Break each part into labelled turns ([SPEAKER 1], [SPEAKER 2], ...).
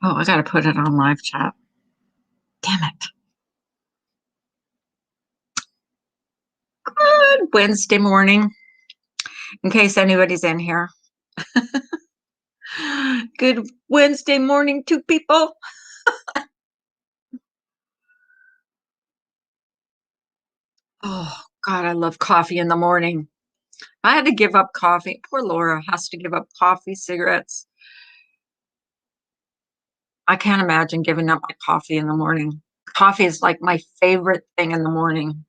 [SPEAKER 1] Oh, I gotta put it on live chat. Damn it. Good Wednesday morning, in case anybody's in here. Good Wednesday morning to people. Oh, God, I love coffee in the morning. I had to give up coffee. Poor Laura has to give up coffee, cigarettes. I can't imagine giving up my coffee in the morning. Coffee is like my favorite thing in the morning.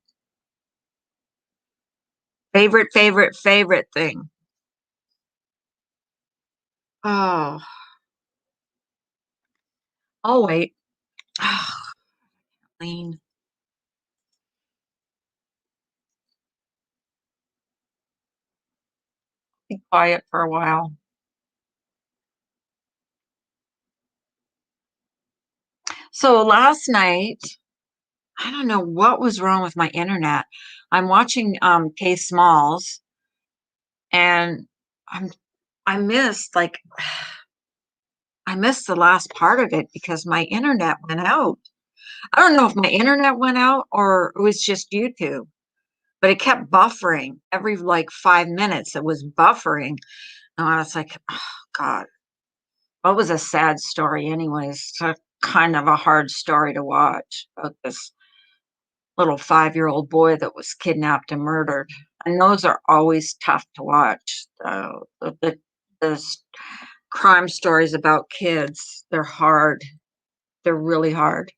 [SPEAKER 1] Favorite thing. Oh, I'll wait. Oh, Lean. Be quiet for a while. So last night, I don't know what was wrong with my internet. I'm watching K Smalls and I'm I missed like I missed the last part of it because my internet went out. I don't know if my internet went out or it was just YouTube, but it kept buffering every like 5 minutes. It was buffering. And I was like, oh, God, what was a sad story, anyways? It's kind of a hard story to watch about this little 5-year-old boy that was kidnapped and murdered. And those are always tough to watch. The crime stories about kids, they're hard. They're really hard.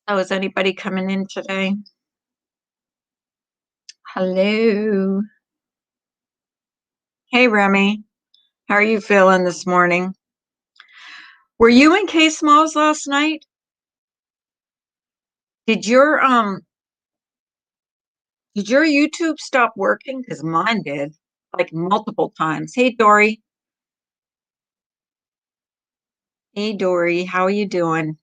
[SPEAKER 1] So is anybody coming in today? Hello. Hey, Remy. How are you feeling this morning? Were you in Case Malls last night? Did your um did your YouTube stop working? Because mine did, like multiple times. Hey, Dory. Hey, Dory. How are you doing?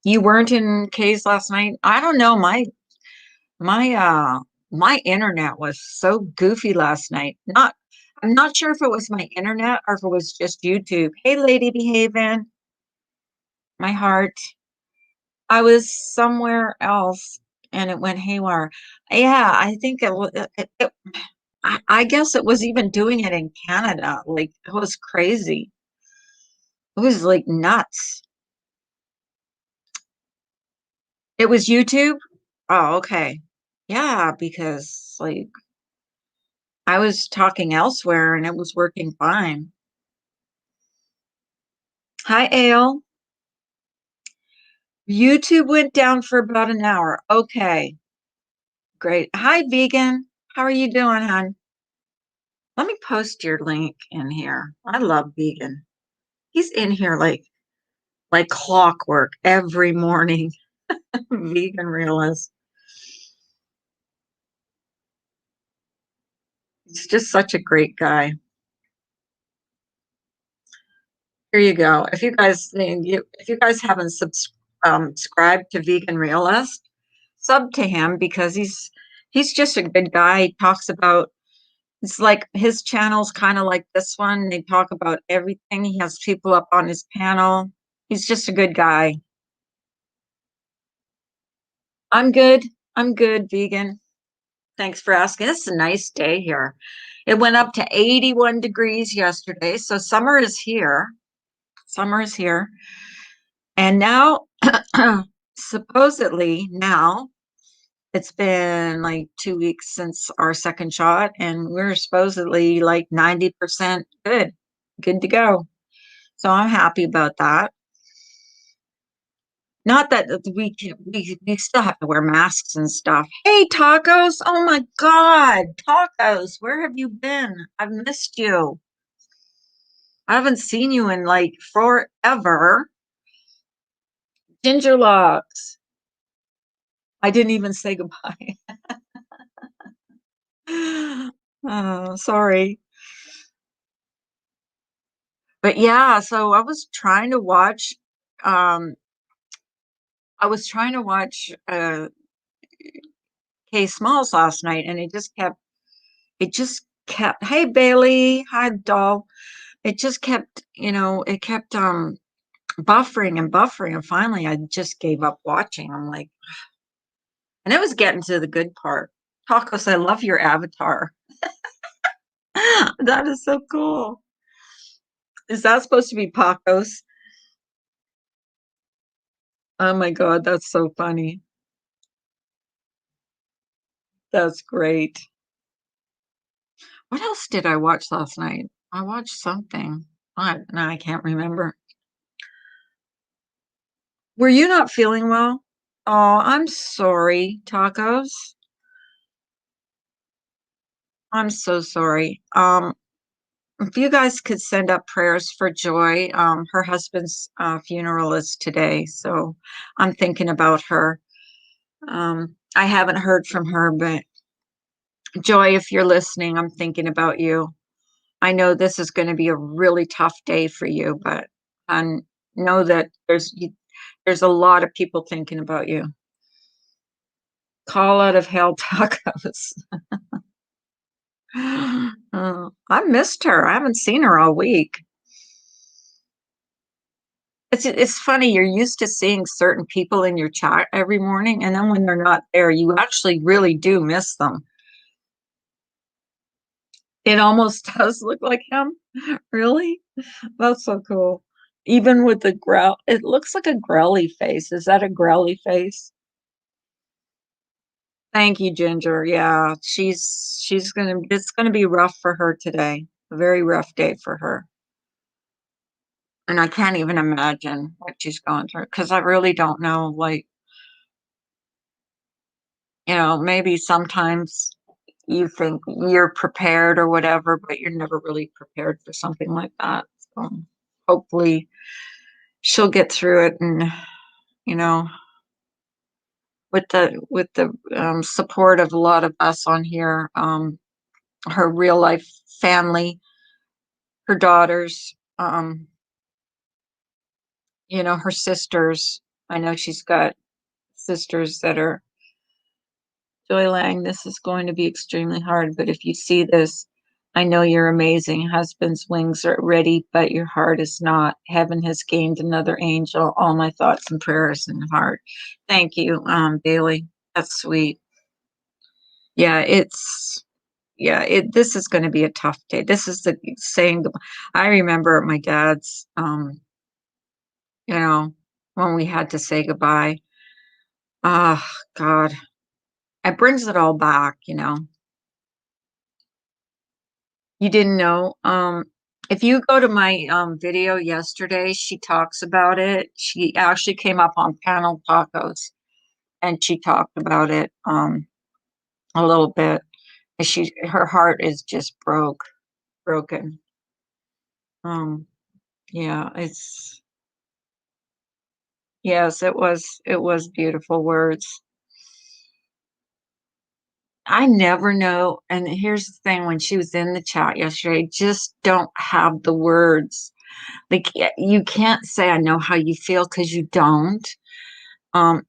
[SPEAKER 1] You weren't in K's last night? I don't know. My internet was so goofy last night. Not I'm not sure if it was my internet or if it was just YouTube. Hey, lady behaving. My heart. I was somewhere else and it went haywire. Yeah, I think I guess it was even doing it in Canada. Like it was crazy. It was like nuts. It was YouTube? Oh, okay. Yeah, because like I was talking elsewhere and it was working fine. Hi, Ale. YouTube went down for about an hour. Okay, great. Hi, Vegan. How are you doing, hon? Let me post your link in here. I love Vegan. He's in here like clockwork every morning. Vegan realist. He's just such a great guy. Here you go. If you guys haven't subscribed to Vegan Realist, sub to him because he's just a good guy. He talks about it's like his channel's kind of like this one. They talk about everything. He has people up on his panel. He's just a good guy. I'm good. I'm good, Vegan. Thanks for asking. It's a nice day here. It went up to 81 degrees yesterday, so summer is here. Summer is here. And now, supposedly, now it's been like 2 weeks since our second shot, and we're supposedly like 90% good to go. So I'm happy about that. Not that we still have to wear masks and stuff. Hey, tacos! Oh my God, tacos! Where have you been? I've missed you. I haven't seen you in like forever. Ginger locks. I didn't even say goodbye. Oh, sorry. But yeah, so um I was trying to watch K Smalls last night and it just kept it just kept, hey Bailey, hi doll. It just kept, it kept buffering and buffering. And finally I just gave up watching. I'm like, and it was getting to the good part. Tacos, I love your avatar. That is so cool. Is that supposed to be Pacos? Oh my God, that's so funny. That's great. What else did I watch last night? I watched something. No, I can't remember. Were you not feeling well? Oh, I'm sorry, Tacos. I'm so sorry. If you guys could send up prayers for Joy, her husband's funeral is today, so I'm thinking about her. I haven't heard from her, but Joy, if you're listening, I'm thinking about you. I know this is going to be a really tough day for you, but I know that there's a lot of people thinking about you. Call out of hell, Tacos. I missed her. I haven't seen her all week. It's funny. You're used to seeing certain people in your chat every morning, and then when they're not there, you actually really do miss them. It almost does look like him. Really? That's so cool. Even with the growl, it looks like a growly face. Is that a growly face? Thank you, Ginger. Yeah, it's gonna be rough for her today. A very rough day for her. And I can't even imagine what she's going through because I really don't know. Like, maybe sometimes you think you're prepared or whatever, but you're never really prepared for something like that. So hopefully she'll get through it and, you know, with the support of a lot of us on here, her real life family, her daughters, her sisters. I know she's got sisters that are Joy Lang. This is going to be extremely hard, but if you see this, I know you're amazing. Husband's wings are ready, but your heart is not. Heaven has gained another angel. All my thoughts and prayers and heart. Thank you, Bailey. That's sweet. Yeah, this is going to be a tough day. This is the saying. I remember my dad's, you know, when we had to say goodbye. Ah, God, it brings it all back. You didn't know. If you go to my video yesterday, she talks about it. She actually came up on Panel Tacos and she talked about it a little bit. And her heart is just broken. Um, yeah, yes, it was beautiful words. I never know. And here's the thing, when she was in the chat yesterday, I just don't have the words. Like you can't say I know how you feel because you don't.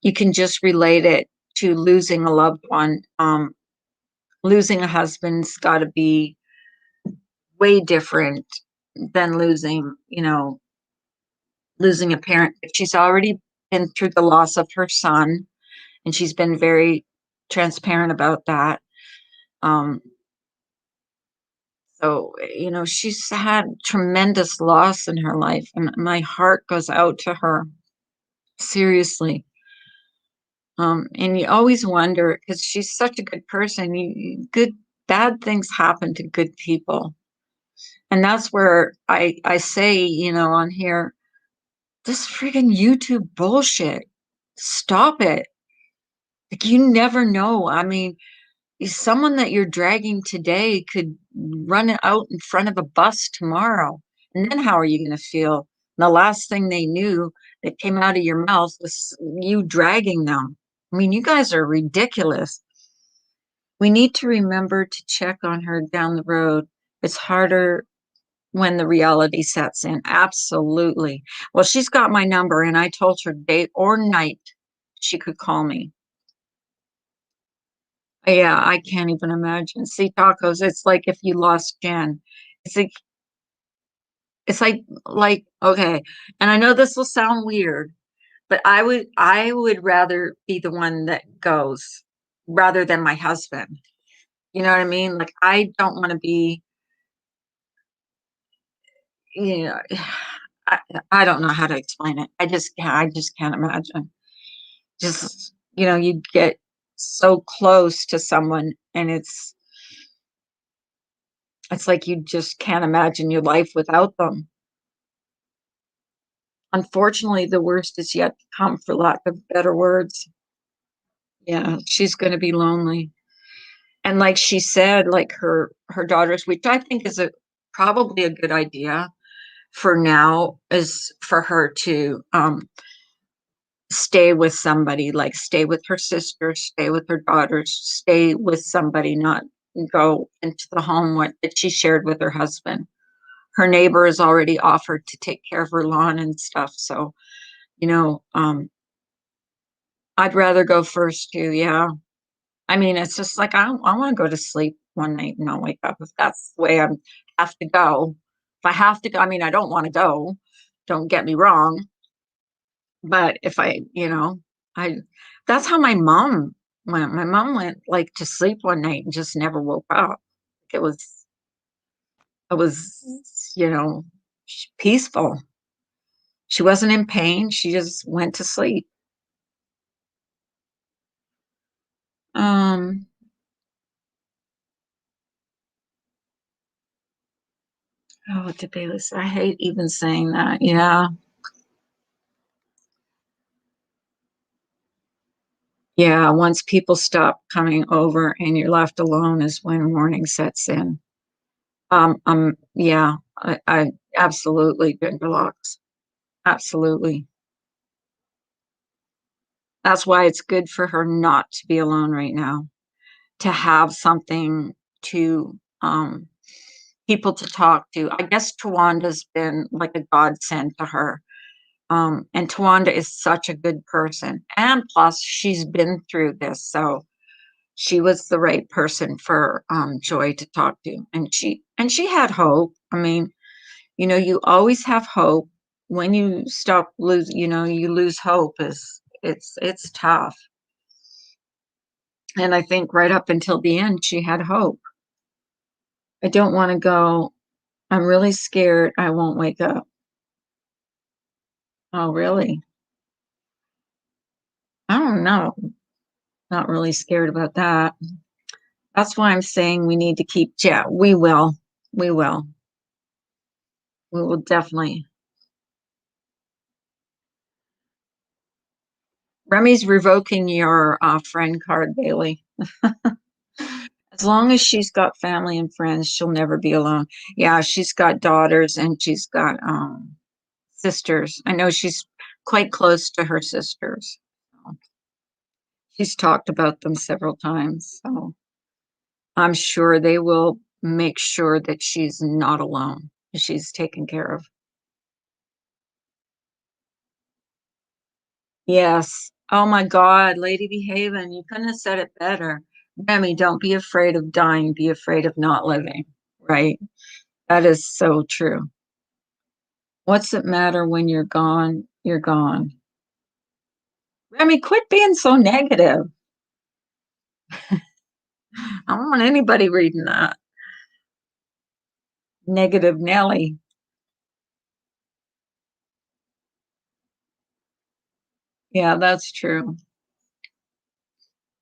[SPEAKER 1] You can just relate it to losing a loved one. Losing a husband's got to be way different than losing a parent. She's already been through the loss of her son, and she's been very transparent about that. Um, so, she's had tremendous loss in her life, and my heart goes out to her, seriously. And you always wonder because she's such a good person. Bad things happen to good people, and that's where I say, on here, this friggin' YouTube bullshit. Stop it. Like you never know. I mean, someone that you're dragging today could run it out in front of a bus tomorrow, and then how are you going to feel? And the last thing they knew that came out of your mouth was you dragging them. I mean, you guys are ridiculous. We need to remember to check on her down the road. It's harder when the reality sets in. Absolutely. Well, she's got my number, and I told her day or night she could call me. Yeah, I can't even imagine. See, tacos, it's like if you lost Jen. It's like it's like okay, and I know this will sound weird, but I would rather be the one that goes rather than my husband. You know what I mean? Like I don't want to be, you know, I, I don't know how to explain it. I just can't imagine. Just, you get so close to someone and it's like you just can't imagine your life without them. Unfortunately, the worst is yet to come, for lack of better words. Yeah, she's going to be lonely. And like she said, like her daughters, which I think is a probably a good idea for now, is for her to stay with somebody, like stay with her sister, stay with her daughters, stay with somebody, not go into the home that she shared with her husband. Her neighbor has already offered to take care of her lawn and stuff. So, you know, um, I'd rather go first too. Yeah. I mean, it's just like I want to go to sleep one night and not wake up if that's the way I have to go. If I have to go, I mean, I don't want to go. Don't get me wrong, but if I that's how my mom went. My mom went like to sleep one night and just never woke up. It was it was peaceful. She wasn't in pain. She just went to sleep. Um, oh, what did they listen? I hate even saying that. Yeah. Yeah, once people stop coming over and you're left alone is when morning sets in. Yeah, I absolutely Goldilocks. Absolutely. That's why it's good for her not to be alone right now, to have something to people to talk to. I guess Tawanda's been like a godsend to her. And Tawanda is such a good person. And plus she's been through this, so she was the right person for Joy to talk to. And she had hope. I mean, you always have hope. When you stop lose, you lose hope. Is it's tough. And I think right up until the end, she had hope. I don't want to go. I'm really scared I won't wake up. Oh, really? I don't know. Not really scared about that. That's why I'm saying we need to keep, yeah, we will. We will. We will definitely. Remy's revoking your friend card, Bailey. As long as she's got family and friends, she'll never be alone. Yeah, she's got daughters and she's got sisters. I know she's quite close to her sisters. So she's talked about them several times. So I'm sure they will make sure that she's not alone. She's taken care of. Yes. Oh my God, Lady Behaven, you couldn't have said it better. Remy, don't be afraid of dying, be afraid of not living. Right? That is so true. What's it matter when you're gone? You're gone. Remy, quit being so negative. I don't want anybody reading that. Negative Nelly. Yeah, that's true.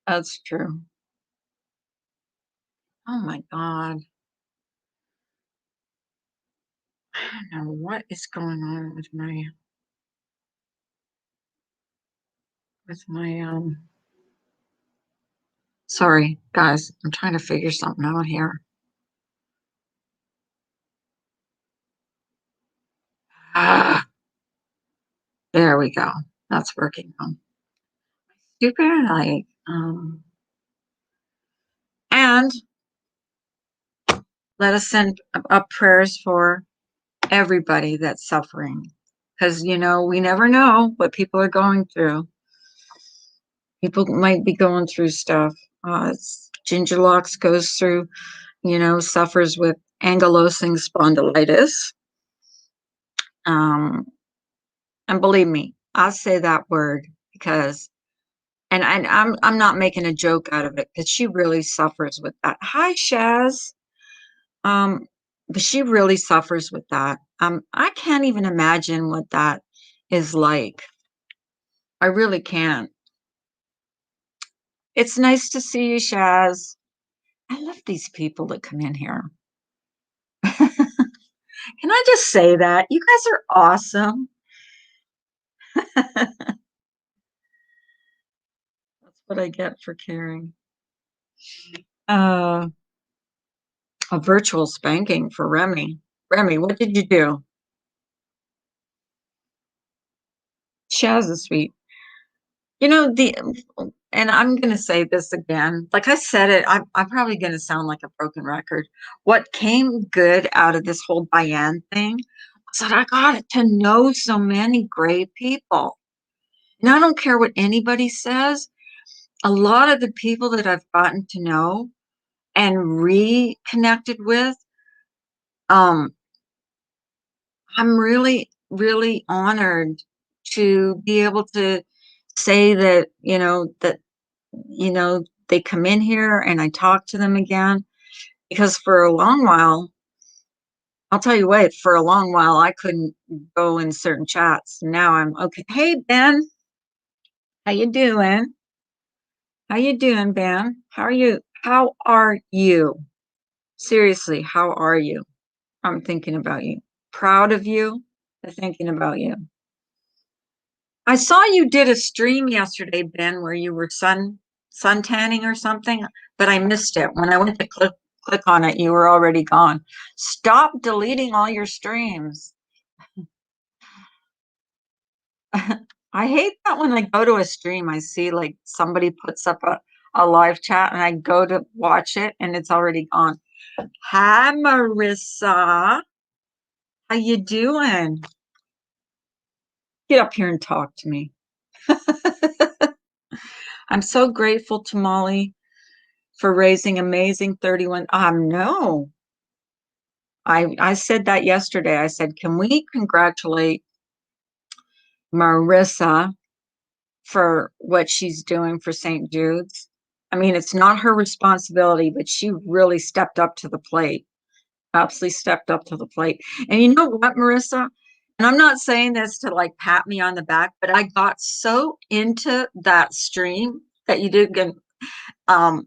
[SPEAKER 1] That's true. Oh my God. I don't know what is going on with my sorry, guys. I'm trying to figure something out here. Ah, there we go. That's working now. Stupid, like, and let us send up prayers for everybody that's suffering. Because, we never know what people are going through. People might be going through stuff. Ginger Locks goes through, suffers with ankylosing spondylitis. Um, and believe me, I'll say that word because, and I'm not making a joke out of it because she really suffers with that. Hi, Shaz. Um, but she really suffers with that. I can't even imagine what that is like. I really can't. It's nice to see you, Shaz. I love these people that come in here. Can I just say that? You guys are awesome. That's what I get for caring. Uh, a virtual spanking for Remy. Remy, what did you do? Shaz is sweet. And I'm going to say this again. Like I said it, I'm probably going to sound like a broken record. What came good out of this whole Diane thing was that I got to know so many great people. And I don't care what anybody says. A lot of the people that I've gotten to know and reconnected with, um, I'm really, really honored to be able to say that, they come in here and I talk to them again. Because for a long while, I'll tell you what, for a long while, I couldn't go in certain chats. Now I'm okay. Hey, Ben, how you doing? How you doing, Ben? How are you? How are you? Seriously, how are you? I'm thinking about you. Proud of you. Thinking about you. I saw you did a stream yesterday, Ben, where you were sun tanning or something, but I missed it. When I went to click on it, you were already gone. Stop deleting all your streams. I hate that when I go to a stream, I see like somebody puts up a live chat and I go to watch it and it's already gone. Hi, Marissa. How you doing? Get up here and talk to me. I'm so grateful to Molly for raising amazing 31. No, I said that yesterday. I said, can we congratulate Marissa for what she's doing for St. Jude's? I mean, it's not her responsibility, but she really stepped up to the plate. Absolutely stepped up to the plate. And you know what, Marissa? And I'm not saying this to like pat me on the back, but I got so into that stream that you did, um,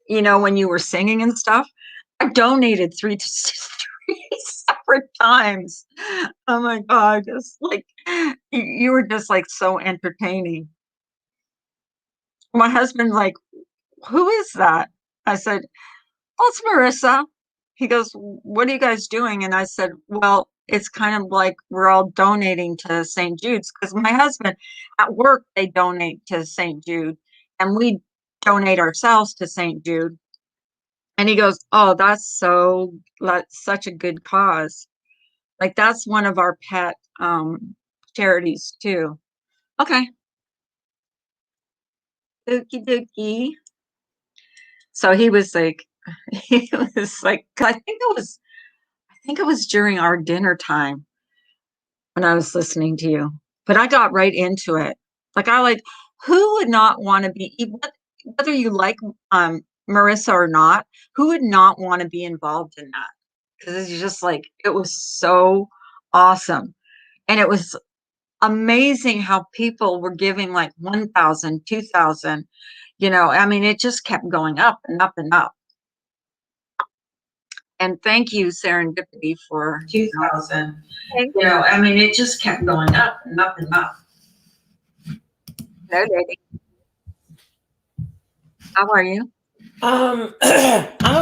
[SPEAKER 1] when you were singing and stuff. I donated three separate times. Oh my God, just like you were just like so entertaining. My husband's like, who is that? I said, oh, it's Marissa. He goes, what are you guys doing? And I said, well, it's kind of like we're all donating to St. Jude's because my husband at work, they donate to St. Jude and we donate ourselves to St. Jude. And he goes, oh, that's such a good cause. Like that's one of our pet charities too. Okay. Okie dokie. So he was like, he was like, I think it was during our dinner time when I was listening to you, but I got right into it. Who would not want to be, whether you like Marissa or not, who would not want to be involved in that? Because it's just like, it was so awesome. And it was amazing how people were giving like 1,000, 2,000. I mean, it just kept going up and up and up. And thank you, Serendipity, for 2,000. I mean, it just kept going up and up and up. Hello, lady. How are you?
[SPEAKER 2] I'm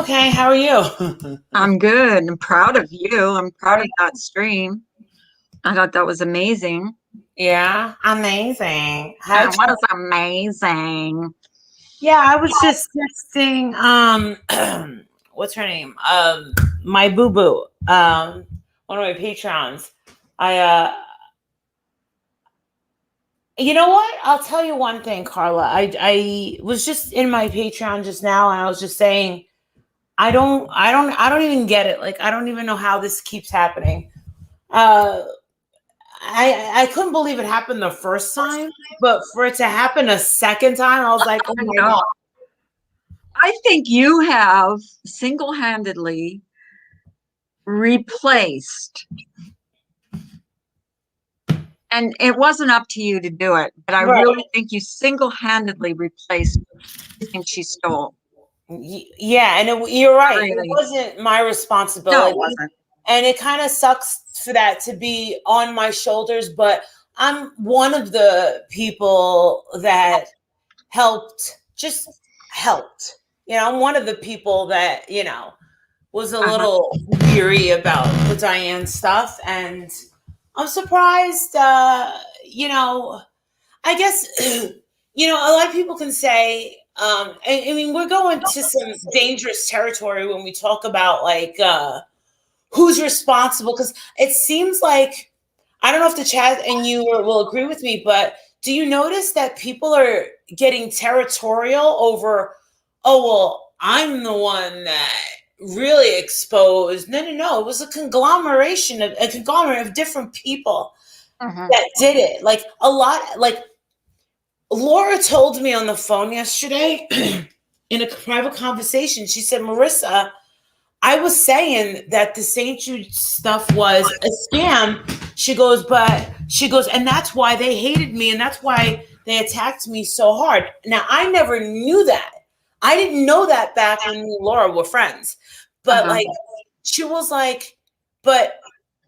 [SPEAKER 2] okay. How are you?
[SPEAKER 1] I'm good. I'm proud of you. I'm proud of that stream. I thought that was amazing.
[SPEAKER 2] Yeah, amazing.
[SPEAKER 1] That was amazing.
[SPEAKER 2] Yeah, I was just texting what's her name? My boo boo. One of my patrons. I You know what? I'll tell you one thing, Carla. I was just in my Patreon just now, and I was just saying, I don't even get it. Like, I don't even know how this keeps happening. Uh, I couldn't believe it happened the first time, but for it to happen a second time, I was like, oh my
[SPEAKER 1] No,
[SPEAKER 2] god.
[SPEAKER 1] I think you have single-handedly replaced, and it wasn't up to you to do it, but I
[SPEAKER 2] Right.
[SPEAKER 1] really think you single-handedly replaced everything she stole.
[SPEAKER 2] Yeah, and you're right. It
[SPEAKER 1] Really.
[SPEAKER 2] wasn't my
[SPEAKER 1] No, it
[SPEAKER 2] responsibility.
[SPEAKER 1] wasn't.
[SPEAKER 2] And it kind of sucks for that to be on my shoulders, but I'm one of the people that just helped. I'm one of the people that, was a
[SPEAKER 1] Uh-huh.
[SPEAKER 2] little weary about the Diane stuff. And I'm surprised, I guess, a lot of people can say, I mean, we're going to some dangerous territory when we talk about like, who's responsible, because it seems like, I don't know if the chat and you will agree with me, but do you notice that people are getting territorial over, oh well, I'm the one that really exposed? No, it was a conglomerate of different people
[SPEAKER 1] Uh-huh.
[SPEAKER 2] that did it. Like a lot, like Laura told me on the phone yesterday in a private conversation. She said, Marissa, I was saying that the St. Jude stuff was a scam. She goes, and that's why they hated me, and that's why they attacked me so hard. Now, I never knew that. I didn't know that back when me and Laura were friends. But
[SPEAKER 1] Uh-huh.
[SPEAKER 2] like, she was like, but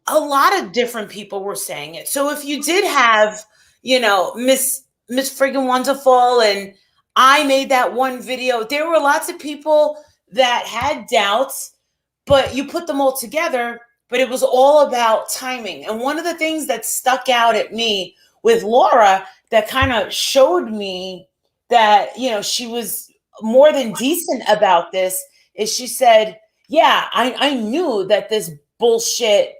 [SPEAKER 2] a lot of different people were saying it. So if you did have, Miss Friggin' Wonderful, and I made that one video, there were lots of people that had doubts, but you put them all together, but it was all about timing. And one of the things that stuck out at me with Laura that kind of showed me that, she was more than decent about this is she said, yeah, I knew that this bullshit,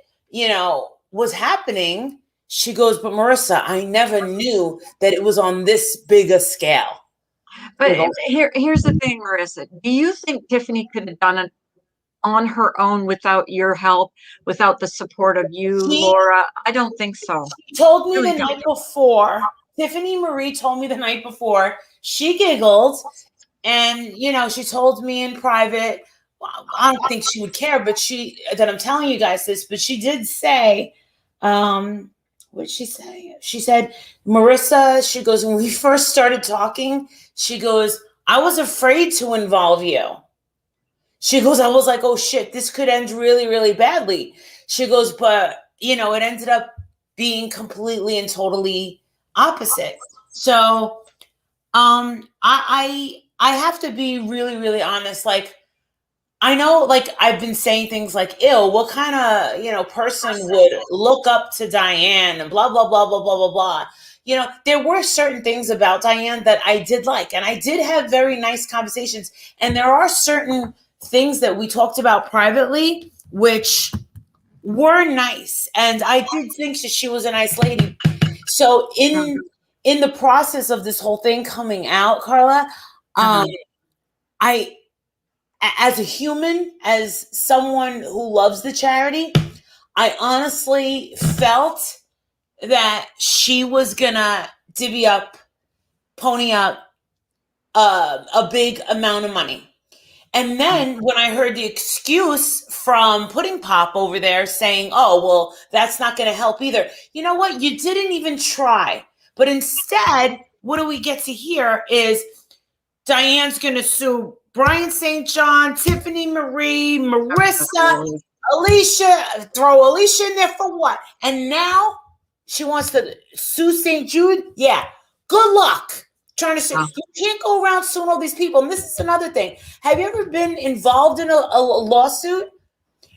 [SPEAKER 2] was happening. She goes, but Marissa, I never knew that it was on this big a scale.
[SPEAKER 1] But here's the thing, Marissa. Do you think Tiffany could have done it on her own without your help, without the support of you,
[SPEAKER 2] She
[SPEAKER 1] Laura? I don't think so.
[SPEAKER 2] told me
[SPEAKER 1] Really
[SPEAKER 2] the
[SPEAKER 1] don't.
[SPEAKER 2] night before, Tiffany Marie told me the night before, she giggled, and she told me in private, well, I don't think she would care, but that I'm telling you guys this, but she did say, what did she say? She said, Marissa, she goes, when we first started talking, she goes, I was afraid to involve you. She goes, I was like, oh shit, this could end really, really badly. She goes, but it ended up being completely and totally opposite. So I have to be really, really honest. Like, I know, like, I've been saying things like, ill, what kind of, person would look up to Diane and blah, blah, blah, blah, blah, blah, blah. There were certain things about Diane that I did like, and I did have very nice conversations. And there are certain things that we talked about privately, which were nice. And I did think that she was a nice lady. So in the process of this whole thing coming out, Carla,
[SPEAKER 1] Uh-huh.
[SPEAKER 2] I, as a human, as someone who loves the charity, I honestly felt that she was gonna divvy up, pony up a big amount of money. And then when I heard the excuse from Pudding Pop over there saying, oh, well, that's not going to help either. You know what? You didn't even try. But instead, what do we get to hear is Diane's going to sue Brian St. John, Tiffany Marie, Marissa, Alicia, throw Alicia in there for what? And now she wants to sue St. Jude? Yeah. Good luck trying to sue.
[SPEAKER 1] Uh-huh.
[SPEAKER 2] You can't go around suing all these people. And this is another thing. Have you ever been involved in a lawsuit?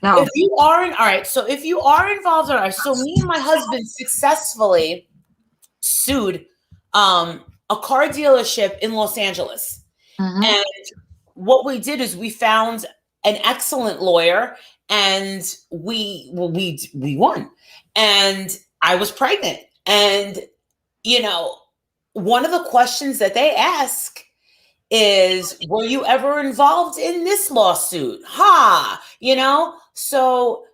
[SPEAKER 1] No.
[SPEAKER 2] If you aren't, all right. So if you are involved, all right. So me and my husband successfully sued a car dealership in Los Angeles.
[SPEAKER 1] Mm-hmm.
[SPEAKER 2] And what we did is we found an excellent lawyer, and we won. And I was pregnant, and one of the questions that they ask is, were you ever involved in this lawsuit? So,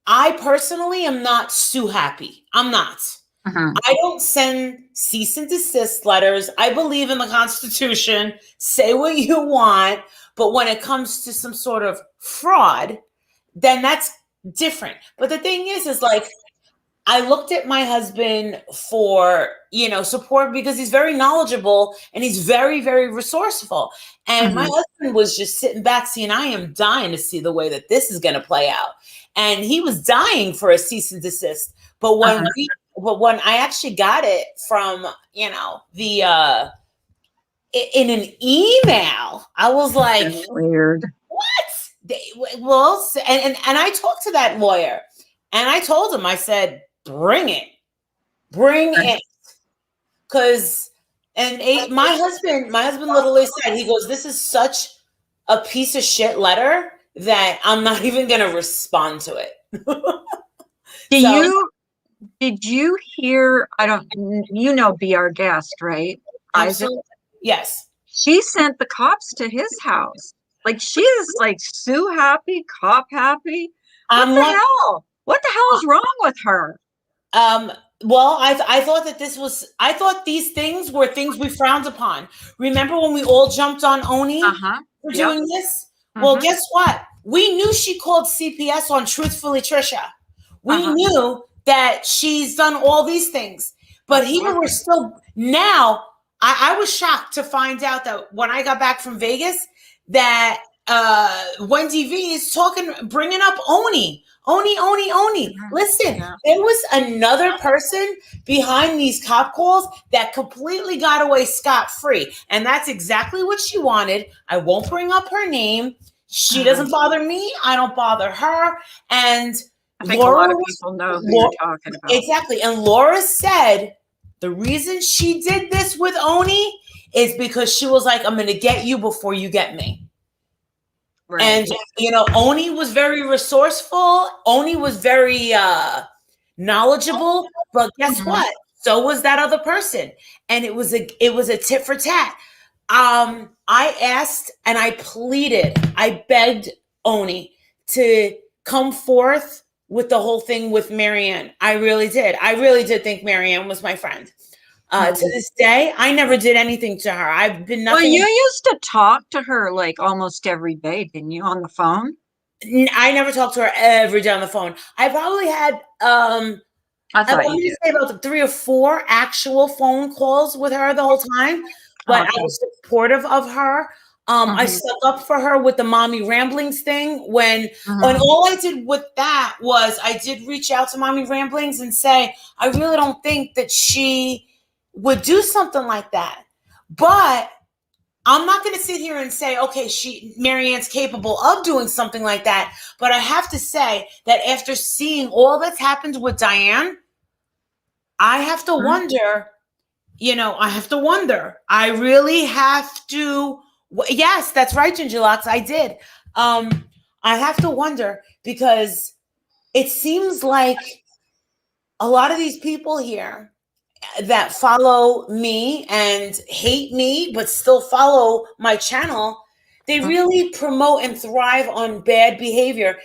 [SPEAKER 2] I personally am not too happy. I'm not.
[SPEAKER 1] Mhm.
[SPEAKER 2] I don't send cease and desist letters. I believe in the Constitution. Say what you want. But when it comes to some sort of fraud, then that's different. But the thing is like, I looked at my husband for, support because he's very knowledgeable and he's very, very resourceful. And my
[SPEAKER 1] Mhm.
[SPEAKER 2] husband was just sitting back saying, I am dying to see the way that this is going to play out. And he was dying for a cease and desist. But
[SPEAKER 1] Uh-huh.
[SPEAKER 2] when I actually got it from, the, in an email, I was like,
[SPEAKER 1] That's weird.
[SPEAKER 2] well, and I talked to that lawyer and I told him, I said, bring
[SPEAKER 1] Right.
[SPEAKER 2] it. Cause, my husband literally said, he goes, this is such a piece of shit letter that I'm not even going to respond to it.
[SPEAKER 1] Do
[SPEAKER 2] So
[SPEAKER 1] you did you hear? I don't. You know, be our guest, right, Isaac?
[SPEAKER 2] absolutely. Yes.
[SPEAKER 1] She sent the cops to his house. Like she is like Sue happy, cop happy. What
[SPEAKER 2] I'm
[SPEAKER 1] the
[SPEAKER 2] like,
[SPEAKER 1] hell? What the hell is wrong with her?
[SPEAKER 2] Um, well, I thought that I thought these things were things we frowned upon. Remember when we all jumped on Oni
[SPEAKER 1] Uh-huh.
[SPEAKER 2] for
[SPEAKER 1] Yep.
[SPEAKER 2] doing this? Well,
[SPEAKER 1] Mm-hmm.
[SPEAKER 2] guess what? We knew she called CPS on Truthfully Trisha. We
[SPEAKER 1] Uh-huh.
[SPEAKER 2] knew that she's done all these things. But
[SPEAKER 1] Of
[SPEAKER 2] here
[SPEAKER 1] course.
[SPEAKER 2] we're still now. I was shocked to find out that when I got back from Vegas, that Wendy V is bringing up Oni. Oni, Oni, Oni.
[SPEAKER 1] Mhm.
[SPEAKER 2] Listen,
[SPEAKER 1] Yeah.
[SPEAKER 2] there was another person behind these cop calls that completely got away scot free. And that's exactly what she wanted. I won't bring up her name. She
[SPEAKER 1] Mhm.
[SPEAKER 2] doesn't bother me. I don't bother her. And
[SPEAKER 1] I think a lot of
[SPEAKER 2] was,
[SPEAKER 1] people know who you're
[SPEAKER 2] Laura,
[SPEAKER 1] talking about.
[SPEAKER 2] exactly. And Laura said the reason she did this with Oni is because she was like, I'm going to get you before you get me.
[SPEAKER 1] Right.
[SPEAKER 2] And Oni was very resourceful. Oni was very knowledgeable. But guess
[SPEAKER 1] Mhm.
[SPEAKER 2] what? So was that other person, and it was a tit for tat. I asked and I pleaded, I begged Oni to come forth with the whole thing with Marianne. I really did. I really did think Marianne was my friend. To
[SPEAKER 1] Mhm.
[SPEAKER 2] this day, I never did anything to her. I've been
[SPEAKER 1] Well,
[SPEAKER 2] nothing.
[SPEAKER 1] you used to talk to her like almost every day, didn't you, on the phone?
[SPEAKER 2] I never talked to her every day on the phone. I probably had
[SPEAKER 1] I
[SPEAKER 2] I
[SPEAKER 1] thought you
[SPEAKER 2] wanted to
[SPEAKER 1] did.
[SPEAKER 2] say about 3 or 4 actual phone calls with her the whole time, but I
[SPEAKER 1] Okay.
[SPEAKER 2] was supportive of her. I
[SPEAKER 1] Mhm.
[SPEAKER 2] stuck up for her with the mommy ramblings thing and
[SPEAKER 1] Mhm.
[SPEAKER 2] all I did with that was I did reach out to mommy ramblings and say, I really don't think that she would do something like that. But I'm not going to sit here and say, okay, Marianne's capable of doing something like that. But I have to say that after seeing all that's happened with Diane, I have to
[SPEAKER 1] Mhm.
[SPEAKER 2] wonder, I have to wonder. I really have to. Yes, that's right, Ginger Locks. I did. I have to wonder because it seems like a lot of these people here that follow me and hate me, but still follow my channel, they
[SPEAKER 1] Mhm.
[SPEAKER 2] really promote and thrive on bad behavior.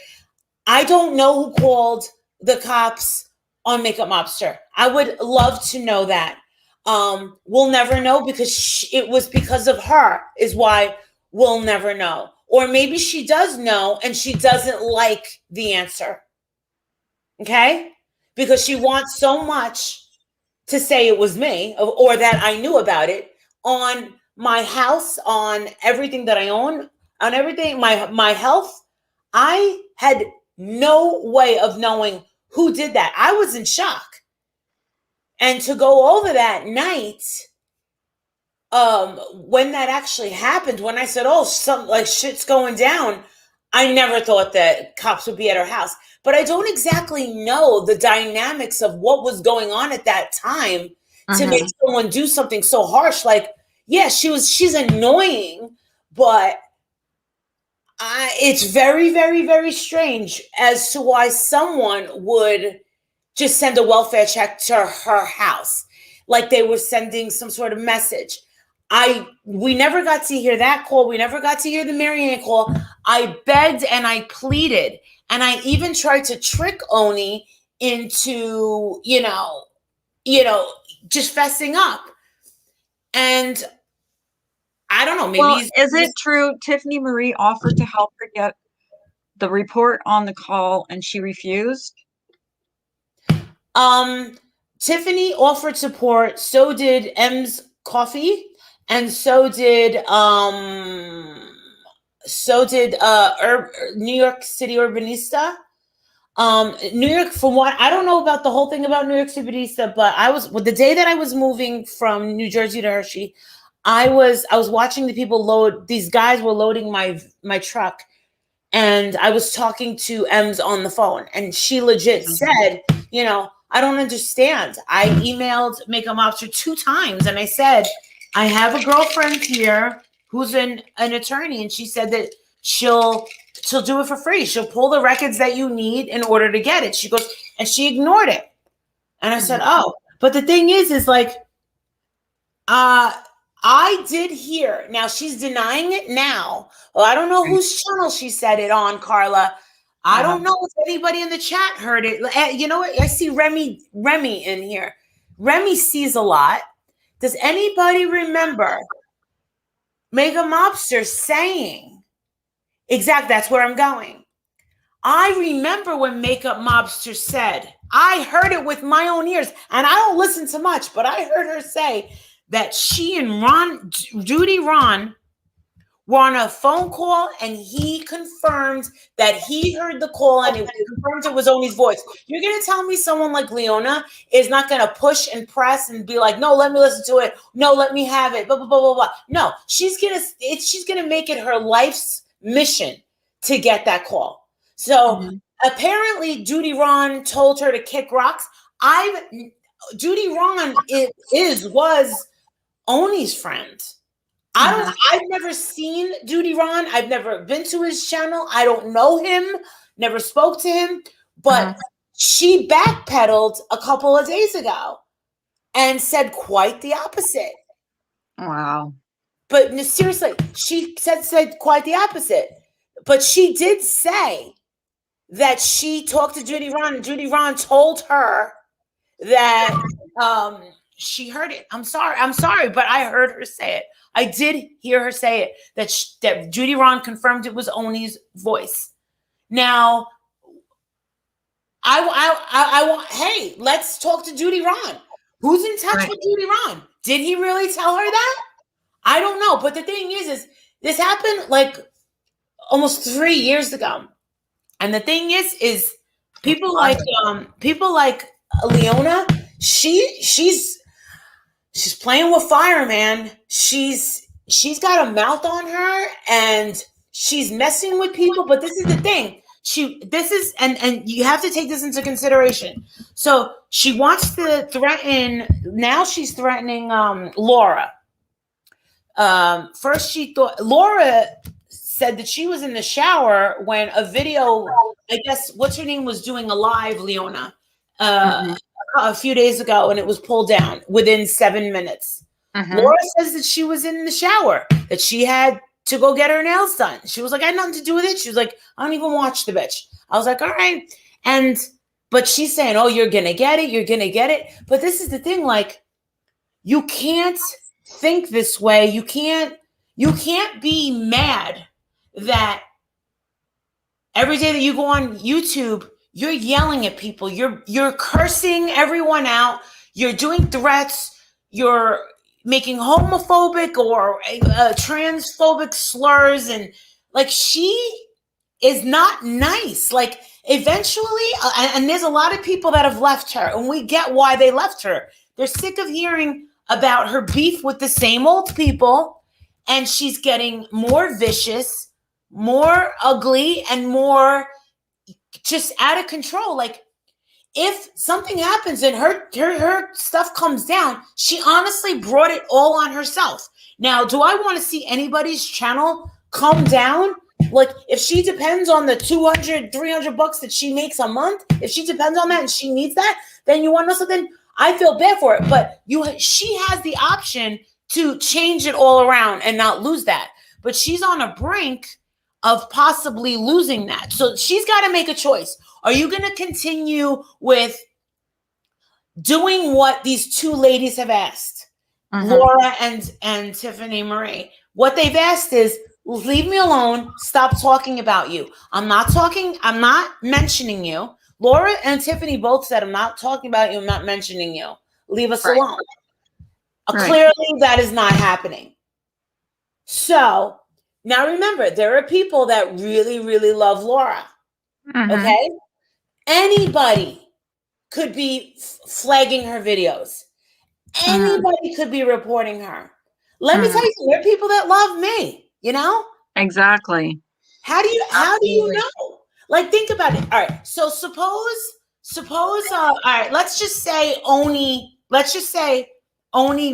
[SPEAKER 2] I don't know who called the cops on Makeup Mobster. I would love to know that. We'll never know because it was because of her, is why we'll never know. Or maybe she does know and she doesn't like the answer. Okay? Because she wants so much to say it was me or that I knew about it on my house, on everything that I own, on everything, my health. I had no way of knowing who did that. I was in shock. And to go over that night, when that actually happened, when I said, oh, something like shit's going down, I never thought that cops would be at her house. But I don't exactly know the dynamics of what was going on at that time to make
[SPEAKER 1] Mhm.
[SPEAKER 2] someone do something so harsh. Like, yeah, she's annoying, but it's very, very, very strange as to why someone would just send a welfare check to her house. like they were sending some sort of message. We never got to hear that call. We never got to hear the Marianne call. I begged and I pleaded, and I even tried to trick Oni into, just fessing up. And I don't know, maybe
[SPEAKER 1] Well, is it true Tiffany Marie offered to help her get the report on the call and she refused?
[SPEAKER 2] Tiffany offered support, so did M's Coffee, and so did New York City Urbanista. New York, from what I don't know about the whole thing about New York City Urbanista, but the day that I was moving from New Jersey to Hershey, I was watching the people load. These guys were loading my truck, and I was talking to Ems on the phone, and she legit said, I don't understand. I emailed Makeup Mobster 2 times, and I said, I have a girlfriend here who's an attorney, and she said that she'll do it for free. She'll pull the records that you need in order to get it. She goes, and she ignored it. And I said, oh, but the thing is like, I did hear. Now she's denying it now. Well, I don't know whose channel she said it on, Carla. I don't know if anybody in the chat heard it. You know what? I see Remy in here. Remy sees a lot. Does anybody remember Mega Mobster saying, exactly, that's where I'm going. I remember when Makeup Mobster said, I heard it with my own ears, and I don't listen to much, but I heard her say that she and Judy Ron were on a phone call, and he confirmed that he heard the call, and it confirmed it was Oni's voice. You're going to tell me someone like Leona is not going to push and press and be like, no, let me listen to it. No, let me have it. Blah, blah, blah, blah, blah. No, she's going to make it her life's mission to get that call. So apparently Judy Ron told her to kick rocks. Judy Ron was Oni's friend. I've never seen Judy Ron. I've never been to his channel. I don't know him, never spoke to him, but she backpedaled a couple of days ago and said quite the opposite.
[SPEAKER 1] Wow.
[SPEAKER 2] But seriously, she said quite the opposite. But she did say that she talked to Judy Ron, and Judy Ron told her that she heard it. I'm sorry, but I heard her say it. I did hear her say it, that Judy Ron confirmed it was Oni's voice. Now, I want, hey, let's talk to Judy Ron. Who's in touch with Judy Ron? Did he really tell her that? I don't know. But the thing is this happened like almost 3 years ago. And the thing is people like Leona, she's playing with fire, man. She's got a mouth on her, and she's messing with people. But this is the thing. And you have to take this into consideration. So she wants to threaten. Now she's threatening Laura. First she thought Laura said that she was in the shower when a video, I guess, what's her name, was doing a live, Leona, a few days ago, and it was pulled down within 7 minutes. Laura says that she was in the shower, that she had to go get her nails done. She was like, I had nothing to do with it. She was like, I don't even watch the bitch. I was like, all right. But she's saying, oh, you're going to get it. You're going to get it. But this is the thing. Like, you can't think this way. You can't be mad that every day that you go on YouTube, you're yelling at people. You're cursing everyone out. You're doing threats. You're making homophobic or transphobic slurs. And like, she is not nice. Like, eventually, and there's a lot of people that have left her, and we get why they left her. They're sick of hearing about her beef with the same old people, and she's getting more vicious, more ugly, and more just out of control. Like, if something happens and her stuff comes down, she honestly brought it all on herself. Now, do I want to see anybody's channel come down? Like, if she depends on the $200, $300 that she makes a month, if she depends on that and she needs that, then you want to know something? I feel bad for it, but she has the option to change it all around and not lose that. But she's on a brink of possibly losing that. So she's got to make a choice. Are you going to continue with doing what these two ladies have asked, Laura and Tiffany Marie? What they've asked is, leave me alone. Stop talking about you. I'm not mentioning you. Laura and Tiffany both said, I'm not talking about you. I'm not mentioning you. Leave us
[SPEAKER 1] Right.
[SPEAKER 2] alone.
[SPEAKER 1] Right.
[SPEAKER 2] Clearly, that is not happening. So now remember, there are people that really, really love Laura. Okay? Anybody could be flagging her videos. Anybody could be reporting her. Let me tell you, there are people that love me, you know?
[SPEAKER 1] Exactly.
[SPEAKER 2] How do you know? Like, think about it. All right. So suppose all right, let's just say Oni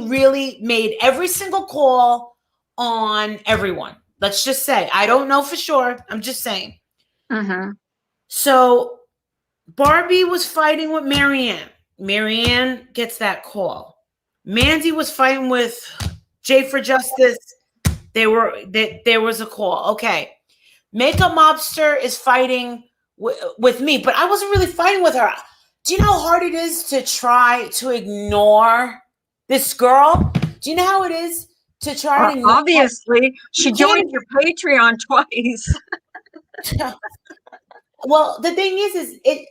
[SPEAKER 2] really made every single call on everyone. Let's just say. I don't know for sure. I'm just saying. So Barbie was fighting with Marianne. Marianne gets that call. Mandy was fighting with Jay for Justice. There was a call. Okay. Makeup Mobster is fighting with me, but I wasn't really fighting with her. Do you know how hard it is to try to ignore this girl? Do you know how it is to try to ignore?
[SPEAKER 1] Obviously, she joined your Patreon twice.
[SPEAKER 2] Well, the thing is it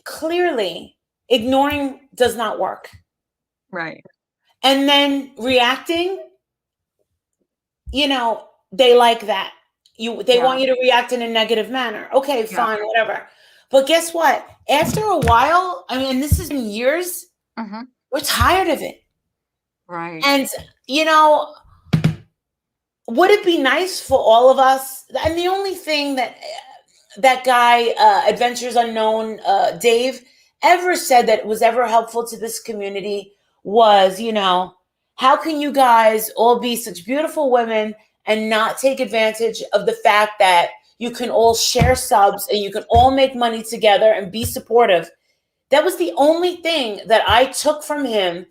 [SPEAKER 2] clearly ignoring does not work.
[SPEAKER 1] Right.
[SPEAKER 2] And then reacting, they like that. They want you to react in a negative manner. Okay, fine, whatever. But guess what? After a while, I mean, this has been years, we're tired of it.
[SPEAKER 1] Right.
[SPEAKER 2] And, would it be nice for all of us? And the only thing that guy, Adventures Unknown, Dave, ever said that was ever helpful to this community was, how can you guys all be such beautiful women and not take advantage of the fact that you can all share subs and you can all make money together and be supportive? That was the only thing that I took from him.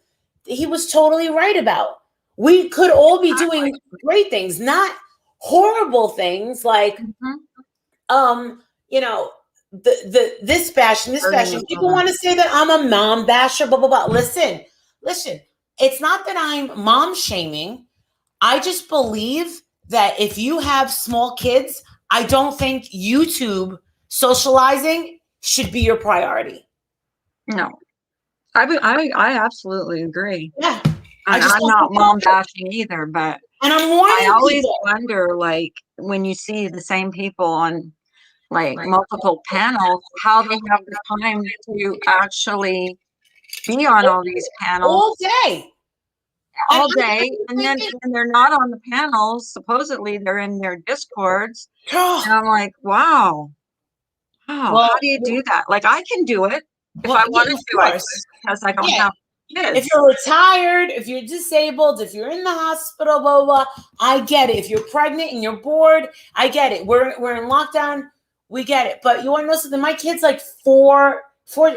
[SPEAKER 2] He was totally right about. We could all be doing great things, not horrible things like, this bashing. People want to say that I'm a mom basher, blah, blah, blah. Listen. It's not that I'm mom shaming. I just believe that if you have small kids, I don't think YouTube socializing should be your priority.
[SPEAKER 1] No, I absolutely agree.
[SPEAKER 2] Yeah,
[SPEAKER 1] I'm not mom bashing either, but
[SPEAKER 2] and I'm warning
[SPEAKER 1] I always
[SPEAKER 2] people.
[SPEAKER 1] wonder, like, when you see the same people on like multiple panels, how they have the time to actually be on all these panels
[SPEAKER 2] all day.
[SPEAKER 1] And then when they're not on the panels, supposedly they're in their discords, and I'm like, wow, how do you do that? Like, I can do it if I wanted to, I could, because I don't have kids.
[SPEAKER 2] If you're retired, if you're disabled, if you're in the hospital, blah, blah, blah, I get it. If you're pregnant and you're bored, I get it. We're in lockdown, we get it. But you want to know something? My kid's like four,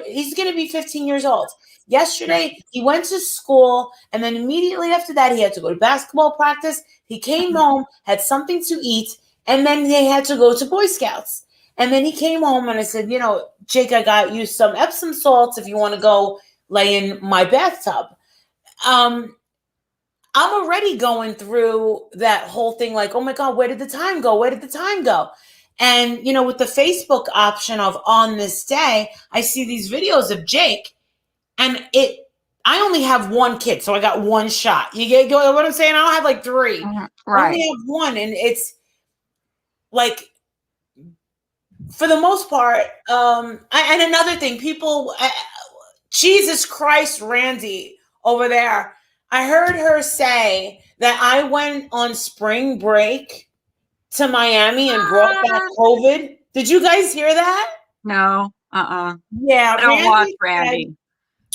[SPEAKER 2] he's going to be 15 years old. Yesterday, he went to school, and then immediately after that, he had to go to basketball practice. He came home, had something to eat, and then they had to go to Boy Scouts. And then he came home, and I said, Jake, I got you some Epsom salts if you want to go lay in my bathtub. I'm already going through that whole thing like, oh my God, where did the time go? Where did the time go? And, with the Facebook option of on this day, I see these videos of Jake, and I only have one kid, so I got one shot. You get what I'm saying? I don't have like three.
[SPEAKER 1] Right.
[SPEAKER 2] I only have one, and it's like, for the most part, and another thing, people, Jesus Christ, Randy over there, I heard her say that I went on spring break to Miami and brought back COVID. Did you guys hear that?
[SPEAKER 1] No.
[SPEAKER 2] Yeah.
[SPEAKER 1] I don't watch Randy.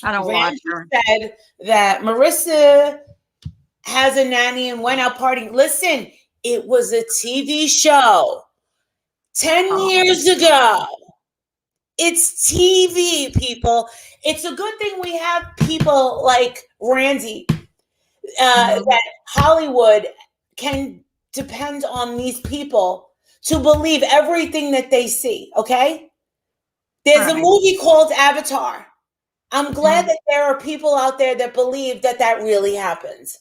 [SPEAKER 1] I don't watch her.
[SPEAKER 2] Said that Marissa has a nanny and went out partying. Listen, it was a TV show 10 years ago. It's TV, people. It's a good thing we have people like Randy,
[SPEAKER 1] Mhm.
[SPEAKER 2] that Hollywood can depend on these people to believe everything that they see. Okay, there's a
[SPEAKER 1] Right.
[SPEAKER 2] movie called Avatar. I'm glad
[SPEAKER 1] Mhm.
[SPEAKER 2] that there are people out there that believe that that really happens.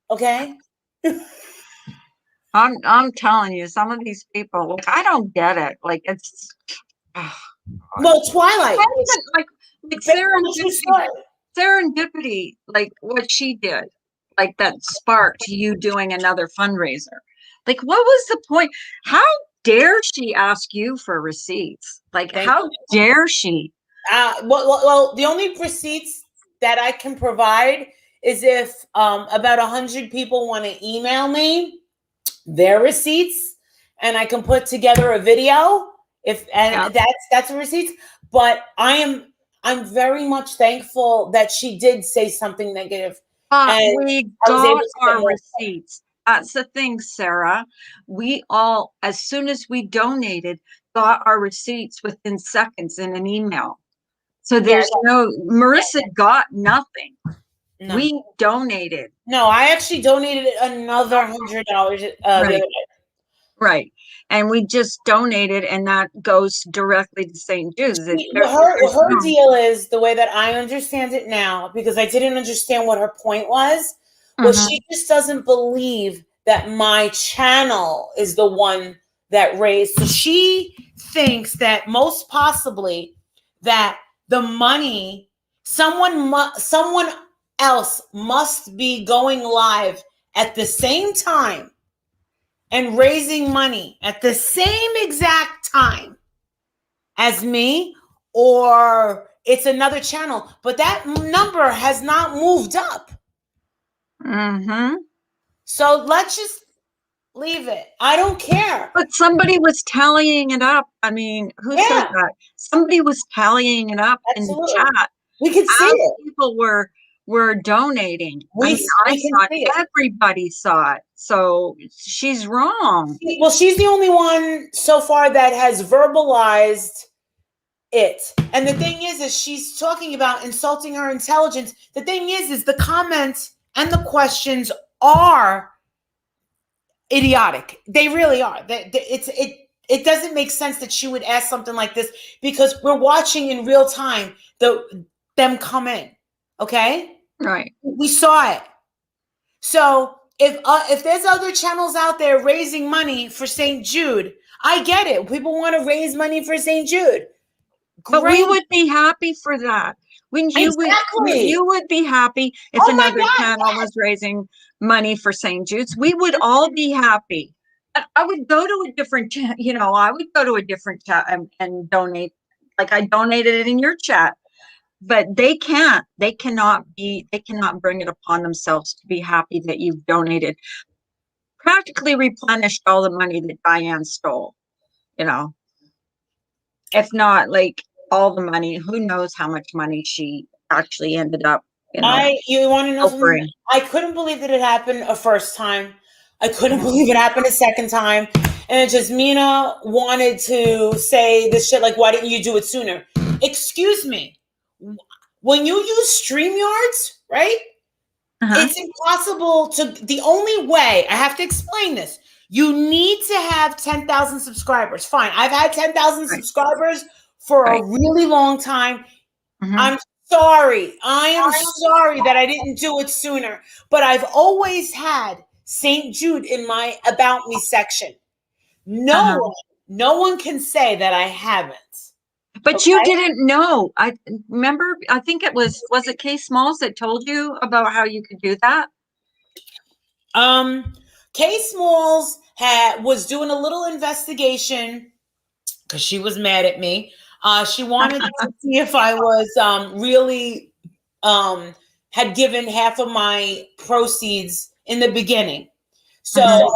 [SPEAKER 2] Okay.
[SPEAKER 1] I'm telling you, some of these people, like, I don't get it. Like, it's ugh, God.
[SPEAKER 2] Well,
[SPEAKER 1] I
[SPEAKER 2] Twilight,
[SPEAKER 1] can't even like
[SPEAKER 2] based on a true story.
[SPEAKER 1] serendipity, like what she did, like that sparked you doing another fundraiser. Like, what was the point? How dare she ask you for receipts? Like,
[SPEAKER 2] Thank
[SPEAKER 1] how
[SPEAKER 2] you.
[SPEAKER 1] dare she?
[SPEAKER 2] Well, the only receipts that I can provide is if about 100 people want to email me their receipts, and I can put together a video. If
[SPEAKER 1] Yeah.
[SPEAKER 2] and that's a receipt. But I'm very much thankful that she did say something negative,
[SPEAKER 1] But
[SPEAKER 2] and
[SPEAKER 1] we
[SPEAKER 2] I was able
[SPEAKER 1] got
[SPEAKER 2] to get
[SPEAKER 1] our
[SPEAKER 2] more.
[SPEAKER 1] receipts. That's the thing, Sarah. We all, as soon as we donated, got our receipts within seconds in an email. So
[SPEAKER 2] Yeah,
[SPEAKER 1] there's no,
[SPEAKER 2] yeah,
[SPEAKER 1] Marissa got nothing.
[SPEAKER 2] no,
[SPEAKER 1] We donated.
[SPEAKER 2] no. I actually donated another $100 the other
[SPEAKER 1] Right,
[SPEAKER 2] day.
[SPEAKER 1] right. And we just donated, and that goes directly to St. Jude's.
[SPEAKER 2] What
[SPEAKER 1] There's
[SPEAKER 2] her
[SPEAKER 1] no.
[SPEAKER 2] deal is, the way that I understand it now, because I didn't understand what her point was
[SPEAKER 1] Mhm.
[SPEAKER 2] she just doesn't believe that my channel is the one that raised. So she thinks that most possibly that the money, someone else must be going live at the same time and raising money at the same exact time as me, or it's another channel, but that number has not moved up.
[SPEAKER 1] Mhm.
[SPEAKER 2] So let's just leave it. I don't care.
[SPEAKER 1] But somebody was tallying it up. I mean, who said
[SPEAKER 2] Yeah,
[SPEAKER 1] that? Somebody was tallying it up in the
[SPEAKER 2] absolutely.
[SPEAKER 1] chat
[SPEAKER 2] We can see
[SPEAKER 1] as
[SPEAKER 2] it.
[SPEAKER 1] people were donating. I mean, I
[SPEAKER 2] We can
[SPEAKER 1] saw it.
[SPEAKER 2] see it.
[SPEAKER 1] Everybody saw it. So she's wrong.
[SPEAKER 2] Well, she's the only one so far that has verbalized it. And the thing is she's talking about insulting her intelligence. The thing is the comments and the questions are idiotic. They really are. It doesn't make sense that she would ask something like this because we're watching in real time them come in. Okay,
[SPEAKER 1] Right.
[SPEAKER 2] we saw it. So if there's other channels out there raising money for St. Jude, I get it. People want to raise money for St. Jude.
[SPEAKER 1] But we
[SPEAKER 2] Great,
[SPEAKER 1] would be happy for that.
[SPEAKER 2] exactly.
[SPEAKER 1] You would be happy if
[SPEAKER 2] Oh my
[SPEAKER 1] another
[SPEAKER 2] God,
[SPEAKER 1] channel was raising money for St. Jude's. We would all be happy. I would go to a different I would go to a different chat and donate, like I donated it in your chat. But they cannot bring it upon themselves to be happy that you've donated, practically replenished all the money that Diane stole, you know, if not like all the money. Who knows how much money she actually ended up,
[SPEAKER 2] You want to know something?
[SPEAKER 1] offering.
[SPEAKER 2] I couldn't believe that it happened a first time. I couldn't believe it happened a second time. And it just, Mina wanted to say this shit like, why didn't you do it sooner? Excuse me. When you use StreamYards, right?
[SPEAKER 1] Uh-huh.
[SPEAKER 2] It's impossible the only way, I have to explain this. You need to have 10,000 subscribers. Fine. I've had 10,000
[SPEAKER 1] Right,
[SPEAKER 2] subscribers for a
[SPEAKER 1] right.
[SPEAKER 2] really long time.
[SPEAKER 1] Hmm.
[SPEAKER 2] I'm sorry. I am sorry that I didn't do it sooner. But I've always had St. Jude in my About Me section. No
[SPEAKER 1] Uh-huh.
[SPEAKER 2] one, no one can say that I haven't.
[SPEAKER 1] But you
[SPEAKER 2] Okay.
[SPEAKER 1] didn't know. I remember, I think was it Kay Smalls that told you about how you could do that?
[SPEAKER 2] Um, Kay Smalls was doing a little investigation because she was mad at me. She wanted to see if I was really had given half of my proceeds in the beginning. So
[SPEAKER 1] Hmm.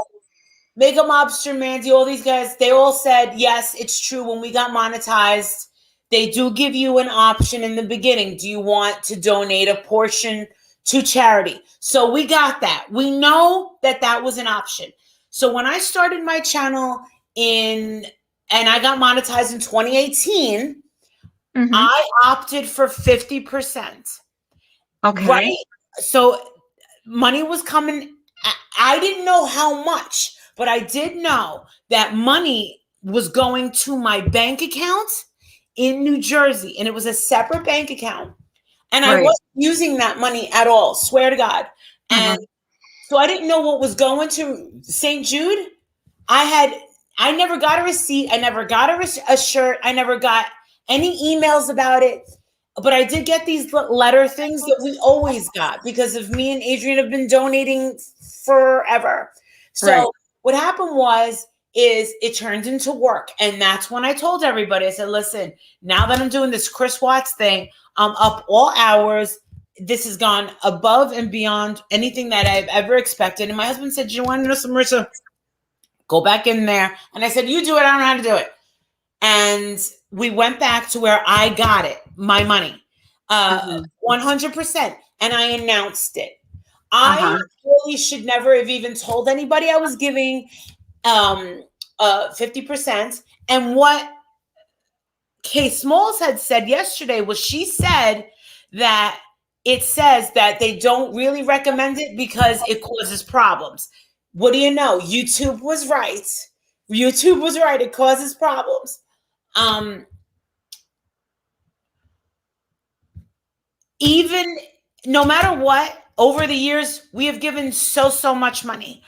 [SPEAKER 2] Mega Mobster, Mandy, all these guys, they all said, yes, it's true. When we got monetized, they do give you an option in the beginning. Do you want to donate a portion to charity? So we got that. We know that that was an option. So when I started my channel and I got monetized in 2018,
[SPEAKER 1] Mhm.
[SPEAKER 2] I opted for 50%.
[SPEAKER 1] Okay.
[SPEAKER 2] Right? So money was coming. I didn't know how much, but I did know that money was going to my bank account in New Jersey, and it was a separate bank account. And I
[SPEAKER 1] Right.
[SPEAKER 2] wasn't using that money at all, swear to God. And
[SPEAKER 1] Mhm.
[SPEAKER 2] so I didn't know what was going to St. Jude. I had I never got a receipt. I never got a shirt. I never got any emails about it. But I did get these letter things that we always got because of me and Adrian have been donating forever.
[SPEAKER 1] Right.
[SPEAKER 2] So what happened is it turned into work. And that's when I told everybody, I said, listen, now that I'm doing this Chris Watts thing, I'm up all hours. This has gone above and beyond anything that I've ever expected. And my husband said, you want to know some, Marissa? Go back in there. And I said, you do it. I don't know how to do it. And we went back to where I got it, my money,
[SPEAKER 1] Mhm.
[SPEAKER 2] 100%. And I announced it. I
[SPEAKER 1] Uh-huh.
[SPEAKER 2] really should never have even told anybody I was giving 50%. And what Kay Smalls had said yesterday was she said that it says that they don't really recommend it because it causes problems. What do you know? YouTube was right. YouTube was right. It causes problems. Um, Even no matter what, over the years, we have given so much money.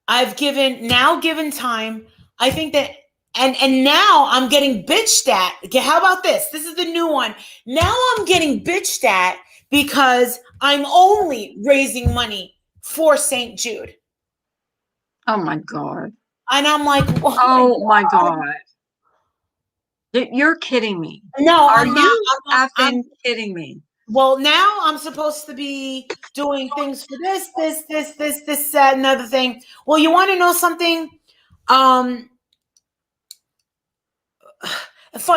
[SPEAKER 2] I've given time. I think that and now I'm getting bitched at. Okay, how about this? This is the new one. Now I'm getting bitched at because I'm only raising money for St. Jude.
[SPEAKER 1] Oh my God.
[SPEAKER 2] And I'm like, oh my
[SPEAKER 1] Oh my
[SPEAKER 2] God.
[SPEAKER 1] God. You're kidding me.
[SPEAKER 2] No,
[SPEAKER 1] Are
[SPEAKER 2] I'm not.
[SPEAKER 1] you
[SPEAKER 2] I'm
[SPEAKER 1] effing kidding me?
[SPEAKER 2] well, now I'm supposed to be doing things for that, another thing. Well, you want to know something? Um,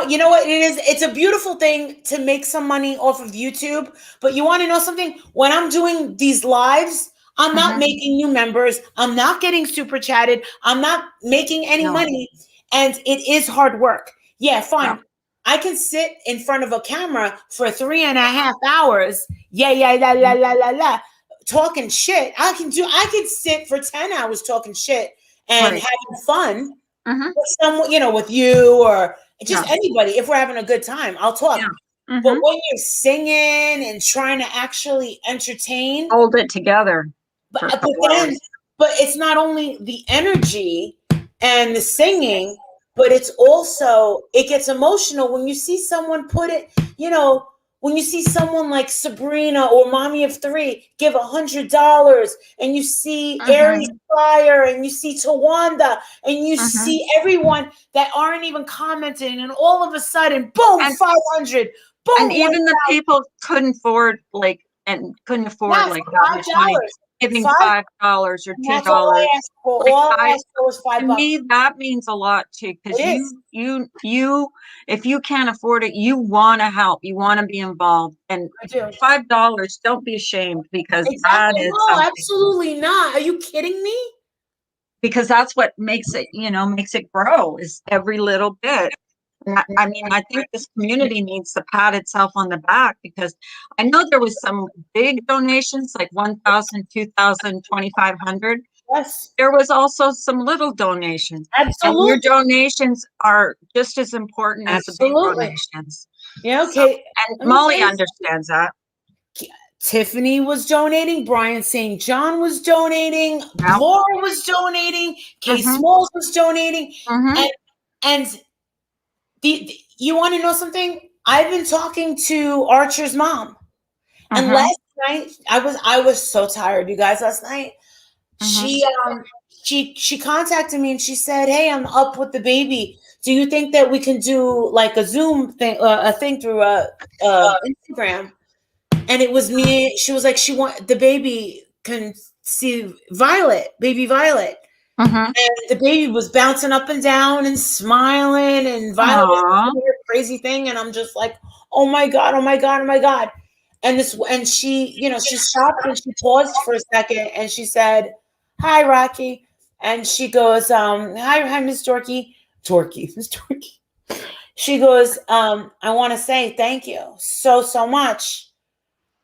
[SPEAKER 2] you know what it is? It's a beautiful thing to make some money off of YouTube. But you want to know something? When I'm doing these lives, I'm not
[SPEAKER 1] Mhm.
[SPEAKER 2] making new members. I'm not getting super chatted. I'm not making any
[SPEAKER 1] No.
[SPEAKER 2] money. And it is hard work. Yeah,
[SPEAKER 1] Yeah.
[SPEAKER 2] fine. I can sit in front of a camera for 3.5 hours. Yeah, yeah, la, la,
[SPEAKER 1] Mhm.
[SPEAKER 2] la, la, la. Talking shit. I can sit for 10 hours talking shit and
[SPEAKER 1] Right.
[SPEAKER 2] having fun
[SPEAKER 1] Mhm.
[SPEAKER 2] with someone, with you or just
[SPEAKER 1] Yeah.
[SPEAKER 2] anybody. If we're having a good time, I'll
[SPEAKER 1] Yeah.
[SPEAKER 2] talk. But
[SPEAKER 1] Mhm.
[SPEAKER 2] when you're singing and trying to actually entertain,
[SPEAKER 1] Hold it together
[SPEAKER 2] but
[SPEAKER 1] for a
[SPEAKER 2] but
[SPEAKER 1] couple
[SPEAKER 2] then
[SPEAKER 1] hours.
[SPEAKER 2] but it's not only the energy and the singing, but it's also it gets emotional when you see someone put it, when you see someone like Sabrina or Mommy of Three give $100, and you see Aries
[SPEAKER 1] Mhm.
[SPEAKER 2] Fire and you see Tawanda and you
[SPEAKER 1] Mhm.
[SPEAKER 2] see everyone that aren't even commenting, and all of a sudden, boom,
[SPEAKER 1] And
[SPEAKER 2] 500,
[SPEAKER 1] and
[SPEAKER 2] boom, one
[SPEAKER 1] even the people couldn't afford
[SPEAKER 2] not
[SPEAKER 1] like that
[SPEAKER 2] five
[SPEAKER 1] much money,
[SPEAKER 2] dollars,
[SPEAKER 1] giving
[SPEAKER 2] five,
[SPEAKER 1] $5 or
[SPEAKER 2] and that's all
[SPEAKER 1] $2.
[SPEAKER 2] I asked for.
[SPEAKER 1] Like
[SPEAKER 2] All I
[SPEAKER 1] I
[SPEAKER 2] asked for was
[SPEAKER 1] To
[SPEAKER 2] 5 bucks.
[SPEAKER 1] me, that means a lot too,
[SPEAKER 2] It
[SPEAKER 1] because
[SPEAKER 2] is.
[SPEAKER 1] you if you can't afford it, you want to help, you want to be involved. And
[SPEAKER 2] I do.
[SPEAKER 1] $5, don't be ashamed, because that
[SPEAKER 2] Exactly.
[SPEAKER 1] is
[SPEAKER 2] No,
[SPEAKER 1] something.
[SPEAKER 2] absolutely not. Are you kidding me?
[SPEAKER 1] Because that's what makes it grow, is every little bit. And I mean, I think this community needs to pat itself on the back, because I know there was some big donations, like 1,000, 2,000, 2,500.
[SPEAKER 2] Yes,
[SPEAKER 1] There was also some little donations, and your
[SPEAKER 2] absolutely.
[SPEAKER 1] donations are just as important as the big
[SPEAKER 2] Absolutely.
[SPEAKER 1] donations.
[SPEAKER 2] Yeah,
[SPEAKER 1] So,
[SPEAKER 2] okay.
[SPEAKER 1] and
[SPEAKER 2] Let me tell
[SPEAKER 1] Molly
[SPEAKER 2] you
[SPEAKER 1] understands that.
[SPEAKER 2] something. Tiffany was donating. Brian St. John was donating.
[SPEAKER 1] Yeah.
[SPEAKER 2] Laura was donating. Kay
[SPEAKER 1] Mm-hmm.
[SPEAKER 2] Smalls was donating.
[SPEAKER 1] Mm-hmm.
[SPEAKER 2] And you want to know something? I've been talking to Archer's mom. And
[SPEAKER 1] Mm-hmm.
[SPEAKER 2] last night, I was so tired, you guys. Last night,
[SPEAKER 1] Mm-hmm.
[SPEAKER 2] she she contacted me and she said, "Hey, I'm up with the baby. Do you think that we can do like a Zoom thing, a thing through Instagram?" And it was me. She was like, she want the baby can see baby Violet.
[SPEAKER 1] Mm-hmm.
[SPEAKER 2] And the baby was bouncing up and down and smiling, and Violet was
[SPEAKER 1] Aw.
[SPEAKER 2] doing her crazy thing, and I'm just like, oh my god, oh my god, oh my god. And she, she stopped and she paused for a second and she said, "Hi, Rocky," and she goes, "Hi, Miss Dorky, Dorky, Miss Dorky." She goes, I want to say thank you so much.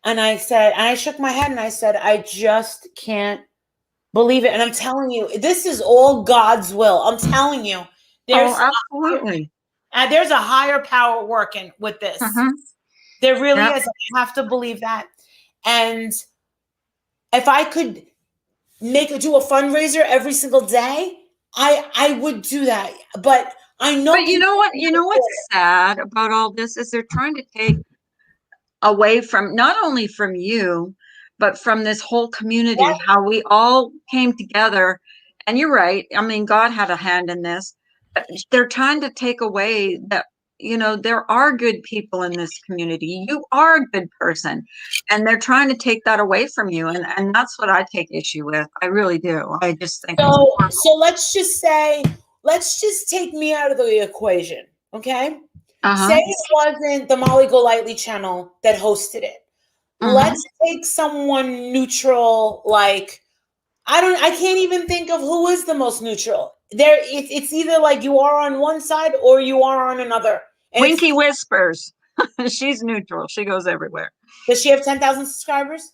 [SPEAKER 2] And I said, and I shook my head and I said, I just can't believe it. And I'm telling you, this is all God's will. I'm telling you,
[SPEAKER 1] Oh,
[SPEAKER 2] there's
[SPEAKER 1] absolutely.
[SPEAKER 2] there's a higher power working with this.
[SPEAKER 1] Uh-huh.
[SPEAKER 2] There really
[SPEAKER 1] Yeah.
[SPEAKER 2] is. I have to believe that. And if I could do a fundraiser every single day, I would do that. But I know
[SPEAKER 1] But you
[SPEAKER 2] people
[SPEAKER 1] know what? You
[SPEAKER 2] can't
[SPEAKER 1] know
[SPEAKER 2] afford
[SPEAKER 1] what's sad about all this is they're trying to take away from not only from you, but from this whole community, how we all came together. And you're right. I mean, God had a hand in this, but they're trying to take away that, there are good people in this community. You are a good person. And they're trying to take that away from you. And that's what I take issue with. I really do. I just think it's
[SPEAKER 2] So let's just say, let's just take me out of the equation, okay? Say
[SPEAKER 1] uh-huh.
[SPEAKER 2] it wasn't the Molly Golightly channel that hosted it.
[SPEAKER 1] Hmm.
[SPEAKER 2] Let's take someone neutral, like I can't even think of who is the most neutral. It's either like you are on one side or you are on another. And it's
[SPEAKER 1] Winky Whispers. She's neutral. She goes everywhere.
[SPEAKER 2] does she have 10,000 subscribers?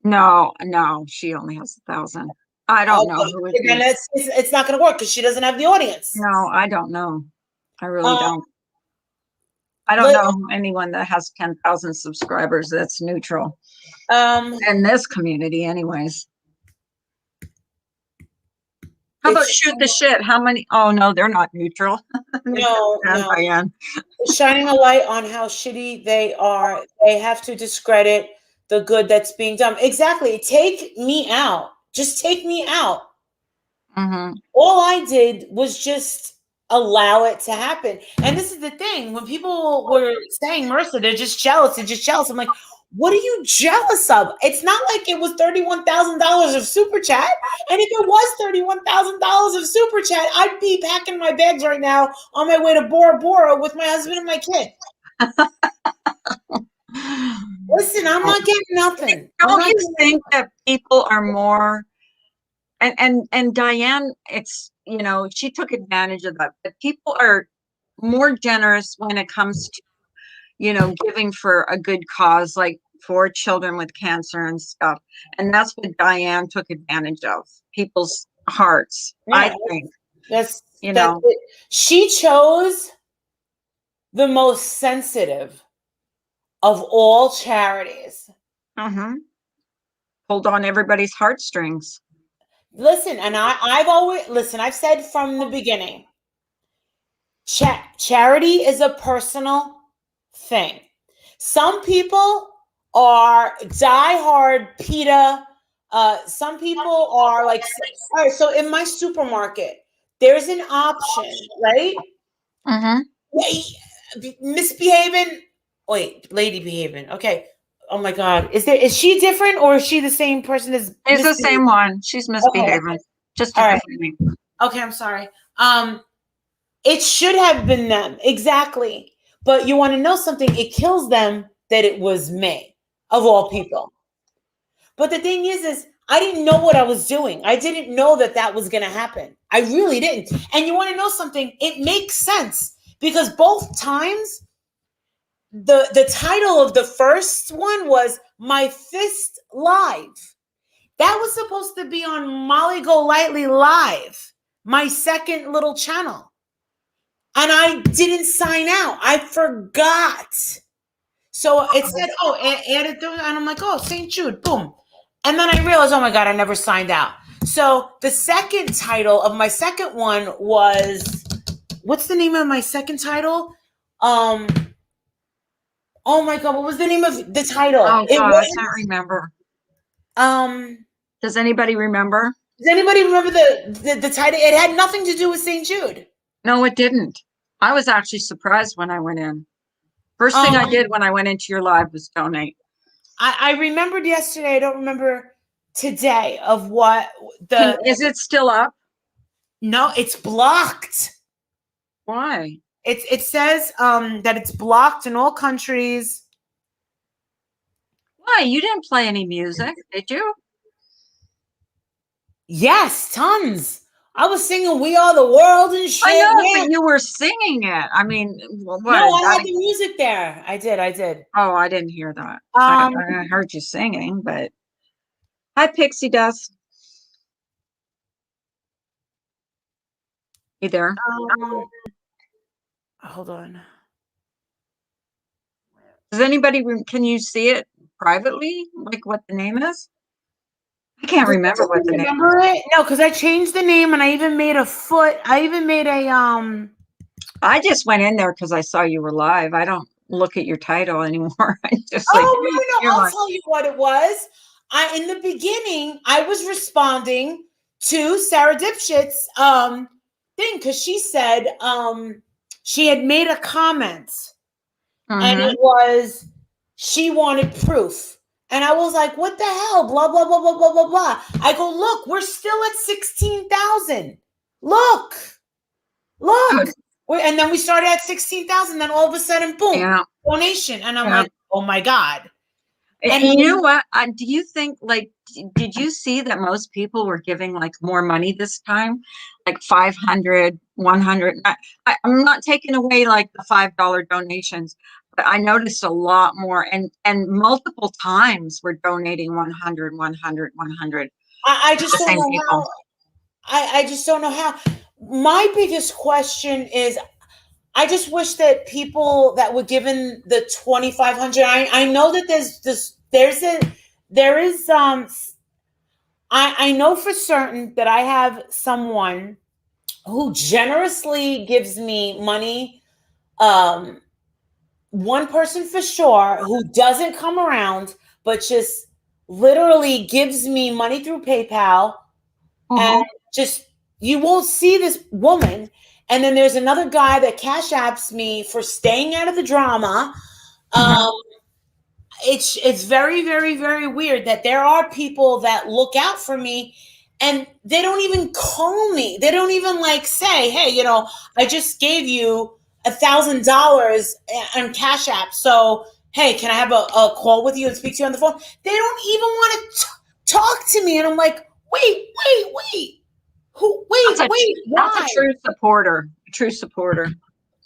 [SPEAKER 1] No, no, she only has 1,000. I don't know
[SPEAKER 2] Okay,
[SPEAKER 1] who would
[SPEAKER 2] then
[SPEAKER 1] be.
[SPEAKER 2] it's not going to work because she doesn't have the audience.
[SPEAKER 1] No, I don't know. I really
[SPEAKER 2] Um,
[SPEAKER 1] don't. I don't
[SPEAKER 2] let,
[SPEAKER 1] know anyone that has 10,000 subscribers that's neutral
[SPEAKER 2] um,
[SPEAKER 1] in this community, anyways. How about
[SPEAKER 2] it's
[SPEAKER 1] shoot the shit? How many? Oh, no, they're not neutral.
[SPEAKER 2] no.
[SPEAKER 1] Diane.
[SPEAKER 2] Shining a light on how shitty they are. They have to discredit the good that's being done. Exactly. Take me out. Just take me out.
[SPEAKER 1] Mm-hmm.
[SPEAKER 2] All I did was just allow it to happen. And this is the thing. When people were saying, Marissa, they're just jealous. They're just jealous. I'm like, what are you jealous of? It's not like it was $31,000 of super chat. And if it was $31,000 of super chat, I'd be packing my bags right now on my way to Bora Bora with my husband and my kid. Listen, I'm not getting nothing. I'm
[SPEAKER 1] Don't
[SPEAKER 2] not
[SPEAKER 1] you
[SPEAKER 2] getting
[SPEAKER 1] think that people are more and Diane, it's she took advantage of that, but people are more generous when it comes to giving for a good cause, like for children with cancer and stuff. And that's what Diane took advantage of, people's hearts, I
[SPEAKER 2] yeah,
[SPEAKER 1] think,
[SPEAKER 2] that's
[SPEAKER 1] you
[SPEAKER 2] that's
[SPEAKER 1] know.
[SPEAKER 2] it. She chose the most sensitive of all charities.
[SPEAKER 1] Hmm. Pulled on everybody's heartstrings.
[SPEAKER 2] Listen, and I've always listen. I've said from the beginning, charity is a personal thing. Some people are diehard PETA. Some people are like, all right. So in my supermarket, there's an option, right?
[SPEAKER 1] Hmm.
[SPEAKER 2] Misbehaving. Wait, lady behaving. Okay. Oh my God. Is she different or is she the same person as
[SPEAKER 1] It's the
[SPEAKER 2] misbehaving?
[SPEAKER 1] same one. She's
[SPEAKER 2] Okay.
[SPEAKER 1] misbehaving, just a
[SPEAKER 2] All right.
[SPEAKER 1] different name.
[SPEAKER 2] Okay, I'm sorry. It should have been them. Exactly. But you want to know something? It kills them that it was me, of all people. But the thing is I didn't know what I was doing. I didn't know that that was going to happen. I really didn't. And you want to know something? It makes sense because both times the title of the first one was My Fist Live. That was supposed to be on Molly Golightly Live, my second little channel. And I didn't sign out. I forgot. So it said, oh, add it through. And I'm like, oh, St. Jude, boom. And then I realized, oh my God, I never signed out. So the second title of my second one was, what's the name of my second title? Um, oh my God, what was the name of the title?
[SPEAKER 1] Oh
[SPEAKER 2] It
[SPEAKER 1] God, I
[SPEAKER 2] was,
[SPEAKER 1] can't remember.
[SPEAKER 2] um,
[SPEAKER 1] Does anybody remember?
[SPEAKER 2] does anybody remember the title? It had nothing to do with St. Jude.
[SPEAKER 1] No, it didn't. I was actually surprised when I went in. First thing I
[SPEAKER 2] Um,
[SPEAKER 1] did when I went into your live was donate.
[SPEAKER 2] I remembered yesterday. I don't remember today of what the.
[SPEAKER 1] Is it still up?
[SPEAKER 2] No, it's blocked.
[SPEAKER 1] Why?
[SPEAKER 2] It says that it's blocked in all countries.
[SPEAKER 1] Why? You didn't play any music, did you?
[SPEAKER 2] Yes, tons. I was singing "We Are the World" and
[SPEAKER 1] I
[SPEAKER 2] shit.
[SPEAKER 1] know, but
[SPEAKER 2] Yeah.
[SPEAKER 1] you were singing it. I mean,
[SPEAKER 2] No,
[SPEAKER 1] what is
[SPEAKER 2] I
[SPEAKER 1] that?
[SPEAKER 2] had the music there. I did. I did.
[SPEAKER 1] Oh, I didn't hear that.
[SPEAKER 2] Um,
[SPEAKER 1] I heard you singing, but hi, Pixie Dust. You there?
[SPEAKER 2] um, hold on.
[SPEAKER 1] Does anybody, can you see it privately? Like what the name is? I can't
[SPEAKER 2] Does
[SPEAKER 1] remember what the
[SPEAKER 2] anybody
[SPEAKER 1] name is.
[SPEAKER 2] remember it? No, because I changed the name and I even made a foot. I even made a
[SPEAKER 1] I just went in there because I saw you were live. I don't look at your title anymore. I just like,
[SPEAKER 2] Oh no,
[SPEAKER 1] you're
[SPEAKER 2] I'll
[SPEAKER 1] like,
[SPEAKER 2] tell you what it was. I in the beginning I was responding to Sarah Dipshit's thing because she said she had made a comment and
[SPEAKER 1] mm-hmm,
[SPEAKER 2] it was she wanted proof. And I was like, what the hell? Blah blah blah blah blah blah blah. I go, look, we're still at 16,000. Look, look.
[SPEAKER 1] good.
[SPEAKER 2] And then we started at 16,000. Then all of a sudden, boom,
[SPEAKER 1] Yeah,
[SPEAKER 2] donation. And I'm
[SPEAKER 1] yeah.
[SPEAKER 2] like, oh my God. And
[SPEAKER 1] And you know what? Do you think like did you see that most people were giving like more money this time? Like 500, 100. I'm not taking away like the $5 donations, but I noticed a lot more and multiple times we're donating 100, 100, 100.
[SPEAKER 2] I just
[SPEAKER 1] The
[SPEAKER 2] don't
[SPEAKER 1] same
[SPEAKER 2] know
[SPEAKER 1] people.
[SPEAKER 2] how. I just don't know how. My biggest question is I just wish that people that were given the 2,500. I know that there is I know for certain that I have someone who generously gives me money. One person for sure who doesn't come around, but just literally gives me money through PayPal and
[SPEAKER 1] Uh-huh.
[SPEAKER 2] just you won't see this woman. And then there's another guy that cash apps me for staying out of the drama.
[SPEAKER 1] Uh-huh.
[SPEAKER 2] Um, it's very very very weird that there are people that look out for me and they don't even call me. They don't even like say, hey, I just gave you $1,000 on Cash App. So hey, can I have a call with you and speak to you on the phone? They don't even want to talk to me. And I'm like, wait.
[SPEAKER 1] That's a that's a
[SPEAKER 2] Why?
[SPEAKER 1] true supporter. A true supporter.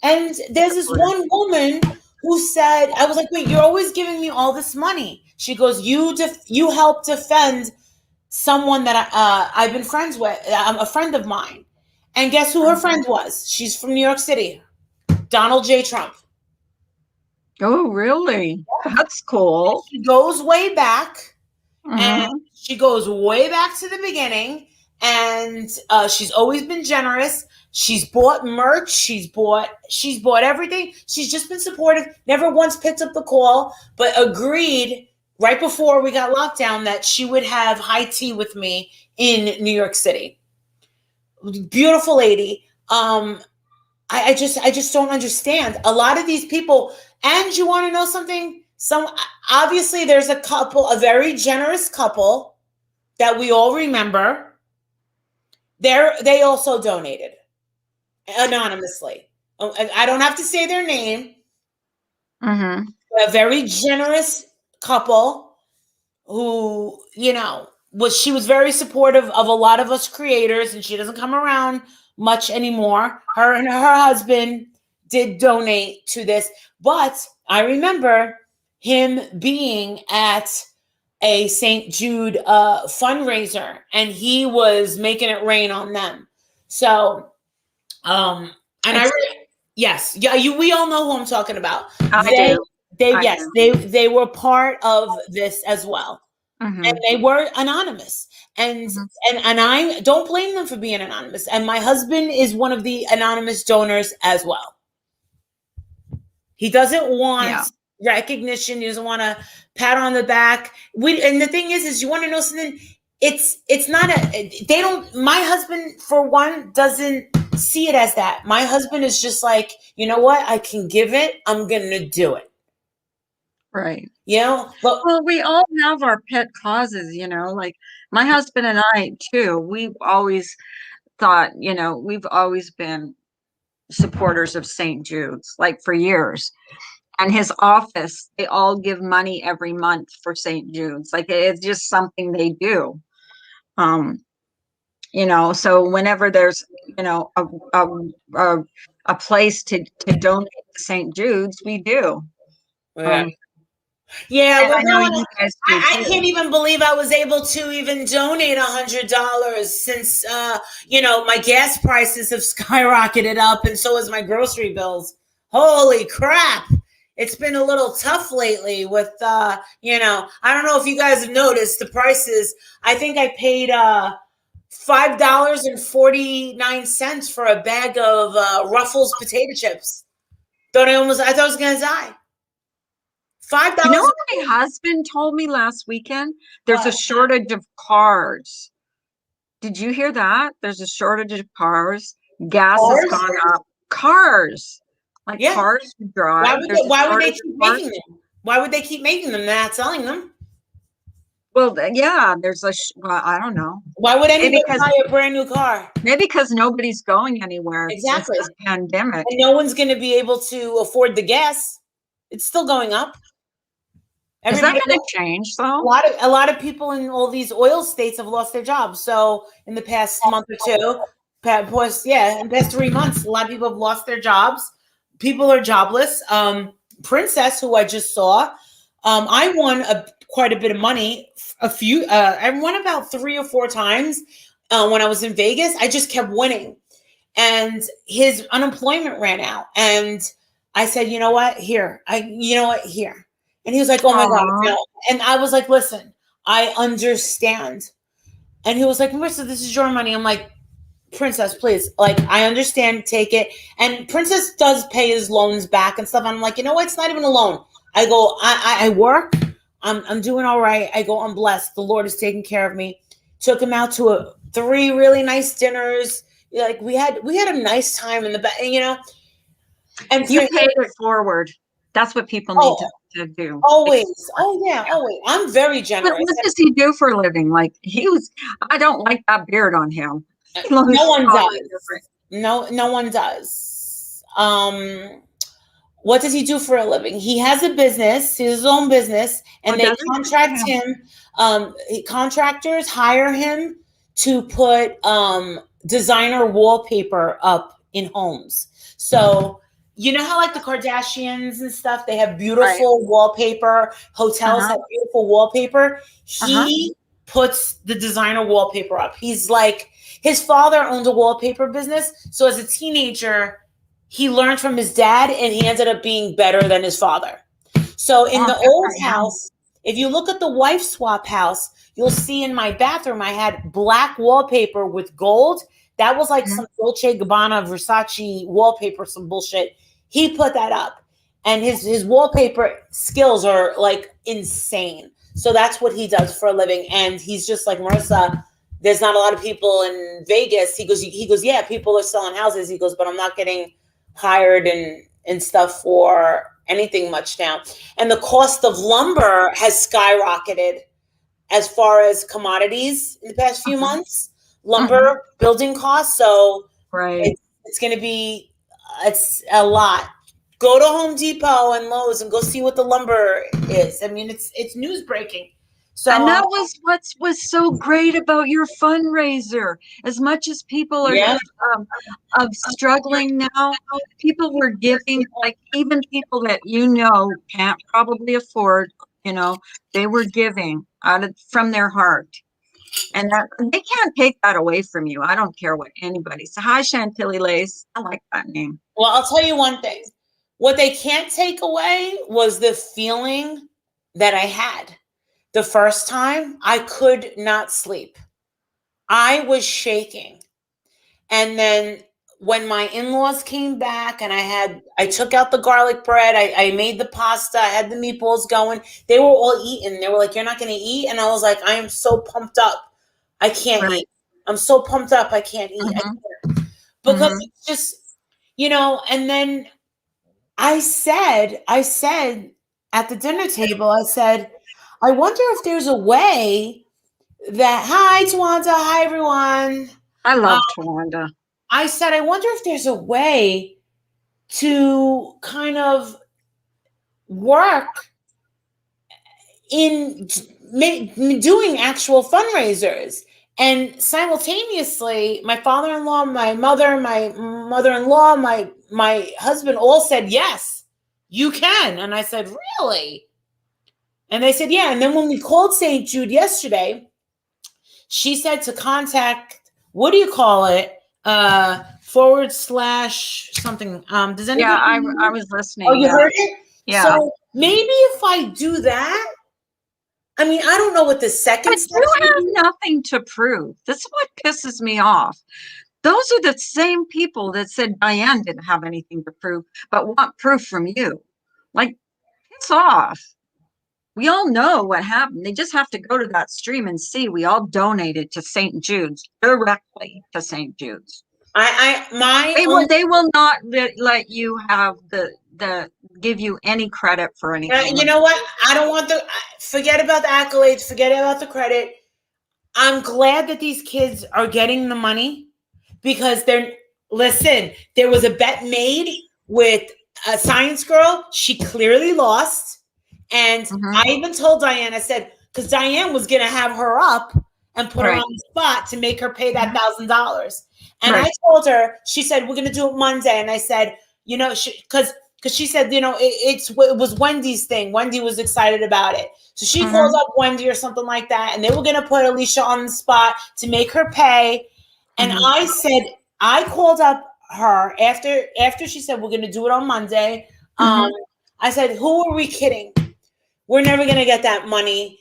[SPEAKER 2] And there's this
[SPEAKER 1] Supporter.
[SPEAKER 2] one woman who said, I was like, wait, you're always giving me all this money. She goes, you help defend someone that I've been friends with, a friend of mine. And guess who her friend was? She's from New York City, Donald J. Trump.
[SPEAKER 1] Oh, really? That's cool.
[SPEAKER 2] She goes way back, and
[SPEAKER 1] Hmm.
[SPEAKER 2] she goes way back to the beginning. And she's always been generous. She's bought merch. She's bought everything. She's just been supportive. Never once picked up the call, but agreed right before we got locked down that she would have high tea with me in New York City. Beautiful lady. I just don't understand a lot of these people. And you want to know something? Some obviously there's a couple, a very generous couple that we all remember. They also donated anonymously. I don't have to say their name.
[SPEAKER 1] Hmm.
[SPEAKER 2] A very generous couple who, she was very supportive of a lot of us creators, and she doesn't come around much anymore. Her and her husband did donate to this, but I remember him being at a St. Jude fundraiser, and he was making it rain on them. So, and
[SPEAKER 1] It's
[SPEAKER 2] yes, yeah, we all know who I'm talking about.
[SPEAKER 1] I
[SPEAKER 2] They,
[SPEAKER 1] do. I
[SPEAKER 2] yes,
[SPEAKER 1] do.
[SPEAKER 2] they were part of this as well, and
[SPEAKER 1] Hmm.
[SPEAKER 2] they were anonymous. And
[SPEAKER 1] Hmm.
[SPEAKER 2] and I don't blame them for being anonymous. And my husband is one of the anonymous donors as well. He doesn't want
[SPEAKER 1] Yeah.
[SPEAKER 2] recognition. He doesn't want a pat on the back. And the thing is you want to know something? It's not they don't. My husband, for one, doesn't see it as that. My husband is just like, you know what? I can give it. I'm gonna do it.
[SPEAKER 1] Right.
[SPEAKER 2] But
[SPEAKER 1] Well, we all have our pet causes, like my husband and I too. We've always thought, we've always been supporters of St. Jude's, like for years. And his office, they all give money every month for St. Jude's. Like it's just something they do. Um, So whenever there's, a, a, a place to donate to St. Jude's, we do.
[SPEAKER 2] Yeah.
[SPEAKER 1] Um,
[SPEAKER 2] Yeah,
[SPEAKER 1] and
[SPEAKER 2] but
[SPEAKER 1] I know
[SPEAKER 2] no,
[SPEAKER 1] you guys do
[SPEAKER 2] I can't
[SPEAKER 1] too.
[SPEAKER 2] even believe I was able to even donate $100 since my gas prices have skyrocketed up, and so has my grocery bills. Holy crap! It's been a little tough lately with I don't know if you guys have noticed the prices. I think I paid $5.49 for a bag of Ruffles potato chips. I thought I was gonna die. Five
[SPEAKER 1] You know
[SPEAKER 2] dollars.
[SPEAKER 1] what my husband told me last weekend? There's a
[SPEAKER 2] What?
[SPEAKER 1] shortage of cars. Did you hear that? There's a shortage of cars. Gas has
[SPEAKER 2] Cars?
[SPEAKER 1] gone up. Cars, like
[SPEAKER 2] Yeah.
[SPEAKER 1] cars to drive. There's a
[SPEAKER 2] Why would they
[SPEAKER 1] shortage of
[SPEAKER 2] keep
[SPEAKER 1] cars.
[SPEAKER 2] making them? Why would they keep making them? They're not selling them.
[SPEAKER 1] Well, yeah, well, I don't know.
[SPEAKER 2] Why would
[SPEAKER 1] Maybe
[SPEAKER 2] anybody
[SPEAKER 1] because
[SPEAKER 2] buy a brand new car?
[SPEAKER 1] maybe because nobody's going anywhere with
[SPEAKER 2] Exactly.
[SPEAKER 1] this pandemic.
[SPEAKER 2] And no one's going to be able to afford the gas. It's still going up.
[SPEAKER 1] Is that
[SPEAKER 2] Everybody,
[SPEAKER 1] going to change
[SPEAKER 2] a
[SPEAKER 1] though?
[SPEAKER 2] lot of a lot of people in all these oil states have lost their jobs. So in the past month or two, in the past 3 months, a lot of people have lost their jobs. People are jobless. Princess, who I just saw, I won quite a bit of money. I won about 3 or 4 times when I was in Vegas. I just kept winning, and his unemployment ran out. And I said, you know what? Here. And he was like, oh my God,
[SPEAKER 1] Aw.
[SPEAKER 2] no. And I was like, listen, I understand. And he was like, Marissa, this is your money. I'm like, Princess, please. Like, I understand, take it. And Princess does pay his loans back and stuff. I'm like, you know what? It's not even a loan. I go, I work. I'm doing all right. I go, I'm blessed. The Lord is taking care of me. Took him out to 3 really nice dinners. Like we had a nice time in the back, And for
[SPEAKER 1] You
[SPEAKER 2] him,
[SPEAKER 1] paid it forward. That's what people need
[SPEAKER 2] oh,
[SPEAKER 1] to do.
[SPEAKER 2] always. Oh yeah, always. I'm very generous.
[SPEAKER 1] What does he do for a living? I don't like that beard on him. He
[SPEAKER 2] No
[SPEAKER 1] looks
[SPEAKER 2] one
[SPEAKER 1] totally
[SPEAKER 2] does.
[SPEAKER 1] different.
[SPEAKER 2] No one does. What does he do for a living? He has a business, his own business,
[SPEAKER 1] Oh,
[SPEAKER 2] and they
[SPEAKER 1] does he?
[SPEAKER 2] contract
[SPEAKER 1] Yeah.
[SPEAKER 2] him. Contractors hire him to put designer wallpaper up in homes. So you know how like the Kardashians and stuff, they have
[SPEAKER 1] Right.
[SPEAKER 2] beautiful wallpaper. Hotels
[SPEAKER 1] Uh-huh.
[SPEAKER 2] have beautiful wallpaper.
[SPEAKER 1] Uh-huh.
[SPEAKER 2] He puts the designer wallpaper up. He's like his father owned a wallpaper business, so as a teenager he learned from his dad and he ended up being better than his father. So in
[SPEAKER 1] Oh,
[SPEAKER 2] the
[SPEAKER 1] good for
[SPEAKER 2] old
[SPEAKER 1] him.
[SPEAKER 2] house, if you look at the wife swap house, you'll see in my bathroom I had black wallpaper with gold. That was like
[SPEAKER 1] Mhm.
[SPEAKER 2] some Dolce Gabbana Versace wallpaper, some bullshit. He put that up. And his wallpaper skills are like insane. So that's what he does for a living. And he's just like, Marissa, there's not a lot of people in Vegas. He goes, yeah, people are selling houses. He goes, but I'm not getting hired and stuff for anything much now. And the cost of lumber has skyrocketed as far as commodities in the past few
[SPEAKER 1] Uh-huh.
[SPEAKER 2] months.
[SPEAKER 1] Uh-huh.
[SPEAKER 2] Lumber building costs. So
[SPEAKER 1] Right.
[SPEAKER 2] it's going to be it's a lot. Go to Home Depot and Lowe's and go see what the lumber is. I mean, it's news breaking.
[SPEAKER 1] And
[SPEAKER 2] So
[SPEAKER 1] that was what was so great about your fundraiser. As much as people are
[SPEAKER 2] yeah,
[SPEAKER 1] um, of struggling now, people were giving, like even people that can't probably afford, you know, they were giving from their heart. And that they can't take that away from you. I don't care what anybody says. Hi, Chantilly Lace. I like that name.
[SPEAKER 2] well, I'll tell you one thing. What they can't take away was the feeling that I had. The first time, I could not sleep. I was shaking. And then when my in-laws came back and I took out the garlic bread, I made the pasta, I had the meatballs going. They were all eating. They were like, "You're not gonna eat?" And I was like, I am so pumped up. I can't
[SPEAKER 1] Right.
[SPEAKER 2] eat. I'm so pumped up I can't eat.
[SPEAKER 1] Mm-hmm.
[SPEAKER 2] Because
[SPEAKER 1] Mm-hmm.
[SPEAKER 2] it's just, and then I said at the dinner table, I said, I wonder if there's a way that, hi, Tawanda, hi, everyone.
[SPEAKER 1] I
[SPEAKER 2] Uh,
[SPEAKER 1] love Tawanda.
[SPEAKER 2] I said, I wonder if there's a way to kind of work in doing actual fundraisers. And simultaneously, my father-in-law, my mother-in-law, my husband all said, yes, you can. And I said, really? And they said, yeah. And then when we called St. Jude yesterday, she said to contact, what do you call it? Forward slash something. Does
[SPEAKER 1] Yeah,
[SPEAKER 2] anybody
[SPEAKER 1] I
[SPEAKER 2] know?
[SPEAKER 1] was
[SPEAKER 2] Oh,
[SPEAKER 1] listening.
[SPEAKER 2] you
[SPEAKER 1] Yeah.
[SPEAKER 2] heard it?
[SPEAKER 1] Yeah.
[SPEAKER 2] So maybe if I do that, I mean, I don't know what the second
[SPEAKER 1] But
[SPEAKER 2] step
[SPEAKER 1] you
[SPEAKER 2] would be.
[SPEAKER 1] have nothing to prove. This is what pisses me off. Those are the same people that said Diane didn't have anything to prove, but want proof from you. Like, piss off. We all know what happened. They just have to go to that stream and see we all donated to St. Jude's, directly to St. Jude's.
[SPEAKER 2] My
[SPEAKER 1] They
[SPEAKER 2] only,
[SPEAKER 1] will not let you have the give you any credit for anything.
[SPEAKER 2] you know what? I don't want forget about the accolades, forget about the credit. I'm glad that these kids are getting the money because listen, there was a bet made with a science girl. She clearly lost. And
[SPEAKER 1] Mm-hmm.
[SPEAKER 2] I even told Diane, I said, because Diane was going to have her up and put her
[SPEAKER 1] Right.
[SPEAKER 2] on the spot to make her pay that $1,000. And
[SPEAKER 1] Right.
[SPEAKER 2] I told her, she said, we're going to do it Monday. And I said, because she said, it was Wendy's thing. Wendy was excited about it. So she
[SPEAKER 1] Mm-hmm.
[SPEAKER 2] called up Wendy or something like that. And they were going to put Alicia on the spot to make her pay. And
[SPEAKER 1] Mm-hmm.
[SPEAKER 2] I said, I called up her after she said, we're going to do it on Monday.
[SPEAKER 1] Mm-hmm.
[SPEAKER 2] I said, who are we kidding? We're never going to get that money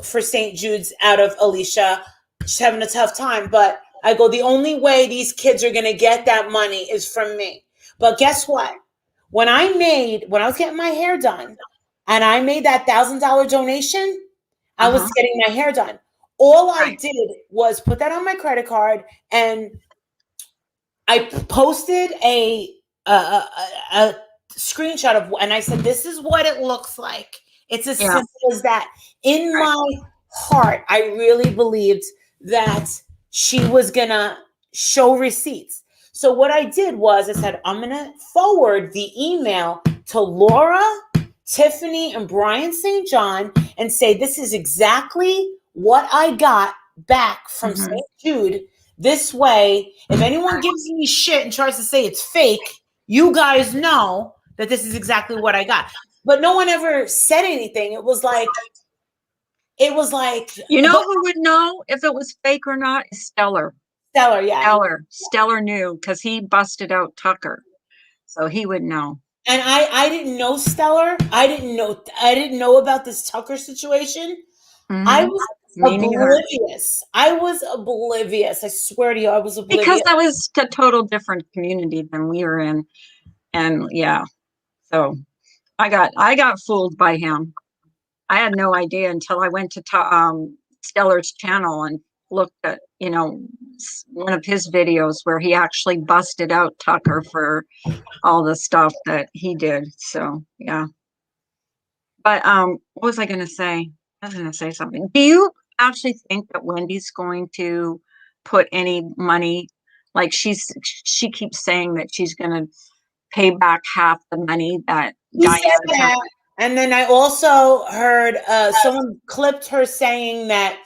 [SPEAKER 2] for St. Jude's out of Alicia. She's having a tough time. But I go, the only way these kids are going to get that money is from me. But guess what? When I was getting my hair done and I made that $1,000 donation, I was
[SPEAKER 1] Uh-huh.
[SPEAKER 2] getting my hair done. All I
[SPEAKER 1] Right.
[SPEAKER 2] did was put that on my credit card and I posted a screenshot of, and I said, this is what it looks like. It's as
[SPEAKER 1] Yeah.
[SPEAKER 2] simple as that. In
[SPEAKER 1] Right.
[SPEAKER 2] my heart, I really believed that she was going to show receipts. So what I did was I said, I'm going to forward the email to Laura, Tiffany, and Brian St. John and say, this is exactly what I got back from
[SPEAKER 1] Mm-hmm.
[SPEAKER 2] St. Jude. This way, if anyone gives me shit and tries to say it's fake, you guys know that this is exactly what I got. But no one ever said anything. It was like,
[SPEAKER 1] You know
[SPEAKER 2] but
[SPEAKER 1] who would know if it was fake or not? Stellar.
[SPEAKER 2] Stellar, yeah.
[SPEAKER 1] Stellar knew because he busted out Tucker. So he would know.
[SPEAKER 2] And I didn't know Stellar. I didn't know about this Tucker situation. I
[SPEAKER 1] Mm-hmm.
[SPEAKER 2] was
[SPEAKER 1] Me neither.
[SPEAKER 2] oblivious. I was oblivious. I swear to you, I was
[SPEAKER 1] Because
[SPEAKER 2] oblivious.
[SPEAKER 1] that was a total different community than we were in. And yeah. So I got fooled by him. I had no idea until I went to Stellar's channel and looked at, one of his videos where he actually busted out Tucker for all the stuff that he did. So, yeah. But what was I going to say? I was going to say something. Do you actually think that Wendy's going to put any money, like she keeps saying that she's going to pay back half the money that
[SPEAKER 2] He said
[SPEAKER 1] Diane took?
[SPEAKER 2] that. And then I also heard someone clipped her saying that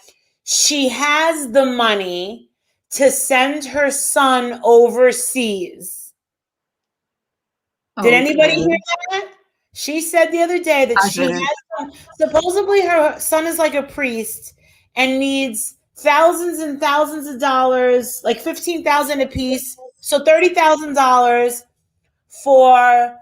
[SPEAKER 2] she has the money to send her son overseas. Did anybody
[SPEAKER 1] Okay.
[SPEAKER 2] hear that? She said the other day that
[SPEAKER 1] I
[SPEAKER 2] she
[SPEAKER 1] didn't.
[SPEAKER 2] has supposedly her son is like a priest and needs thousands and thousands of dollars, like 15,000 a piece, so $30,000 for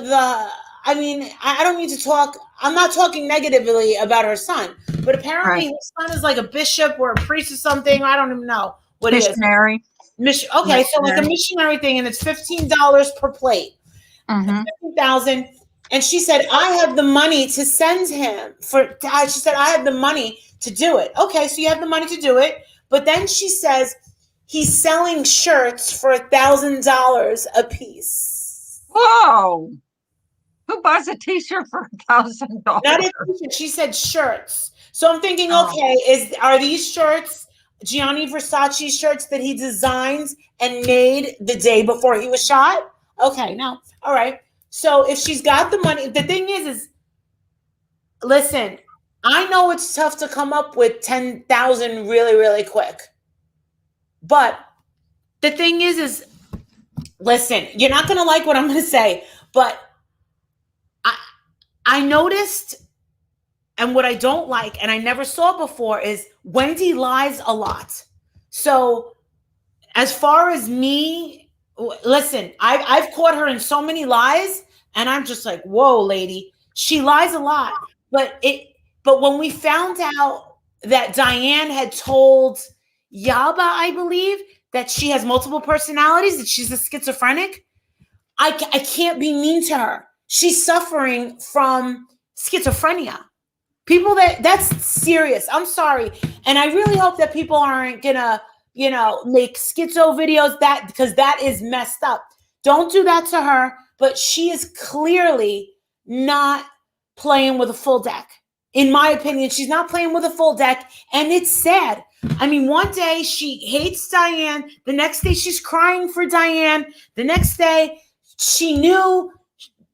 [SPEAKER 2] the I mean, I don't need to talk. I'm not talking negatively about her son, but apparently
[SPEAKER 1] Right.
[SPEAKER 2] his son is like a bishop or a priest or something. I don't even know what he is.
[SPEAKER 1] Missionary.
[SPEAKER 2] Okay, so like a
[SPEAKER 1] Missionary.
[SPEAKER 2] missionary thing, and it's $15 per plate.
[SPEAKER 1] Mm-hmm.
[SPEAKER 2] 15,000. And she said, I have the money to send him for. She said, I have the money to do it. Okay, so you have the money to do it, but then she says he's selling shirts for $1,000 a piece.
[SPEAKER 1] Whoa. Who buys a t-shirt for $1,000?
[SPEAKER 2] Not a t-shirt. She said shirts. So I'm thinking,
[SPEAKER 1] Oh,
[SPEAKER 2] okay, are these shirts Gianni Versace shirts that he designed and made the day before he was shot? Okay, now, all right. So if she's got the money, the thing is listen, I know it's tough to come up with 10,000 really, really quick. But the thing is listen, you're not going to like what I'm going to say, but I, I noticed, and what I don't like, and I never saw before, is Wendy lies a lot. So as far as me, listen, I've caught her in so many lies, and I'm just like, whoa, lady, she lies a lot. But when we found out that Diane had told Yaba, I believe, that she has multiple personalities, that she's a schizophrenic, I can't be mean to her. She's suffering from schizophrenia. People that's serious. I'm sorry. And I really hope that people aren't gonna, make schizo videos, that because that is messed up. Don't do that to her, but she is clearly not playing with a full deck. In my opinion, she's not playing with a full deck, and it's sad. I mean, one day she hates Diane, the next day she's crying for Diane, the next day she knew,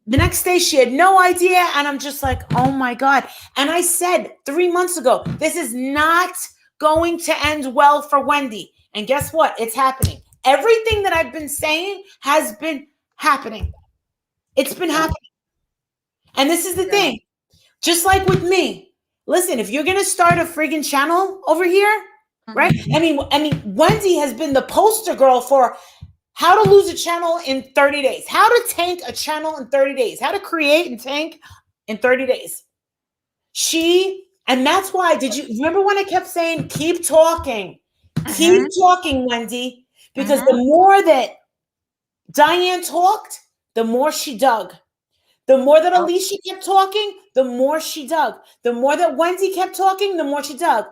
[SPEAKER 2] the next day she had no idea, and I'm just like, oh my God. And I said 3 months ago, this is not going to end well for Wendy. And guess what? It's happening. Everything that I've been saying has been happening. It's been happening. And this is the thing. Just like with me. Listen, if you're going to start a friggin' channel over here, right? I mean, Wendy has been the poster girl for how to lose a channel in 30 days, how to tank a channel in 30 days, how to create and tank in 30 days. And that's why, did you remember when I kept saying, keep talking, Wendy? Because the more that Diane talked, the more she dug. The more that Alicia kept talking, the more she dug. The more that Wendy kept talking, the more she dug.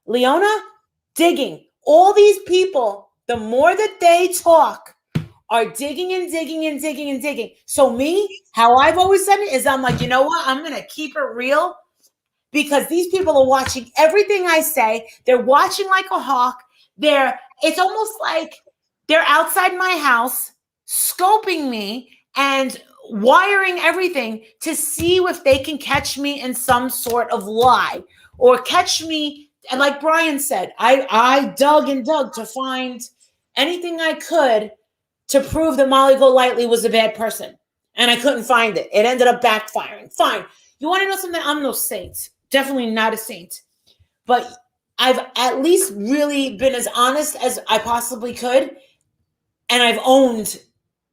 [SPEAKER 2] Leona, digging. All these people, the more that they talk, are digging and digging and digging and digging. So me, how I've always said it is, I'm like, you know what? I'm going to keep it real, because these people are watching everything I say. They're watching like a hawk. It's almost like they're outside my house, scoping me and wiring everything to see if they can catch me in some sort of lie, or catch me. And like Brian said, I dug and dug to find anything I could to prove that Molly Golightly was a bad person. And I couldn't find it. It ended up backfiring. Fine. You want to know something? I'm no saint. Definitely not a saint. But I've at least really been as honest as I possibly could. And I've owned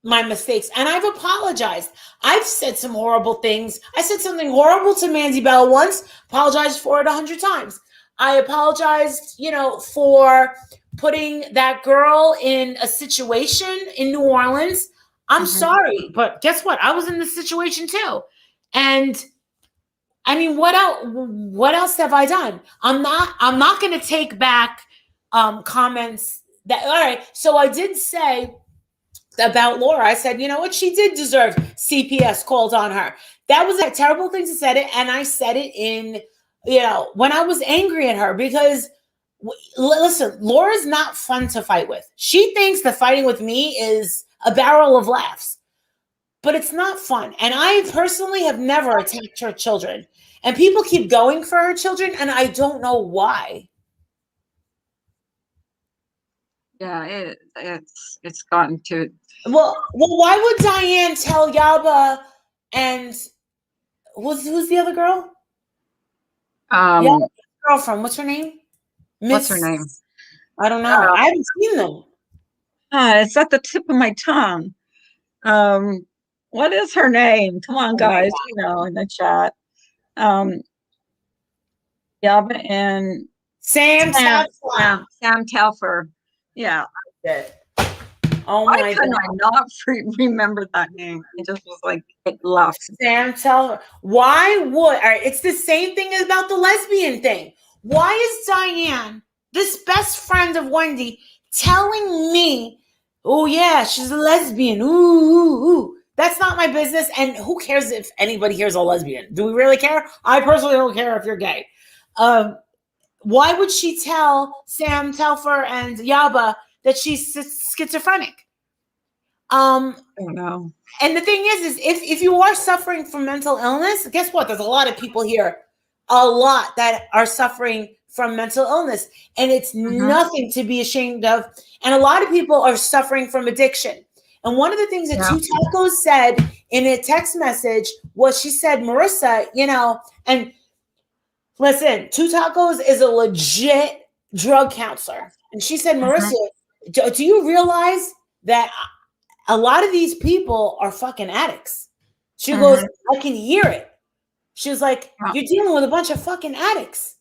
[SPEAKER 2] my mistakes. And I've apologized. I've said some horrible things. I said something horrible to Mandy Bell once. Apologized for it 100 times. I apologized, for putting that girl in a situation in New Orleans. I'm sorry, but guess what? I was in this situation too. And I mean, what else have I done? I'm not going to take back comments that, all right. So I did say about Laura, I said, you know what? She did deserve CPS called on her. That was a terrible thing to say it. And I said it in, when I was angry at her, because listen, Laura's not fun to fight with. She thinks that fighting with me is a barrel of laughs, but it's not fun. And I personally have never attacked her children, and people keep going for her children, and I don't know why.
[SPEAKER 1] Yeah, it's gotten to.
[SPEAKER 2] Well, why would Diane tell Yaba and who's the other girl? Yaba's girlfriend. What's her name?
[SPEAKER 1] What's her name?
[SPEAKER 2] I don't know. I haven't seen them.
[SPEAKER 1] It's at the tip of my tongue. What is her name? Come on, guys. In the chat. Yaba and
[SPEAKER 2] Sam
[SPEAKER 1] Telfer. Yeah.
[SPEAKER 2] Oh
[SPEAKER 1] Why
[SPEAKER 2] my
[SPEAKER 1] couldn't
[SPEAKER 2] God.
[SPEAKER 1] I not remember that name? It just was like it left.
[SPEAKER 2] Sam Telfer. Why would? All right, it's the same thing about the lesbian thing. Why is Diane, this best friend of Wendy, telling me, oh yeah, she's a lesbian. Ooh. That's not my business. And who cares if anybody here's a lesbian? Do we really care? I personally don't care if you're gay. Why would she tell Sam Telfer and Yaba that she's schizophrenic?
[SPEAKER 1] I don't know.
[SPEAKER 2] And the thing is if you are suffering from mental illness, guess what? There's a lot of people here a lot that are suffering from mental illness, and it's
[SPEAKER 1] Mhm.
[SPEAKER 2] nothing to be ashamed of. And a lot of people are suffering from addiction. And one of the things that
[SPEAKER 1] Yeah.
[SPEAKER 2] Two Tacos said in a text message was, she said, Marissa, and listen, Two Tacos is a legit drug counselor. And she said, Marissa,
[SPEAKER 1] Mhm.
[SPEAKER 2] do you realize that a lot of these people are fucking addicts? She goes,
[SPEAKER 1] Mhm.
[SPEAKER 2] I can hear it. She was like,
[SPEAKER 1] Yeah.
[SPEAKER 2] you're dealing with a bunch of fucking addicts.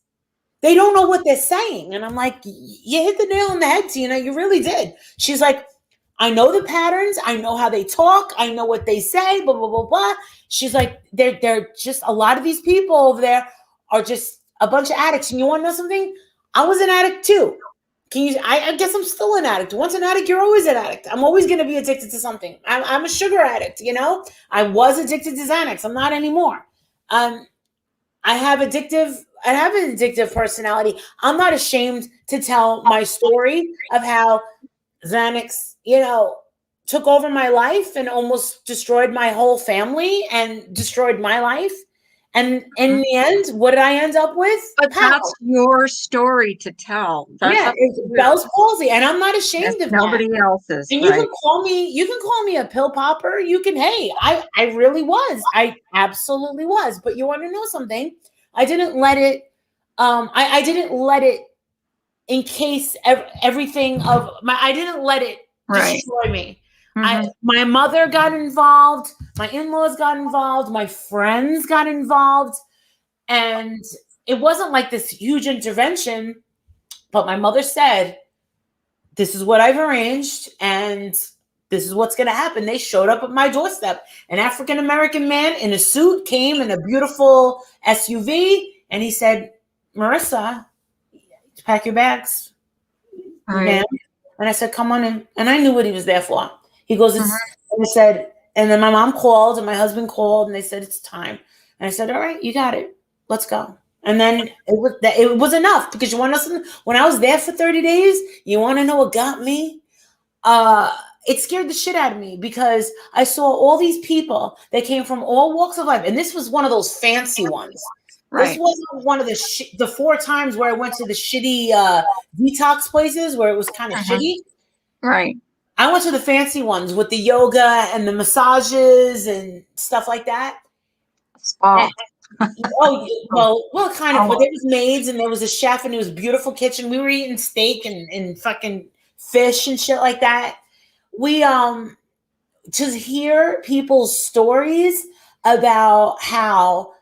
[SPEAKER 2] They don't know what they're saying. And I'm like, you hit the nail on the head, Tina. You really did. She's like, I know the patterns. I know how they talk. I know what they say, blah, blah, blah, blah. She's like, they're just, a lot of these people over there are just a bunch of addicts. And you want to know something? I was an addict too. I guess I'm still an addict. Once an addict, you're always an addict. I'm always going to be addicted to something. I'm a sugar addict, I was addicted to Xanax. I'm not anymore. Um, I have an addictive personality. I'm not ashamed to tell my story of how Xanax, took over my life and almost destroyed my whole family and destroyed my life. And in
[SPEAKER 1] Mhm.
[SPEAKER 2] the end, what did I end up with?
[SPEAKER 1] But
[SPEAKER 2] Pow.
[SPEAKER 1] that's your story to tell. That's
[SPEAKER 2] Yeah,
[SPEAKER 1] up
[SPEAKER 2] it's
[SPEAKER 1] to you.
[SPEAKER 2] Bell's palsy, and I'm not
[SPEAKER 1] That's
[SPEAKER 2] ashamed of that.
[SPEAKER 1] nobody else's,
[SPEAKER 2] And
[SPEAKER 1] right?
[SPEAKER 2] you can call me a pill popper. You can, hey, I really was. I absolutely was. But you want to know something? I didn't let it, I didn't let it encase everything of my, I didn't let it
[SPEAKER 1] Right.
[SPEAKER 2] destroy me.
[SPEAKER 1] Mhm.
[SPEAKER 2] My mother got involved, my in-laws got involved, my friends got involved, and it wasn't like this huge intervention, but my mother said, this is what I've arranged, and this is what's going to happen. They showed up at my doorstep. An African American man in a suit came in a beautiful SUV, and he said, Marissa, pack your bags, ma'am.
[SPEAKER 1] Right.
[SPEAKER 2] And I said, come on in. And I knew what he was there for. He goes,
[SPEAKER 1] Mhm.
[SPEAKER 2] and I said, and then my mom called and my husband called and they said, it's time. And I said, all right, you got it. Let's go. And then it was enough, because you want to know something? When I was there for 30 days, you want to know what got me? It scared the shit out of me, because I saw all these people that came from all walks of life. And this was one of those fancy ones. This
[SPEAKER 1] Right.
[SPEAKER 2] wasn't one of the 4 times where I went to the shitty detox places where it was kind of
[SPEAKER 1] Mhm.
[SPEAKER 2] shitty.
[SPEAKER 1] Right.
[SPEAKER 2] I went to the fancy ones with the yoga and the massages and stuff like that.
[SPEAKER 1] Spa.
[SPEAKER 2] Oh,
[SPEAKER 1] Oh,
[SPEAKER 2] well, kind of. But
[SPEAKER 1] oh,
[SPEAKER 2] there was maids and there was a chef and it was a beautiful kitchen. We were eating steak and fucking fish and shit like that. We To hear people's stories about how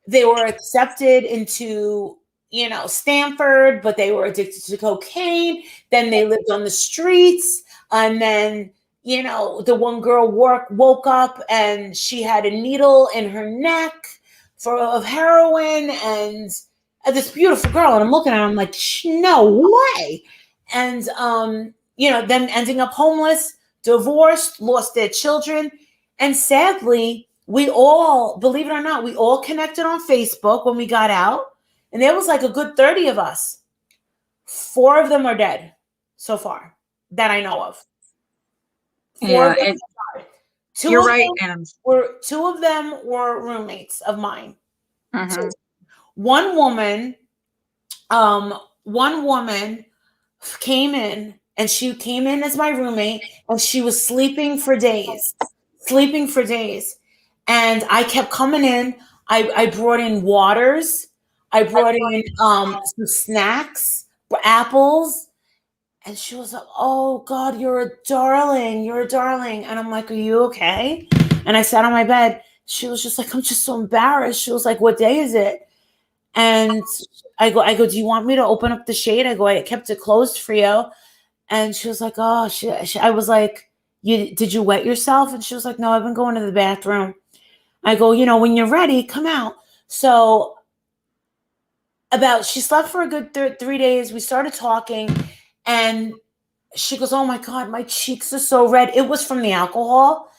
[SPEAKER 2] they were accepted into, Stanford, but they were addicted to cocaine. Then they lived on the streets, and then, the one girl woke up and she had a needle in her neck of heroin, and this beautiful girl. And I'm looking at her, I'm like, no way. And then ending up homeless, divorced, lost their children, and sadly, we all, believe it or not, we all connected on Facebook when we got out, and there was like a good 30 of us. 4 of them are dead so far that I know of. 4
[SPEAKER 1] yeah.
[SPEAKER 2] of them died.
[SPEAKER 1] You're right, and
[SPEAKER 2] 2 of them were roommates of mine. So
[SPEAKER 1] mhm.
[SPEAKER 2] one woman, um, one woman came in, and she came in as my roommate, and she was sleeping for days. And I kept coming in. I brought in waters. I brought in some snacks, apples. And she was like, oh God, you're a darling. You're a darling. And I'm like, are you okay? And I sat on my bed. She was just like, I'm just so embarrassed. She was like, what day is it? And I go, do you want me to open up the shade? I go, I kept it closed for you. And she was like, oh, I was like, did you wet yourself? And she was like, no, I've been going to the bathroom. I go, when you're ready, come out. So she slept for a good 3 days. We started talking, and she goes, oh my God, my cheeks are so red. It was from the alcohol,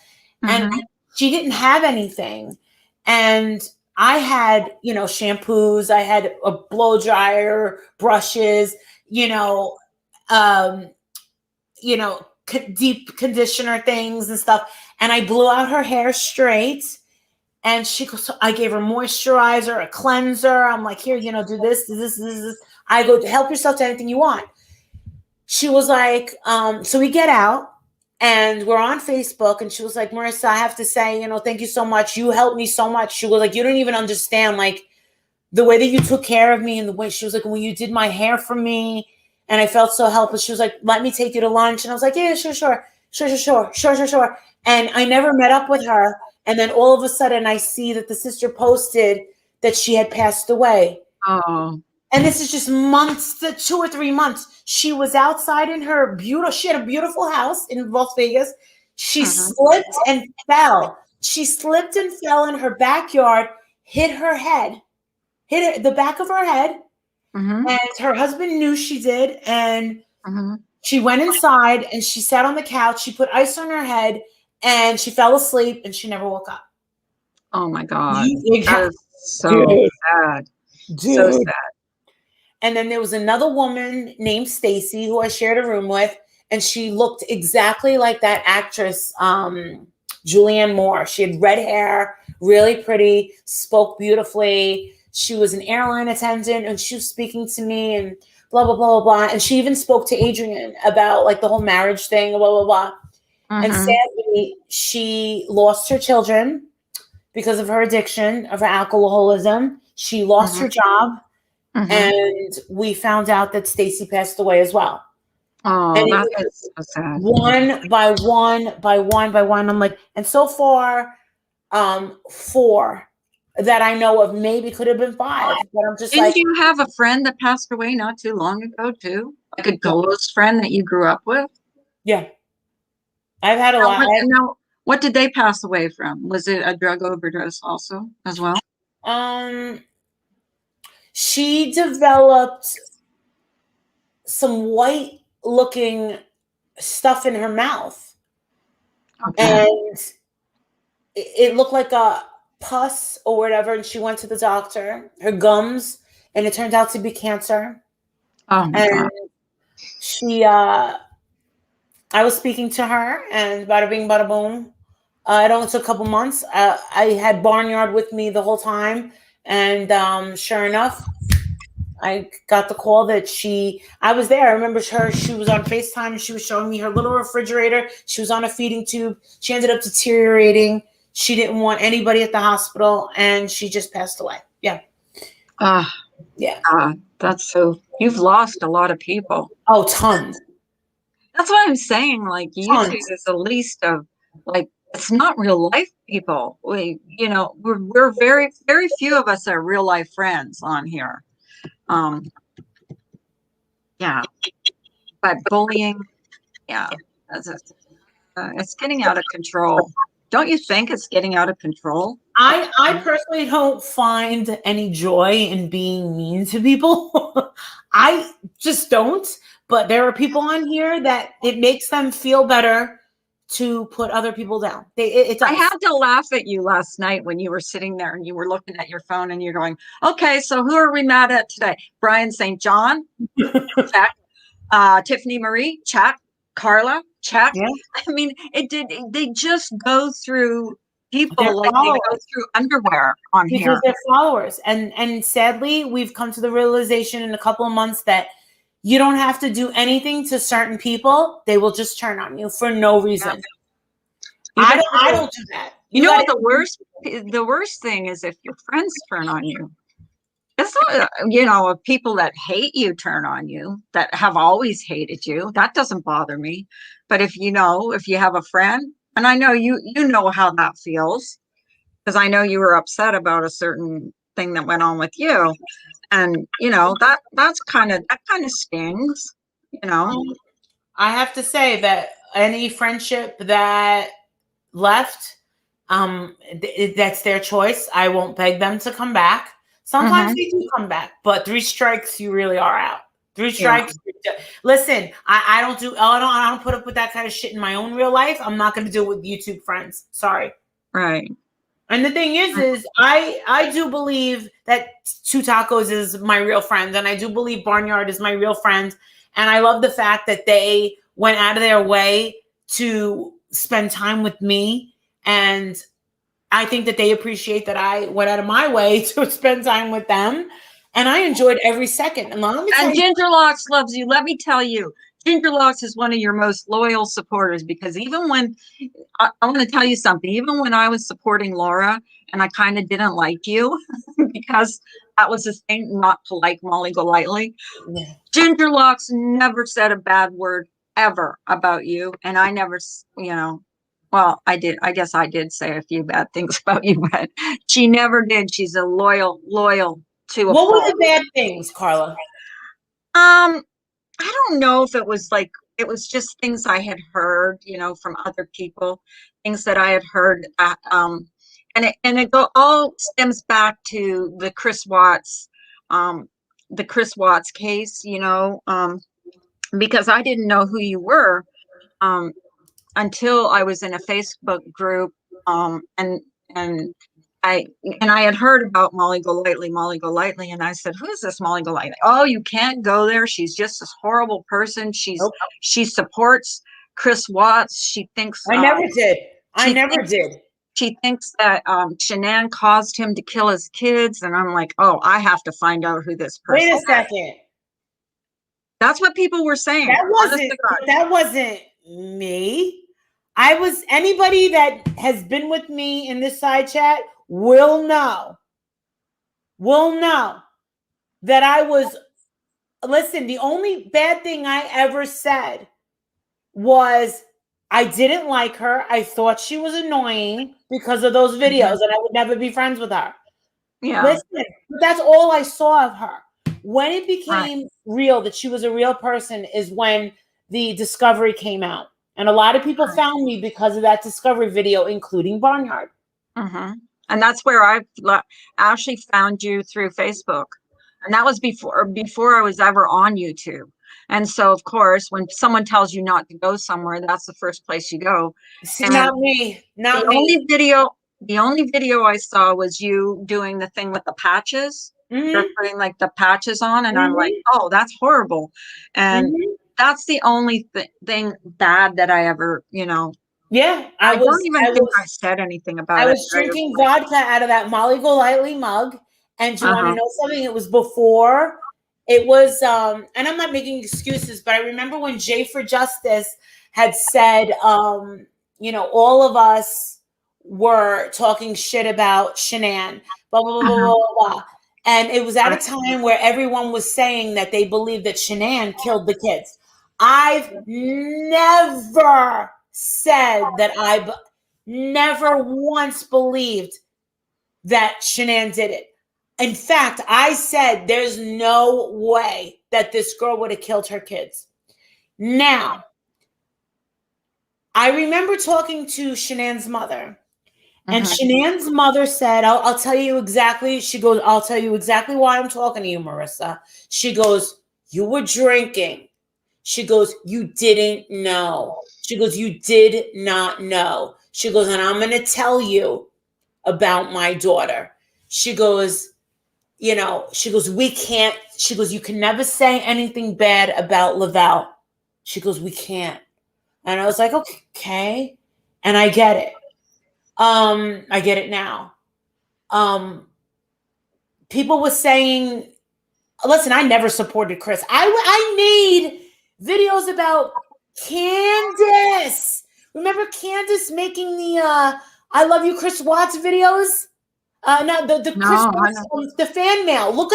[SPEAKER 2] and
[SPEAKER 1] Mhm.
[SPEAKER 2] she didn't have anything. And I had, shampoos, I had a blow dryer, brushes, um, deep conditioner things and stuff. And I blew out her hair straight. And she goes, so I gave her moisturizer, a cleanser. I'm like, here, do this, this. I go, help yourself to anything you want. She was like, so we get out and we're on Facebook, and she was like, Marissa, I have to say, thank you so much. You helped me so much. She was like, you don't even understand, like, the way that you took care of me, and the way she was like, when you did my hair for me, and I felt so helpless. She was like, let me take you to lunch. And I was like, yeah, sure. And I never met up with her. And then all of a sudden I see that the sister posted that she had passed away.
[SPEAKER 1] Oh.
[SPEAKER 2] And this is just months, 2 or 3 months. She was outside in her she had a beautiful house in Las Vegas. She slipped and fell. She slipped and fell in her backyard, hit the back of her head. And her husband knew she did. And she went inside and she sat on the couch. She put ice on her head and she fell asleep and she never woke up.
[SPEAKER 1] Oh my God. That is so sad. So sad.
[SPEAKER 2] And then there was another woman named Stacy who I shared a room with, and she looked exactly like that actress, Julianne Moore. She had red hair, really pretty, spoke beautifully. She was an airline attendant, and she was speaking to me and blah, blah, blah, blah, blah. And she even spoke to Adrian about like the whole marriage thing, blah, blah, blah. And sadly, she lost her children because of her addiction, of her alcoholism. She lost her job. And we found out that Stacy passed away as well.
[SPEAKER 1] Oh,
[SPEAKER 2] and
[SPEAKER 1] that is so sad.
[SPEAKER 2] One by one. I'm like, and so far, 4 that I know of, maybe could have been 5. But I'm just
[SPEAKER 1] Didn't you have a friend that passed away not too long ago too? Like a close friend that you grew up with?
[SPEAKER 2] Yeah. I've had a lot.
[SPEAKER 1] Now, what did they pass away from? Was it a drug overdose also as well?
[SPEAKER 2] She developed some white looking stuff in her mouth. And it looked like a pus or whatever. And she went to the doctor, her gums, and it turned out to be cancer.
[SPEAKER 1] Oh my God.
[SPEAKER 2] She, I was speaking to her, and bada bing, bada boom. It only took a couple months. I had Barnyard with me the whole time. And sure enough, I got the call that I was there. I remember she was on FaceTime and she was showing me her little refrigerator. She was on a feeding tube. She ended up deteriorating. She didn't want anybody at the hospital and she just passed away. Yeah. Yeah.
[SPEAKER 1] You've lost a lot of people.
[SPEAKER 2] Oh, tons.
[SPEAKER 1] That's what I'm saying. Like YouTube is the least of, like, it's not real life people. We're very, very few of us are real life friends on here. Yeah, but bullying, yeah, it's getting out of control. Don't you think it's getting out of control?
[SPEAKER 2] I personally don't find any joy in being mean to people. I just don't. But there are people on here that it makes them feel better to put other people down.
[SPEAKER 1] I had to laugh at you last night when you were sitting there and you were looking at your phone and you're going, okay, so who are we mad at today? Brian St. John, check. Tiffany Marie, check. Carla, check.
[SPEAKER 2] Yeah.
[SPEAKER 1] I mean, they just go through people like they go through underwear on here.
[SPEAKER 2] Because they're followers. And sadly, we've come to the realization in a couple of months that you don't have to do anything to certain people. They will just turn on you for no reason. Yeah. I don't do that.
[SPEAKER 1] You know what the worst thing is if your friends turn on you. It's not, people that hate you turn on you, that have always hated you. That doesn't bother me. But if you have a friend, and I know you know how that feels, because I know you were upset about a certain thing that went on with you. And that kind of stings,
[SPEAKER 2] I have to say that any friendship that left, that's their choice. I won't beg them to come back. Sometimes they do come back, but 3 strikes, you really are out. 3 strikes. Yeah. Listen, I don't put up with that kind of shit in my own real life. I'm not going to do it with YouTube friends. Sorry.
[SPEAKER 1] Right.
[SPEAKER 2] And the thing is I do believe that Two Tacos is my real friend. And I do believe Barnyard is my real friend. And I love the fact that they went out of their way to spend time with me. And I think that they appreciate that I went out of my way to spend time with them. And I enjoyed every second. And let me tell
[SPEAKER 1] And
[SPEAKER 2] you,
[SPEAKER 1] Ginger Locks loves you. Let me tell you, Ginger Locks is one of your most loyal supporters because even when I want to tell you something, even when I was supporting Laura and I kind of didn't like you because that was his thing, not to like Molly Golightly,
[SPEAKER 2] yeah.
[SPEAKER 1] Ginger Locks never said a bad word ever about you. And I never, well, I did. I guess I did say a few bad things about you, but she never did. She's a loyal to a
[SPEAKER 2] What were
[SPEAKER 1] fault.
[SPEAKER 2] the bad things, Carla?
[SPEAKER 1] Um, I don't know if it was like it was just things I had heard, from other people, things that I had heard, and it all stems back to um, the Chris Watts case, because I didn't know who you were, um, until I was in a Facebook group, and I had heard about Molly Golightly, and I said, "Who is this Molly Golightly?" Oh, you can't go there. She's just this horrible person.
[SPEAKER 2] Nope.
[SPEAKER 1] She supports Chris Watts.
[SPEAKER 2] I never did. I
[SPEAKER 1] She
[SPEAKER 2] never
[SPEAKER 1] thinks
[SPEAKER 2] did.
[SPEAKER 1] she thinks that Shanann caused him to kill his kids, and I'm like, oh, I have to find out who this
[SPEAKER 2] Wait
[SPEAKER 1] person
[SPEAKER 2] a
[SPEAKER 1] is.
[SPEAKER 2] second.
[SPEAKER 1] That's what people were saying. Honest to God.
[SPEAKER 2] That wasn't me. I was anybody that has been with me in this side chat will know that I was listen, the only bad thing I ever said was I didn't like her. I thought she was annoying because of those videos,
[SPEAKER 1] Mhm.
[SPEAKER 2] and I would never be friends with her.
[SPEAKER 1] Yeah.
[SPEAKER 2] Listen, that's all I saw of her. When it
[SPEAKER 1] Right.
[SPEAKER 2] became real that she was a real person is when the discovery came out. And a lot of people
[SPEAKER 1] Right.
[SPEAKER 2] found me because of that discovery video, including Barnyard.
[SPEAKER 1] Mm-hmm. And that's where actually found you through Facebook, and that was before I was ever on YouTube. And so, of course, when someone tells you not to go somewhere, that's the first place you go.
[SPEAKER 2] See,
[SPEAKER 1] And
[SPEAKER 2] not me.
[SPEAKER 1] the
[SPEAKER 2] Not me.
[SPEAKER 1] only video, the only video I saw was you doing the thing with the patches. You're
[SPEAKER 2] Mm-hmm.
[SPEAKER 1] putting like the patches on, and I'm like,
[SPEAKER 2] Mm-hmm.
[SPEAKER 1] oh, that's horrible. And
[SPEAKER 2] Mm-hmm.
[SPEAKER 1] that's the only thing bad that I ever,
[SPEAKER 2] Yeah,
[SPEAKER 1] I don't even think I said anything
[SPEAKER 2] I
[SPEAKER 1] about it.
[SPEAKER 2] was
[SPEAKER 1] I was
[SPEAKER 2] drinking
[SPEAKER 1] like,
[SPEAKER 2] vodka out of that Molly Golightly mug. And do you want to
[SPEAKER 1] uh-huh.
[SPEAKER 2] know something? It was before. It was and I'm not making excuses, but I remember when Jay for Justice had said, all of us were talking shit about Shanann, blah, blah, blah, blah,
[SPEAKER 1] Mhm.
[SPEAKER 2] blah, blah. And it was at a
[SPEAKER 1] Right.
[SPEAKER 2] time where everyone was saying that they believed that Shanann killed the kids. I've never said that never once believed that Shanann did it. In fact, I said there's no way that this girl would have killed her kids. Now, I remember talking to Shanann's mother, and
[SPEAKER 1] Mhm.
[SPEAKER 2] Shanann's mother said, I'll tell you exactly. She goes, I'll tell you exactly why I'm talking to you, Marissa. She goes, you were drinking. She goes, you didn't know. She goes, you did not know. She goes, and I'm going to tell you about my daughter. She goes, we can't, she goes, you can never say anything bad about Lavelle. She goes, we can't. And I was like, okay. And I get it. I get it now. People were saying, listen, I never supported Chris. I made videos about Candace. Remember Candace making the I love you, Chris Watts videos? No, the Chris
[SPEAKER 1] No, I
[SPEAKER 2] Watts,
[SPEAKER 1] know.
[SPEAKER 2] the fan mail. Look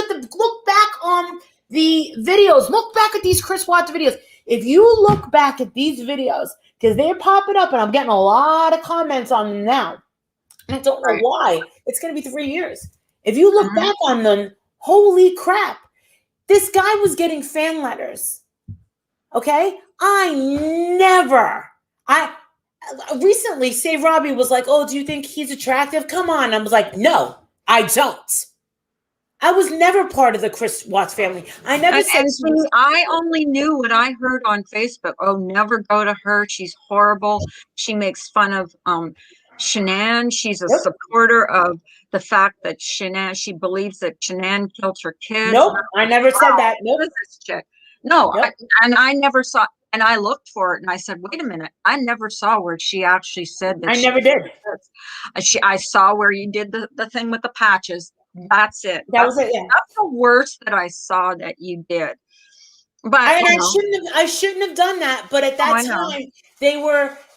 [SPEAKER 2] back on the videos. Look back at these Chris Watts videos. If you look back at these videos, because they're popping up, and I'm getting a lot of comments on them now. And I don't know
[SPEAKER 1] Right.
[SPEAKER 2] why. It's going to be 3 years. If you look
[SPEAKER 1] Mhm.
[SPEAKER 2] back on them, holy crap! This guy was getting fan letters. Okay, I recently, Save Robbie was like, "Oh, do you think he's attractive?" Come on, I was like, "No, I don't." I was never part of the Chris Watts family. I never said
[SPEAKER 1] And
[SPEAKER 2] she was.
[SPEAKER 1] see, I only knew what I heard on Facebook. Oh, never go to her. She's horrible. She makes fun of Shanann. She's a
[SPEAKER 2] Nope,
[SPEAKER 1] supporter of the fact that she believes that Shanann killed her kids. And
[SPEAKER 2] nope.
[SPEAKER 1] I'm
[SPEAKER 2] I
[SPEAKER 1] like,
[SPEAKER 2] never said
[SPEAKER 1] wow,
[SPEAKER 2] that.
[SPEAKER 1] who
[SPEAKER 2] Nope,
[SPEAKER 1] is this chick? No,
[SPEAKER 2] nope.
[SPEAKER 1] and I never saw. And I looked for it and I said, wait a minute, I never saw where she actually said that
[SPEAKER 2] I
[SPEAKER 1] she
[SPEAKER 2] never did.
[SPEAKER 1] I saw where you did the thing with the patches. That's it.
[SPEAKER 2] That was it. Yeah.
[SPEAKER 1] That's the worst that I saw that you did. But
[SPEAKER 2] I shouldn't have done that. But at
[SPEAKER 1] oh,
[SPEAKER 2] that
[SPEAKER 1] I know.
[SPEAKER 2] time,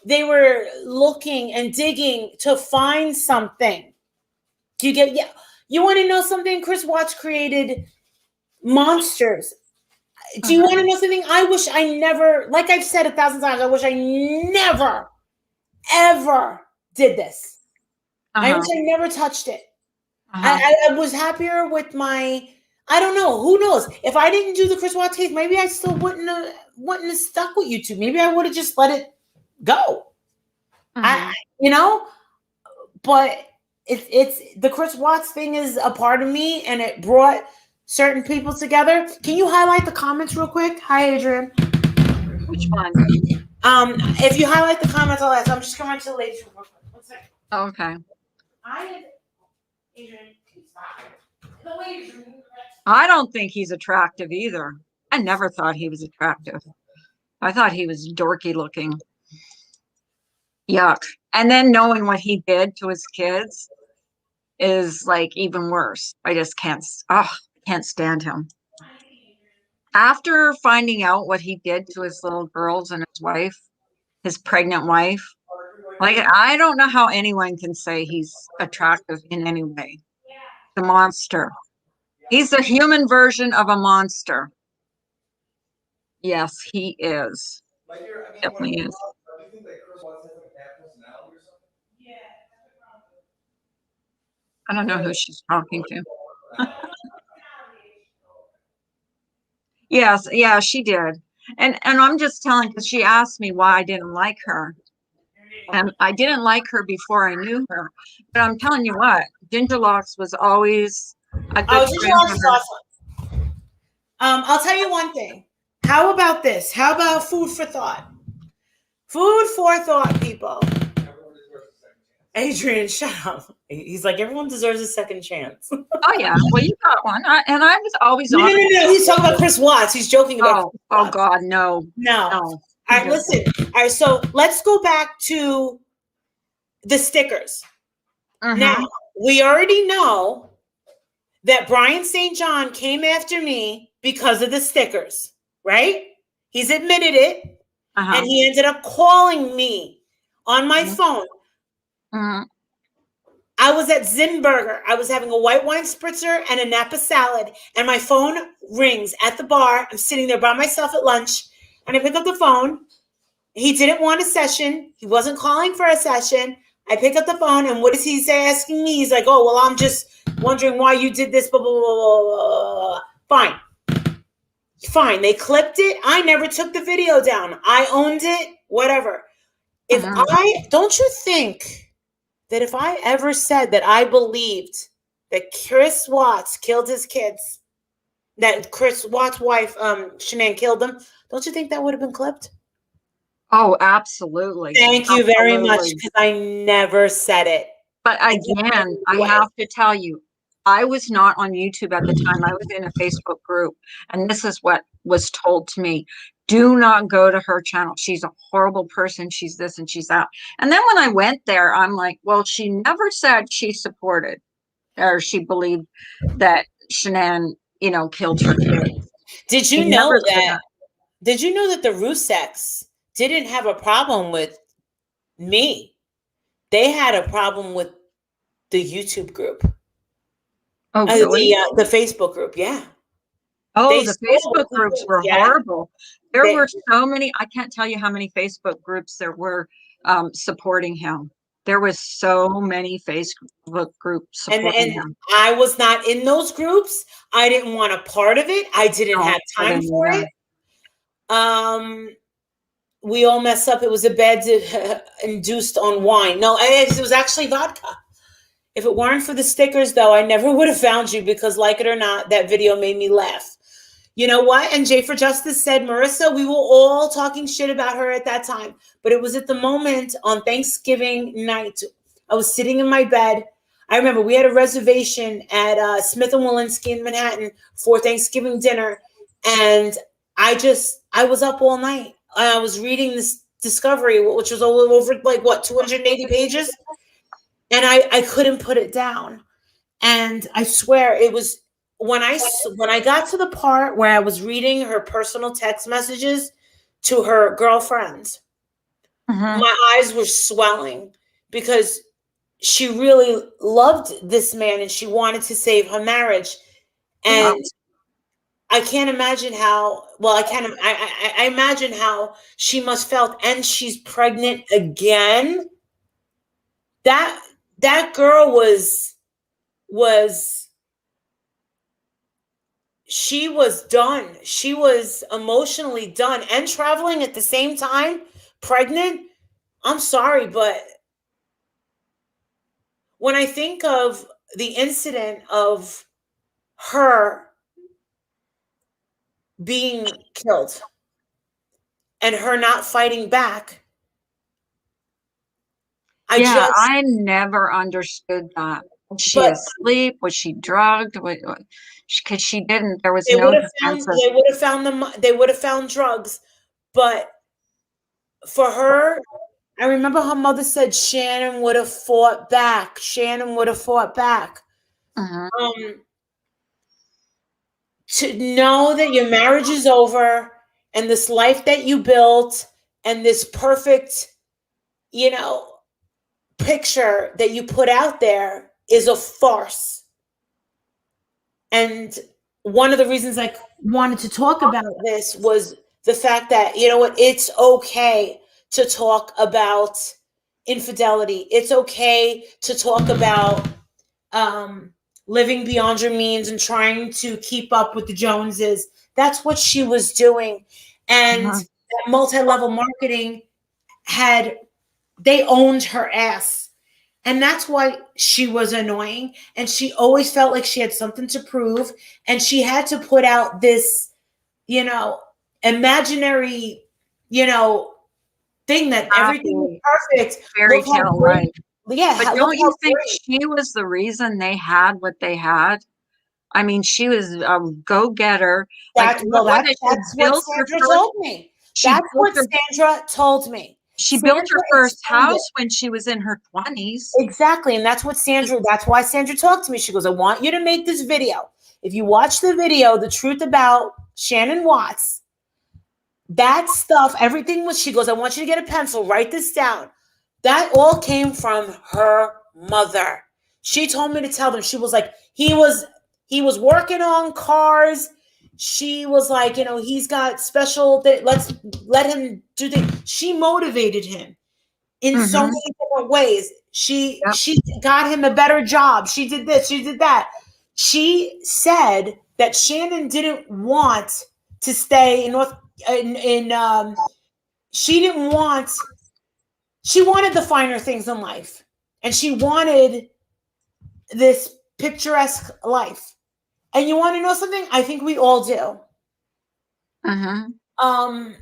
[SPEAKER 2] they were looking and digging to find something. Yeah. You want to know something? Chris Watts created monsters. Do you want to know something? I wish I never, like I've said 1,000 times, I wish I never, ever did this. I wish I never touched it. I was happier with I don't know. Who knows? If I didn't do the Chris Watts case, maybe I still wouldn't have stuck with YouTube. Maybe I would have just let it go. But it's the Chris Watts thing is a part of me, and it brought certain people together. Can you highlight the comments real quick? Hi, Adrian.
[SPEAKER 1] Which one?
[SPEAKER 2] If you highlight the comments, I'll ask. I'm just coming to the ladies real quick. 1 second.
[SPEAKER 1] Okay.
[SPEAKER 2] Adrian, stop. The ladies room.
[SPEAKER 1] I don't think he's attractive either. I never thought he was attractive. I thought he was dorky looking. Yuck. And then knowing what he did to his kids is like even worse. I just can't stand him. After finding out what he did to his little girls and his wife, his pregnant wife, like I don't know how anyone can say he's attractive in any way. The monster. He's the human version of a monster. Yes, he is. Definitely is. I don't know who she's talking to. Yes, yeah, she did. And I'm just telling because she asked me why I didn't like her. And I didn't like her before I knew her. But I'm telling you what, Ginger Locks was always a good
[SPEAKER 2] Ginger
[SPEAKER 1] friend
[SPEAKER 2] Locks
[SPEAKER 1] for
[SPEAKER 2] is
[SPEAKER 1] her.
[SPEAKER 2] awesome. I'll tell you one thing. How about this? How about food for thought? Food for thought, people. Adrian, shut up. He's like, everyone deserves a second chance.
[SPEAKER 1] Oh, yeah. Well, you got one. And I was always
[SPEAKER 2] No. He's talking about Chris Watts. He's joking about
[SPEAKER 1] Oh, God, no.
[SPEAKER 2] No. All right, listen. All right, so let's go back to the stickers. Now, we already know that Brian St. John came after me because of the stickers, right? He's admitted it. And he ended up calling me on my phone. I was at Zimburger. I was having a white wine spritzer and a Napa salad. And my phone rings at the bar. I'm sitting there by myself at lunch. And I pick up the phone. He didn't want a session. He wasn't calling for a session. I pick up the phone. And what does he say asking me? He's like, oh, well, I'm just wondering why you did this. Blah, blah, blah, blah, blah. Fine. They clipped it. I never took the video down. I owned it. Whatever. Don't you think that if I ever said that I believed that Chris Watts killed his kids, that Chris Watts' wife, Shanann, killed them, don't you think that would have been clipped?
[SPEAKER 1] Oh, absolutely.
[SPEAKER 2] Thank you very much, because I never said it.
[SPEAKER 1] But again, I have to tell you, I was not on YouTube at the time. I was in a Facebook group, and this is what was told to me. Do not go to her channel. She's a horrible person. She's this and she's that. And then when I went there, I'm like, well, she never said she supported or she believed that Shanann, killed her kids.
[SPEAKER 2] Did you know that the Ruseks didn't have a problem with me? They had a problem with the YouTube group.
[SPEAKER 1] Oh, really?
[SPEAKER 2] The Facebook group, yeah.
[SPEAKER 1] Oh, the Facebook groups were horrible. There were so many. I can't tell you how many Facebook groups there were supporting him. There was so many Facebook groups supporting him.
[SPEAKER 2] I was not in those groups. I didn't want a part of it. I didn't have time for it. We all messed up. It was a bad induced on wine. No, it was actually vodka. If it weren't for the stickers, though, I never would have found you because, like it or not, that video made me laugh. You know what? And Jay for Justice said, Marissa, we were all talking shit about her at that time. But it was at the moment on Thanksgiving night. I was sitting in my bed. I remember we had a reservation at Smith & Wollensky in Manhattan for Thanksgiving dinner. And I was up all night. I was reading this Discovery, which was all over like what 280 pages, and I couldn't put it down. And I swear it was when I got to the part where I was reading her personal text messages to her girlfriends,
[SPEAKER 1] Mhm.
[SPEAKER 2] my eyes were swelling because she really loved this man and she wanted to save her marriage.
[SPEAKER 1] Yeah.
[SPEAKER 2] And I can't imagine how well I can I imagine how she must felt, and she's pregnant again. That that girl was she was done. She was emotionally done and traveling at the same time, pregnant. I'm sorry, but when I think of the incident of her being killed and her not fighting back, I
[SPEAKER 1] Yeah,
[SPEAKER 2] just,
[SPEAKER 1] I never understood that. Was she
[SPEAKER 2] but
[SPEAKER 1] asleep? Was she drugged? Because she didn't, there was
[SPEAKER 2] they
[SPEAKER 1] no
[SPEAKER 2] would have found,
[SPEAKER 1] defenses.
[SPEAKER 2] they would have found drugs. But for her, I remember her mother said Shannon would have fought back. Shannon would have fought back.
[SPEAKER 1] Mhm.
[SPEAKER 2] Um, to know that your marriage is over and this life that you built and this perfect, you know, picture that you put out there is a farce. And one of the reasons I wanted to talk about this was the fact that, you know what, it's okay to talk about infidelity. It's okay to talk about um, living beyond your means and trying to keep up with the Joneses. That's what she was doing. And
[SPEAKER 1] Mhm.
[SPEAKER 2] that multi-level marketing had, they owned her ass. And that's why she was annoying. And she always felt like she had something to prove. And she had to put out this, you know, imaginary, you know, thing that everything is
[SPEAKER 1] Happy
[SPEAKER 2] perfect.
[SPEAKER 1] fairy
[SPEAKER 2] Look how
[SPEAKER 1] tale
[SPEAKER 2] great.
[SPEAKER 1] life. But
[SPEAKER 2] Yeah, look
[SPEAKER 1] don't
[SPEAKER 2] how
[SPEAKER 1] you think
[SPEAKER 2] great.
[SPEAKER 1] she was the reason they had what they had? I mean, she was a go-getter. Like,
[SPEAKER 2] That
[SPEAKER 1] what
[SPEAKER 2] well,
[SPEAKER 1] was
[SPEAKER 2] that
[SPEAKER 1] it?
[SPEAKER 2] that's what Sandra told me.
[SPEAKER 1] She
[SPEAKER 2] That's
[SPEAKER 1] built
[SPEAKER 2] what
[SPEAKER 1] her
[SPEAKER 2] Sandra told me.
[SPEAKER 1] she built her
[SPEAKER 2] Sandra
[SPEAKER 1] first
[SPEAKER 2] explained it.
[SPEAKER 1] house when she was in her 20s.
[SPEAKER 2] Exactly. And that's why Sandra talked to me. She goes, I want you to make this video. If you watch the video, the truth about Shannon Watts, that stuff, everything was, she goes, I want you to get a pencil, write this down. That all came from her mother. She told me to tell them. She was like, he was working on cars. She was like, you know, he's got special let's let him do things. She motivated him in so
[SPEAKER 1] Mhm.
[SPEAKER 2] many different ways.
[SPEAKER 1] Yep.
[SPEAKER 2] She got him a better job. She did this, she did that. She said that Shannon didn't want to stay in North in she didn't want she wanted the finer things in life. And she wanted this picturesque life. And you want to know something? I think we all do.
[SPEAKER 1] Mhm.
[SPEAKER 2] Um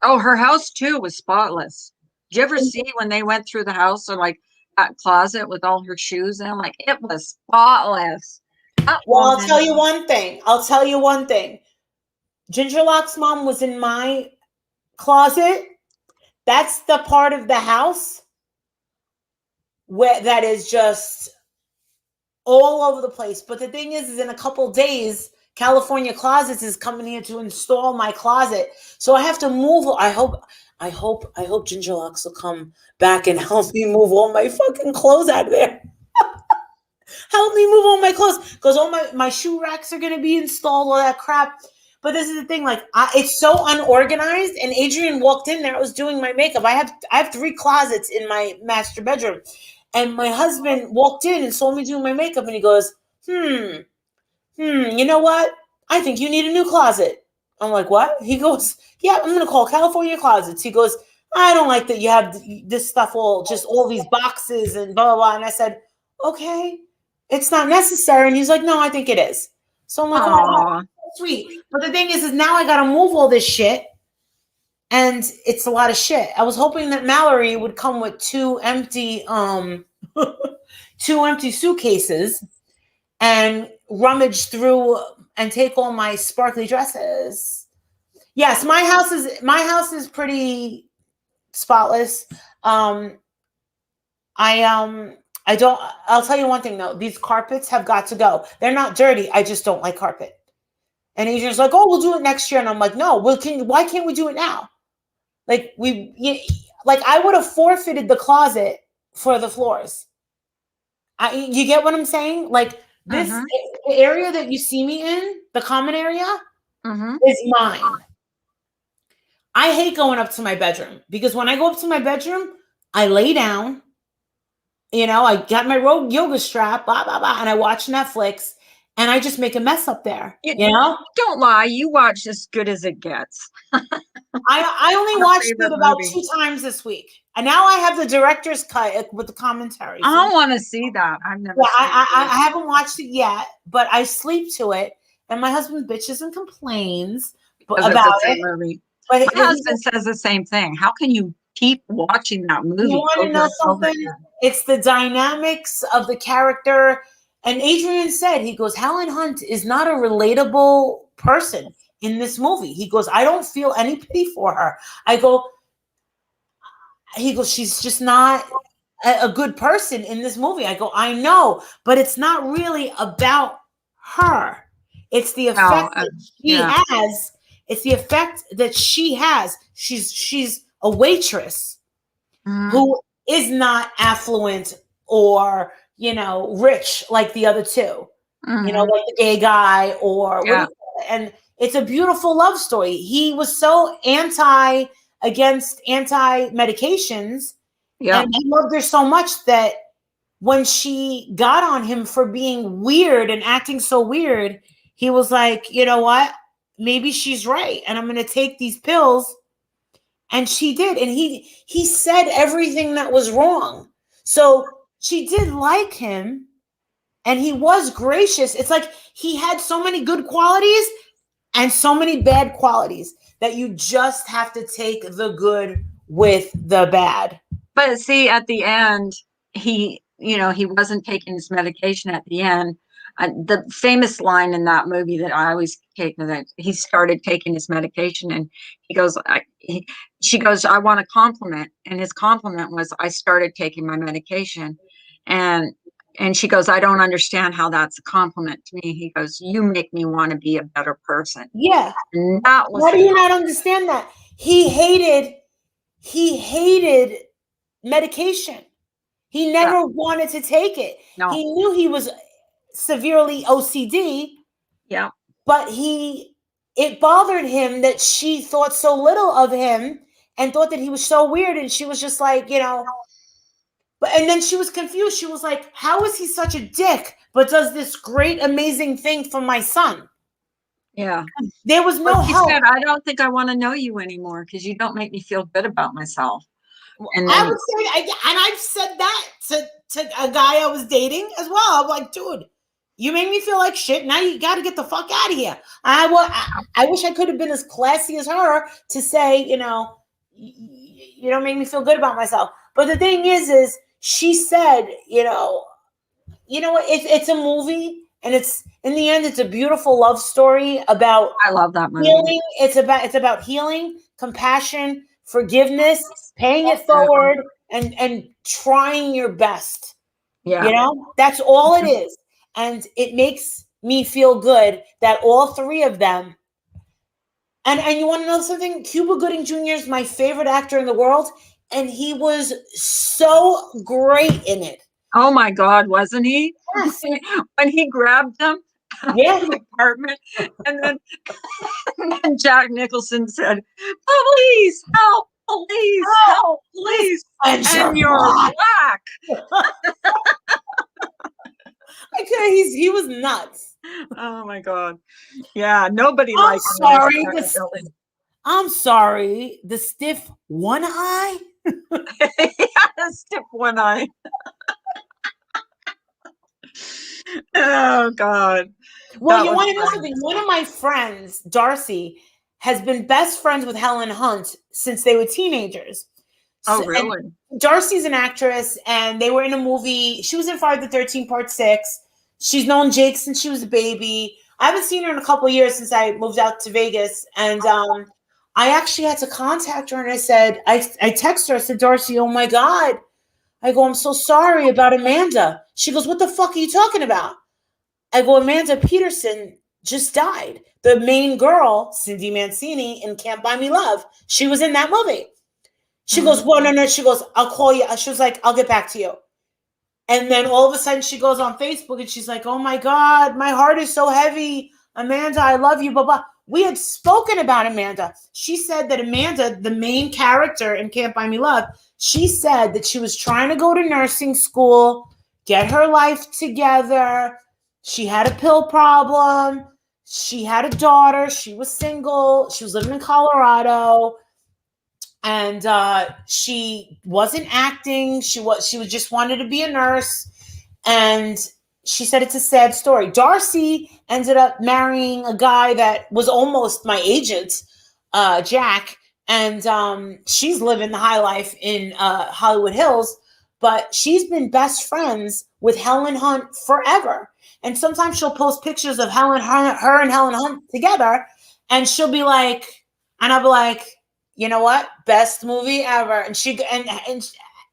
[SPEAKER 1] Oh, her house too was spotless. Did you ever see when they went through the house or like that closet with all her shoes in? Like it was spotless. That
[SPEAKER 2] well, I'll tell
[SPEAKER 1] woman.
[SPEAKER 2] you one thing. I'll tell you one thing. Ginger Lock's mom was in my closet. That's the part of the house where that is just all over the place. But the thing is in a couple days, California Closets is coming here to install my closet. So I have to move. I hope Ginger Locks will come back and help me move all my fucking clothes out of there. Help me move all my clothes. Because all my shoe racks are gonna be installed, all that crap. But this is the thing, like it's so unorganized. And Adrian walked in there. I was doing my makeup. I have 3 closets in my master bedroom, and my husband walked in and saw me doing my makeup, and he goes, you know what? I think you need a new closet. I'm like, what? He goes, yeah, I'm gonna call California Closets. He goes, I don't like that you have this stuff all these boxes and blah blah blah. And I said, okay, it's not necessary. And he's like, no, I think it is. So I'm like, oh,
[SPEAKER 1] Oh,
[SPEAKER 2] sweet. But the thing is now I gotta move all this shit, and it's a lot of shit. I was hoping that Mallory would come with two empty suitcases and rummage through and take all my sparkly dresses. Yes, my house is pretty spotless. Um, I don't. I'll tell you one thing though. These carpets have got to go. They're not dirty. I just don't like carpet. And Adrian's like, "Oh, we'll do it next year." And I'm like, "No, why can't we do it now? Like like I would have forfeited the closet for the floors. You get what I'm saying? Like this
[SPEAKER 1] Mm-hmm.
[SPEAKER 2] the area that you see me in, the common area,
[SPEAKER 1] Mm-hmm.
[SPEAKER 2] is mine. I hate going up to my bedroom because when I go up to my bedroom, I lay down, I got my yoga strap, blah, blah, blah, and I watch Netflix and I just make a mess up there,
[SPEAKER 1] You don't lie. You watch as good as it gets.
[SPEAKER 2] I only
[SPEAKER 1] Our
[SPEAKER 2] watched it
[SPEAKER 1] favorite
[SPEAKER 2] about
[SPEAKER 1] movie.
[SPEAKER 2] 2 times this week. And now I have the director's cut with the commentary. So
[SPEAKER 1] I want to see that. I've never
[SPEAKER 2] yeah,
[SPEAKER 1] seen it yet.
[SPEAKER 2] I haven't watched it yet, but I sleep to it. And my husband bitches and complains
[SPEAKER 1] Because it's a
[SPEAKER 2] about
[SPEAKER 1] great
[SPEAKER 2] it.
[SPEAKER 1] movie.
[SPEAKER 2] But
[SPEAKER 1] My
[SPEAKER 2] he's like,
[SPEAKER 1] husband says the same thing. How can you keep watching that
[SPEAKER 2] you
[SPEAKER 1] movie
[SPEAKER 2] want to
[SPEAKER 1] over
[SPEAKER 2] know
[SPEAKER 1] and over
[SPEAKER 2] something?
[SPEAKER 1] again?
[SPEAKER 2] It's the dynamics of the character. And Adrian said, he goes, Helen Hunt is not a relatable person in this movie. He goes, I don't feel any pity for her. He goes, she's just not a good person in this movie. I go, I know, but it's not really about her. It's the
[SPEAKER 1] No,
[SPEAKER 2] effect that she
[SPEAKER 1] yeah.
[SPEAKER 2] has. It's the effect that she has. She's a waitress
[SPEAKER 1] Mm-hmm.
[SPEAKER 2] who is not affluent or rich like the other two.
[SPEAKER 1] Mm-hmm.
[SPEAKER 2] Like the gay guy or what do
[SPEAKER 1] Yeah.
[SPEAKER 2] you call it? And it's a beautiful love story. He was so against anti medications,
[SPEAKER 1] Yeah.
[SPEAKER 2] and he loved her so much that when she got on him for being weird and acting so weird, he was like, you know what? Maybe she's right, and I'm going to take these pills. And she did, and he said everything that was wrong. So she did like him, and he was gracious. It's like he had so many good qualities and so many bad qualities that you just have to take the good with the bad.
[SPEAKER 1] But see, at the end, he wasn't taking his medication at the end. The famous line in that movie that I always take that he started taking his medication and he goes, she goes, I want a compliment. And his compliment was, I started taking my medication. And and she goes, I don't understand how that's a compliment to me. He goes, you make me want to be a better person.
[SPEAKER 2] Yeah.
[SPEAKER 1] And that was
[SPEAKER 2] Why do
[SPEAKER 1] the
[SPEAKER 2] you not understand that? He hated medication. He
[SPEAKER 1] yeah,
[SPEAKER 2] never wanted to take it.
[SPEAKER 1] no,
[SPEAKER 2] He knew he was severely OCD,
[SPEAKER 1] yeah,
[SPEAKER 2] but it bothered him that she thought so little of him and thought that he was so weird. And she was just like, and then she was confused. She was like, how is he such a dick, but does this great, amazing thing for my son?
[SPEAKER 1] yeah.
[SPEAKER 2] There was
[SPEAKER 1] Well,
[SPEAKER 2] no
[SPEAKER 1] she
[SPEAKER 2] help.
[SPEAKER 1] said, I don't think I want to know you anymore because you don't make me feel good about myself. And
[SPEAKER 2] I
[SPEAKER 1] then,
[SPEAKER 2] would say, and I've said that to a guy I was dating as well. I'm like, dude, you make me feel like shit. Now you got to get the fuck out of here. I wish I could have been as classy as her to say, you don't make me feel good about myself. But the thing is she said, what? It's a movie, and it's in the end, it's a beautiful love story about
[SPEAKER 1] I love that movie.
[SPEAKER 2] healing. It's about healing, compassion, forgiveness, paying it
[SPEAKER 1] Yeah.
[SPEAKER 2] forward, and trying your best.
[SPEAKER 1] Yeah.
[SPEAKER 2] That's all it is, and it makes me feel good that all three of them. And you want to know something? Cuba Gooding Jr. is my favorite actor in the world, and he was so great in it.
[SPEAKER 1] Oh my God, wasn't he?
[SPEAKER 2] Yes.
[SPEAKER 1] When he grabbed them out
[SPEAKER 2] Yeah.
[SPEAKER 1] of the apartment and then, and then Jack Nicholson said, police, help, police, help, police.
[SPEAKER 2] And you're
[SPEAKER 1] And you're
[SPEAKER 2] black.
[SPEAKER 1] black.
[SPEAKER 2] He was nuts.
[SPEAKER 1] Oh my God. Yeah, nobody
[SPEAKER 2] I'm
[SPEAKER 1] liked him in this
[SPEAKER 2] sorry.
[SPEAKER 1] apartment building.
[SPEAKER 2] I'm sorry. The stiff one eye.
[SPEAKER 1] Yeah, stiff one eye. Oh God.
[SPEAKER 2] Well,
[SPEAKER 1] That
[SPEAKER 2] you
[SPEAKER 1] was
[SPEAKER 2] want to know
[SPEAKER 1] funny.
[SPEAKER 2] something? One of my friends, Darcy, has been best friends with Helen Hunt since they were teenagers.
[SPEAKER 1] Oh,
[SPEAKER 2] And
[SPEAKER 1] really?
[SPEAKER 2] Darcy's an actress, and they were in a movie. She was in Friday the 13th, Part 6. She's known Jake since she was a baby. I haven't seen her in a couple of years since I moved out to Vegas. And I actually had to contact her and I said, I text her, I said, Darcy, oh my God. I go, I'm so sorry about Amanda. She goes, what the fuck are you talking about? I go, Amanda Peterson just died. The main girl, Cindy Mancini in Can't Buy Me Love. She was in that movie. She goes, well, no, no. She goes, I'll call you. She was like, I'll get back to you. And then all of a sudden she goes on Facebook and she's like, oh my God, my heart is so heavy. Amanda, I love you, blah, blah. We had spoken about Amanda. She said that Amanda, the main character in Can't Buy Me Love, she said that she was trying to go to nursing school, get her life together. She had a pill problem. She had a daughter. She was single. She was living in Colorado. And she wasn't acting. She was just wanted to be a nurse. And she said it's a sad story. Darcy ended up marrying a guy that was almost my agent, Jack, and she's living the high life in Hollywood Hills. But she's been best friends with Helen Hunt forever. And sometimes she'll post pictures of her and Helen Hunt together, and she'll be like, and I'll be like, you know what? Best movie ever. And and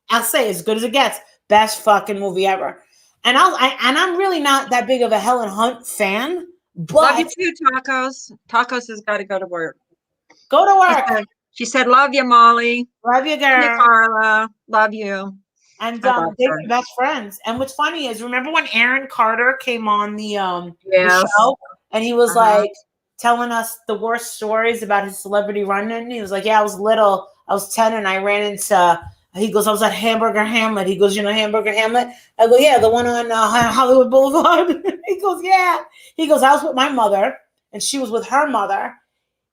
[SPEAKER 2] I'll say as good as it gets. Best fucking movie ever. And I'm really not that big of a Helen Hunt fan,
[SPEAKER 1] Love you
[SPEAKER 2] but
[SPEAKER 1] too, Tacos. Tacos has got to go to work.
[SPEAKER 2] go to
[SPEAKER 1] She
[SPEAKER 2] work.
[SPEAKER 1] said, she said, love you, Molly.
[SPEAKER 2] Love you,
[SPEAKER 1] Love you,
[SPEAKER 2] girl.
[SPEAKER 1] Carla. Love you.
[SPEAKER 2] And
[SPEAKER 1] I love
[SPEAKER 2] they
[SPEAKER 1] her.
[SPEAKER 2] were best friends. And what's funny is, remember when Aaron Carter came on the
[SPEAKER 1] Yes.
[SPEAKER 2] show, and he was
[SPEAKER 1] Uh-huh.
[SPEAKER 2] like telling us the worst stories about his celebrity run-in? He was like, yeah, I was little. I was 10 and I ran into, he goes, I was at Hamburger Hamlet. He goes, you know Hamburger Hamlet? I go, yeah, the one on Hollywood Boulevard. He goes, yeah. He goes, I was with my mother and she was with her mother.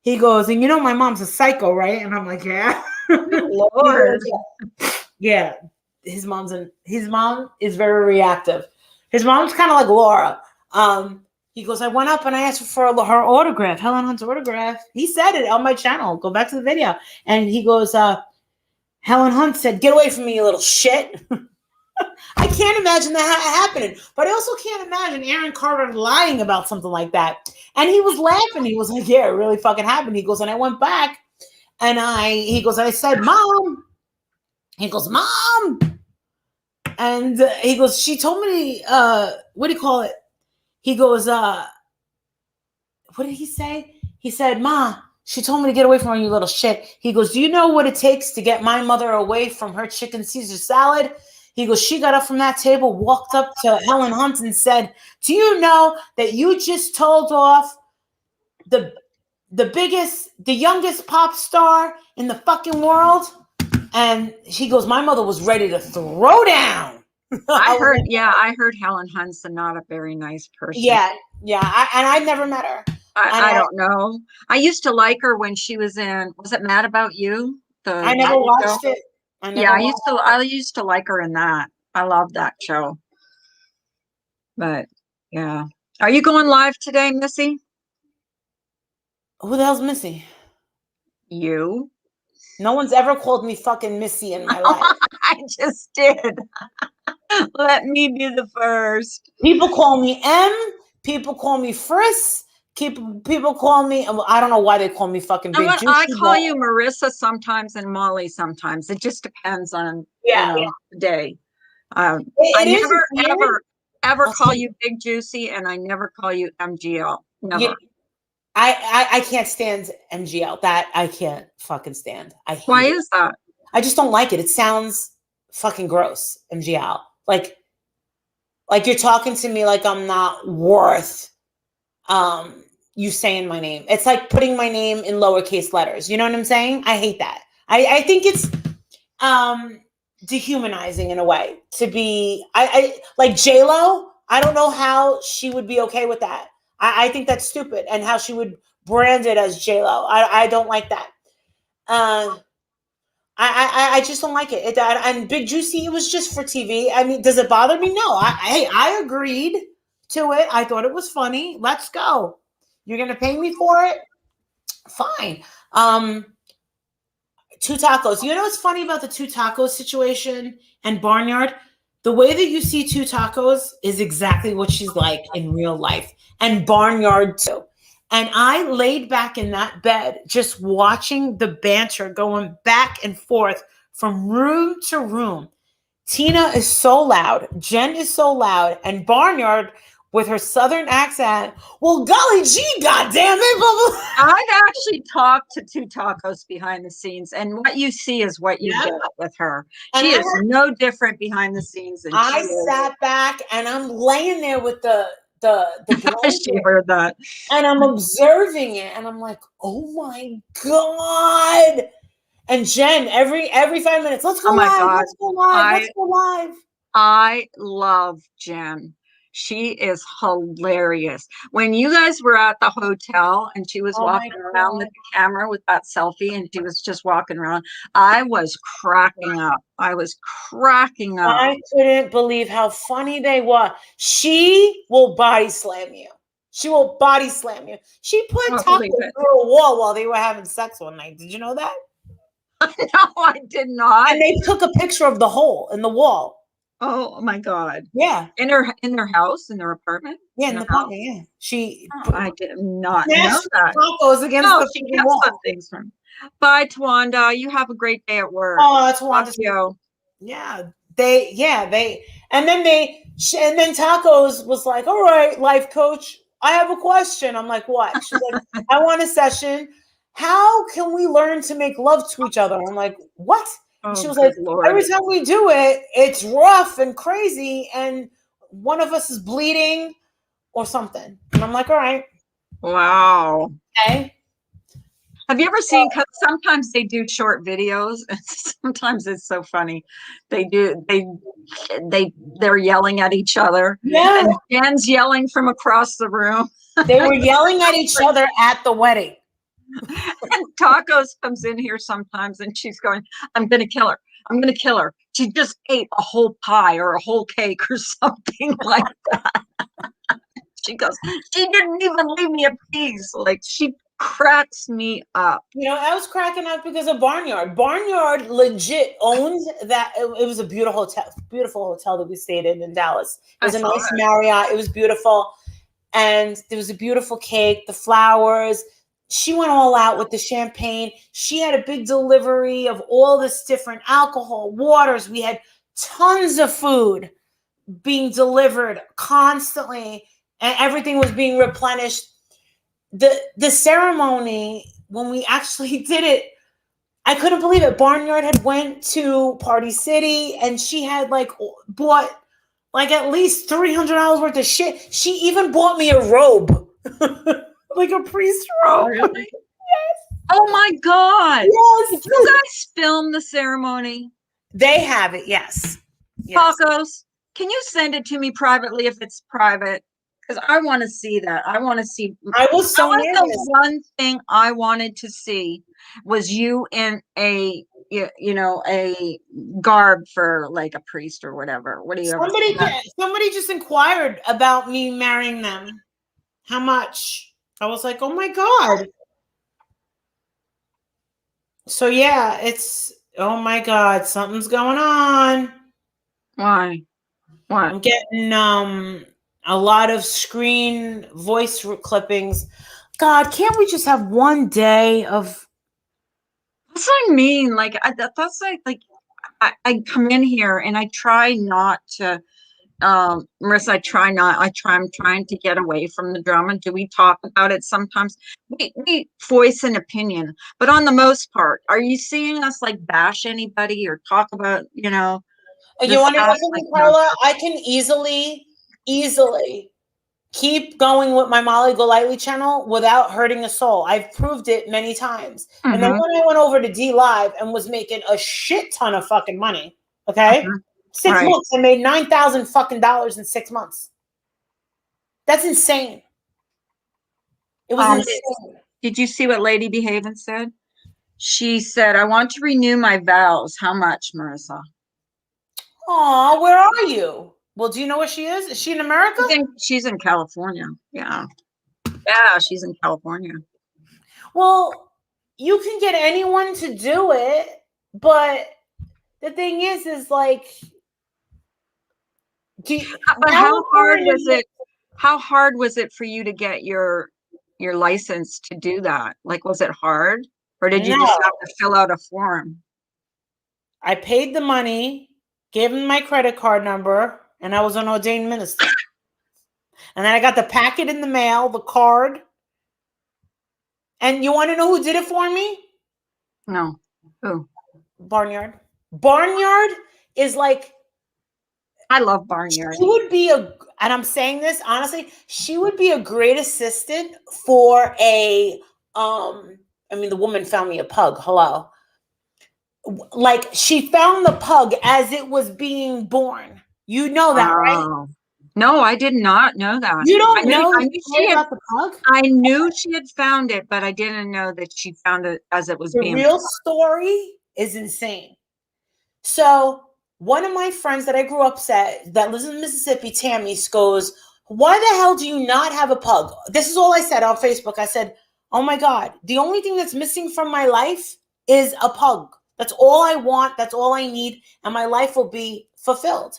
[SPEAKER 2] He goes, and you know my mom's a psycho, right? And I'm like, yeah.
[SPEAKER 1] Good Lord.
[SPEAKER 2] Yeah. His mom is very reactive. His mom's kind of like Laura. He goes, I went up and I asked for her autograph, Helen Hunt's autograph. He said it on my channel. Go back to the video. And he goes, Helen Hunt said, get away from me, you little shit. I can't imagine that happening. But I also can't imagine Aaron Carter lying about something like that. And he was laughing. He was like, yeah, it really fucking happened. He goes, and I went back and he goes, and I said, Mom. He goes, Mom. And he goes, she told me, what do you call it? He goes, what did he say? He said, Ma, she told me to get away from her, you little shit. He goes, do you know what it takes to get my mother away from her chicken Caesar salad? He goes, she got up from that table, walked up to Helen Hunt and said, do you know that you just told off the youngest pop star in the fucking world? And he goes, my mother was ready to throw down.
[SPEAKER 1] I heard Helen Hunt's not a very nice person.
[SPEAKER 2] Yeah. And I never met her.
[SPEAKER 1] I don't know. I used to like her when she was it Mad About You?
[SPEAKER 2] I never watched it.
[SPEAKER 1] I used to like her in that. I love that show. But yeah. Are you going live today, Missy?
[SPEAKER 2] Who the hell's Missy?
[SPEAKER 1] You.
[SPEAKER 2] No one's ever called me fucking Missy in my life.
[SPEAKER 1] I just did. Let me be the first.
[SPEAKER 2] People call me M. People call me Friss. People call me, I don't know why they call me fucking Big Juicy.
[SPEAKER 1] I call you Marissa sometimes and Molly sometimes. It just depends on the day. I never ever call you Big Juicy, and I never call you MGL. Never.
[SPEAKER 2] Yeah, I can't stand MGL. That I can't fucking stand.
[SPEAKER 1] Why is that?
[SPEAKER 2] I just don't like it. It sounds fucking gross. MGL. Like you're talking to me like I'm not worth you saying my name. It's like putting my name in lowercase letters. You know what I'm saying? I hate that. I think it's dehumanizing in a way to be. I like J-Lo. I don't know how she would be okay with that. I think that's stupid, and how she would brand it as J-Lo. I don't like that. I just don't like it. And Big Juicy, it was just for TV. I mean, does it bother me? No. I agreed to it. I thought it was funny. Let's go. You're gonna pay me for it? Fine. Two Tacos. You know what's funny about the Two Tacos situation and Barnyard? The way that you see Two Tacos is exactly what she's like in real life, and Barnyard too. And I laid back in that bed, just watching the banter going back and forth from room to room. Tina is so loud. Jen is so loud. And Barnyard, with her southern accent, well, golly gee, goddamn it, blah, blah.
[SPEAKER 1] I've actually talked to two tacos behind the scenes, and what you see is what you
[SPEAKER 2] Yeah.
[SPEAKER 1] get with her.
[SPEAKER 2] And
[SPEAKER 1] She is no different behind the scenes than she
[SPEAKER 2] I
[SPEAKER 1] is.
[SPEAKER 2] sat back and I'm laying there with the
[SPEAKER 1] She
[SPEAKER 2] blanket
[SPEAKER 1] heard that.
[SPEAKER 2] and I'm observing it and I'm like, oh my God. And Jen, every 5 minutes, let's
[SPEAKER 1] Oh
[SPEAKER 2] go
[SPEAKER 1] my
[SPEAKER 2] live,
[SPEAKER 1] God.
[SPEAKER 2] let's go live,
[SPEAKER 1] I
[SPEAKER 2] let's go live.
[SPEAKER 1] I love Jen. She is hilarious. When you guys were at the hotel and she was
[SPEAKER 2] Oh my
[SPEAKER 1] walking around
[SPEAKER 2] God.
[SPEAKER 1] with the camera with that selfie and she was just walking around, I was cracking up. I was cracking up.
[SPEAKER 2] I couldn't believe how funny they were. She will body slam you. She will body slam you. She put
[SPEAKER 1] I
[SPEAKER 2] tacos
[SPEAKER 1] believe it.
[SPEAKER 2] through a wall while they were having sex one night. Did you know that?
[SPEAKER 1] No, I did not.
[SPEAKER 2] And they took a picture of the hole in the wall.
[SPEAKER 1] Oh my God.
[SPEAKER 2] Yeah.
[SPEAKER 1] In their house, in their apartment,
[SPEAKER 2] Yeah,
[SPEAKER 1] in
[SPEAKER 2] in the
[SPEAKER 1] their
[SPEAKER 2] apartment,
[SPEAKER 1] house.
[SPEAKER 2] yeah. She
[SPEAKER 1] Oh, I did not know
[SPEAKER 2] smashed
[SPEAKER 1] that.
[SPEAKER 2] tacos against
[SPEAKER 1] No,
[SPEAKER 2] the
[SPEAKER 1] she
[SPEAKER 2] freaking
[SPEAKER 1] kept some
[SPEAKER 2] wall.
[SPEAKER 1] things from me. Bye, Tawanda. You have a great day at work.
[SPEAKER 2] Oh, that's
[SPEAKER 1] Love
[SPEAKER 2] wonderful.
[SPEAKER 1] you.
[SPEAKER 2] Yeah. And then Tacos was like, all right, life coach, I have a question. I'm like, what? She's like, I want a session. How can we learn to make love to each other? I'm like, what? And
[SPEAKER 1] Oh,
[SPEAKER 2] she was like,
[SPEAKER 1] good Lord.
[SPEAKER 2] every time we do it, it's rough and crazy, and one of us is bleeding or something. And I'm like, all right,
[SPEAKER 1] Wow.
[SPEAKER 2] okay.
[SPEAKER 1] Have you ever seen, because sometimes they do short videos and sometimes it's so funny. They do, they're yelling at each other
[SPEAKER 2] Yeah,
[SPEAKER 1] and Jen's yelling from across the room.
[SPEAKER 2] they were yelling at each other at the wedding.
[SPEAKER 1] And Tacos comes in here sometimes and she's going, I'm going to kill her. I'm going to kill her. She just ate a whole pie or a whole cake or something like that. She goes, she didn't even leave me a piece. Like she cracks me up.
[SPEAKER 2] You know, I was cracking up because of Barnyard. Barnyard legit owned that. It was a beautiful hotel that we stayed in Dallas. It
[SPEAKER 1] I
[SPEAKER 2] was a
[SPEAKER 1] saw
[SPEAKER 2] nice
[SPEAKER 1] it.
[SPEAKER 2] Marriott. It was beautiful. And there was a beautiful cake, the flowers. She went all out with the champagne. She had a big delivery of all this different alcohol, waters. We had tons of food being delivered constantly, and everything was being replenished. The ceremony, when we actually did it, I couldn't believe it. Barnyard had went to Party City and she had like bought like at least $300 worth of shit. She even bought me a robe. Like a priest robe.
[SPEAKER 1] Really? Oh my God.
[SPEAKER 2] Yes.
[SPEAKER 1] Did you guys film the ceremony?
[SPEAKER 2] They have it, yes. Yes.
[SPEAKER 1] Tacos, can you send it to me privately if it's private? Because I want to see that. I want to see.
[SPEAKER 2] I was
[SPEAKER 1] That
[SPEAKER 2] so
[SPEAKER 1] was
[SPEAKER 2] nervous.
[SPEAKER 1] the one thing I wanted to see was you in a a garb for like a priest or whatever. What do you ever?
[SPEAKER 2] Somebody just inquired about me marrying them. How much? I was like, oh my God. So yeah, it's oh my God, something's going on.
[SPEAKER 1] Why? What?
[SPEAKER 2] I'm getting a lot of screen voice clippings. God, can't we just have one day of
[SPEAKER 1] That's what I mean. Like that's like I come in here and I try not to Marissa, I'm trying to get away from the drama. Do we talk about it sometimes? We voice an opinion, but on the most part, are you seeing us like bash anybody or talk about,
[SPEAKER 2] you
[SPEAKER 1] this
[SPEAKER 2] want to know
[SPEAKER 1] like
[SPEAKER 2] something,
[SPEAKER 1] no.
[SPEAKER 2] Carla? I can easily keep going with my Molly Golightly channel without hurting a soul. I've proved it many times. And then
[SPEAKER 1] Mm-hmm,
[SPEAKER 2] when I went over to D Live and was making a shit ton of fucking money, okay?
[SPEAKER 1] mm-hmm,
[SPEAKER 2] 6
[SPEAKER 1] right.
[SPEAKER 2] months, I made $9,000 fucking dollars in 6 months. That's insane. It was insane.
[SPEAKER 1] Did you see what Lady Behaven said? She said, I want to renew my vows. How much, Marissa?
[SPEAKER 2] Aw, where are you? Well, do you know where she is? Is she in America?
[SPEAKER 1] I think she's in California. Yeah. Yeah, she's in California.
[SPEAKER 2] Well, you can get anyone to do it, but the thing is like,
[SPEAKER 1] But how hard was it? How hard was it for you to get your your license to do that? Like, was it hard? Or did you just
[SPEAKER 2] No,
[SPEAKER 1] have to fill out a form?
[SPEAKER 2] I paid the money, gave him my credit card number, and I was an ordained minister. And then I got the packet in the mail, the card. And you want to know who did it for me?
[SPEAKER 1] No. Who?
[SPEAKER 2] Barnyard. Barnyard is like,
[SPEAKER 1] I love Barnyard.
[SPEAKER 2] she would be and I'm saying this honestly, she would be a great assistant for I mean, the woman found me a pug. Hello. Like, she found the pug as it was being born. You know that, right?
[SPEAKER 1] Oh. No, I did not know that.
[SPEAKER 2] You
[SPEAKER 1] I
[SPEAKER 2] don't
[SPEAKER 1] knew
[SPEAKER 2] know
[SPEAKER 1] I
[SPEAKER 2] the
[SPEAKER 1] knew she
[SPEAKER 2] story
[SPEAKER 1] had
[SPEAKER 2] about the pug?
[SPEAKER 1] I knew she had found it, but I didn't know that she found it as it was
[SPEAKER 2] The
[SPEAKER 1] being
[SPEAKER 2] real story is insane. So one of my friends that I grew up that lives in Mississippi, Tammy, goes, "Why the hell do you not have a pug?" This is all I said on Facebook. I said, "Oh my God, the only thing that's missing from my life is a pug. That's all I want. That's all I need. And my life will be fulfilled."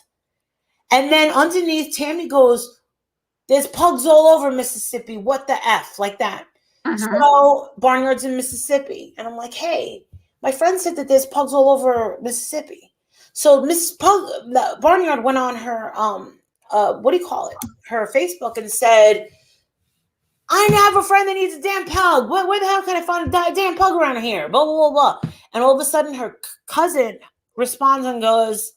[SPEAKER 2] And then underneath, Tammy goes, "There's pugs all over Mississippi. What the F?" Like that.
[SPEAKER 1] Mhm.
[SPEAKER 2] So Barnyard's in Mississippi. And I'm like, "Hey, my friend said that there's pugs all over Mississippi." So Mrs. Pug, the Barnyard, went on her what do you call it? Her Facebook, and said, "I have a friend that needs a damn pug. Where the hell can I find a damn pug around here?" Blah blah blah blah. And all of a sudden, her cousin responds and goes,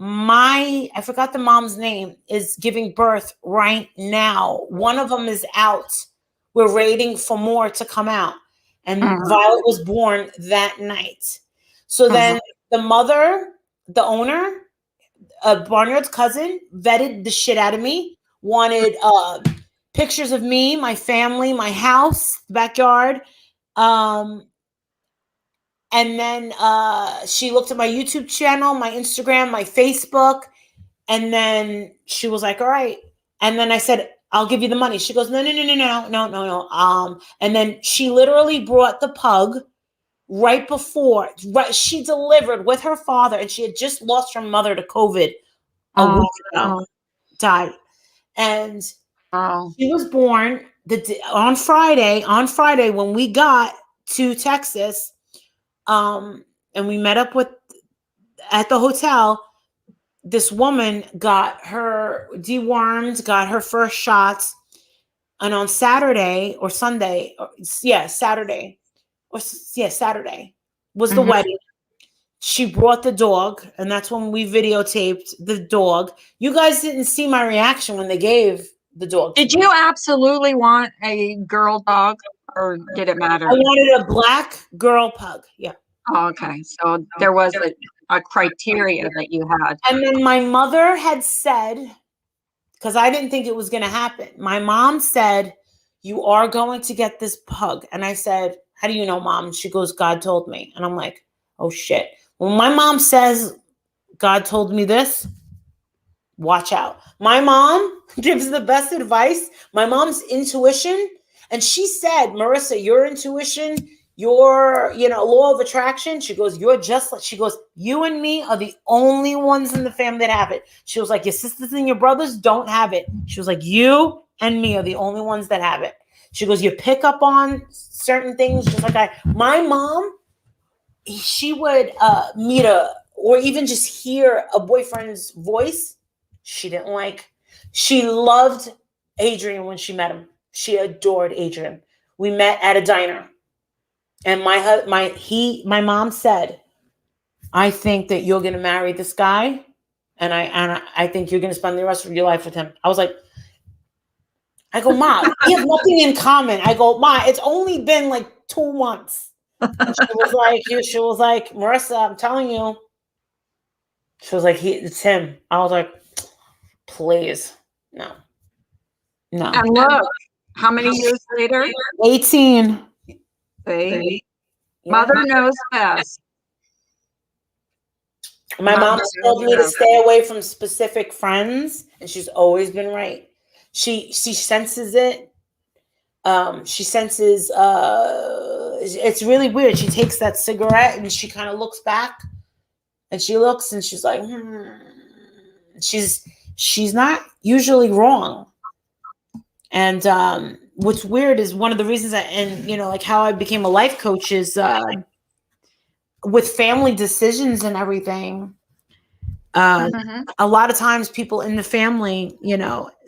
[SPEAKER 2] I forgot the mom's name, is giving birth right now. One of them is out. We're waiting for more to come out. And
[SPEAKER 1] Mhm.
[SPEAKER 2] Violet was born that night. So
[SPEAKER 1] Mhm.
[SPEAKER 2] then the mother, the owner, Barnyard's cousin, vetted the shit out of me, wanted pictures of me, my family, my house, backyard. Um, and then she looked at my YouTube channel, my Instagram, my Facebook. And then she was like, "All right." And then I said, "I'll give you the money." She goes, "No, no, no, no, no, no, no, no." And then she literally brought the pug right before, right, she delivered with her father, and she had just lost her mother to COVID a
[SPEAKER 1] Oh,
[SPEAKER 2] week ago,
[SPEAKER 1] no.
[SPEAKER 2] died. And
[SPEAKER 1] Oh.
[SPEAKER 2] she was born on Friday. On Friday, when we got to Texas, and we met up with at the hotel, this woman got her dewormed, got her first shots, and on Saturday or Sunday, Saturday was the
[SPEAKER 1] Mhm.
[SPEAKER 2] wedding. She brought the dog, and that's when we videotaped the dog. You guys didn't see my reaction when they gave the dog to
[SPEAKER 1] Did
[SPEAKER 2] me.
[SPEAKER 1] you absolutely want a girl dog, or did it
[SPEAKER 2] I
[SPEAKER 1] matter?
[SPEAKER 2] wanted a black girl pug. Yeah.
[SPEAKER 1] Oh, okay. So there was a criteria that you had.
[SPEAKER 2] And then my mother had said, because I didn't think it was going to happen. My mom said, "You are going to get this pug." And I said, "How do you know, Mom?" And she goes, "God told me." And I'm like, "Oh shit." When my mom says, "God told me this," watch out. My mom gives the best advice. My mom's intuition. And she said, "Marissa, your intuition, your, law of attraction," she goes, "you're just like," she goes, "You and me are the only ones in the family that have it." She was like, "Your sisters and your brothers don't have it." She was like, "You and me are the only ones that have it." She goes, "You pick up on certain things just like my mom, she would meet or even just hear a boyfriend's voice she didn't like. She loved Adrian when she met him. She adored Adrian. We met at a diner, and my mom said, "I think that you're going to marry this guy, and I think you're going to spend the rest of your life with him." I go, "Ma, we have nothing in common." I go, "Ma, it's only been like 2 months." And she was like, "Marissa, I'm telling you." She was like, it's him. I was like, "Please, no, no."
[SPEAKER 1] And look, how many years later?
[SPEAKER 2] 18.
[SPEAKER 1] See,
[SPEAKER 2] Yeah.
[SPEAKER 1] mother knows best.
[SPEAKER 2] My
[SPEAKER 1] Mother
[SPEAKER 2] mom
[SPEAKER 1] knows
[SPEAKER 2] told me to
[SPEAKER 1] best.
[SPEAKER 2] stay away from specific friends, and she's always been right. She senses it. She senses it's really weird. She takes that cigarette and she kind of looks back, and she looks and she's like, hmm. She's not usually wrong. And what's weird is one of the reasons like how I became a life coach is with family decisions and everything.
[SPEAKER 1] Mhm.
[SPEAKER 2] A lot of times people in the family,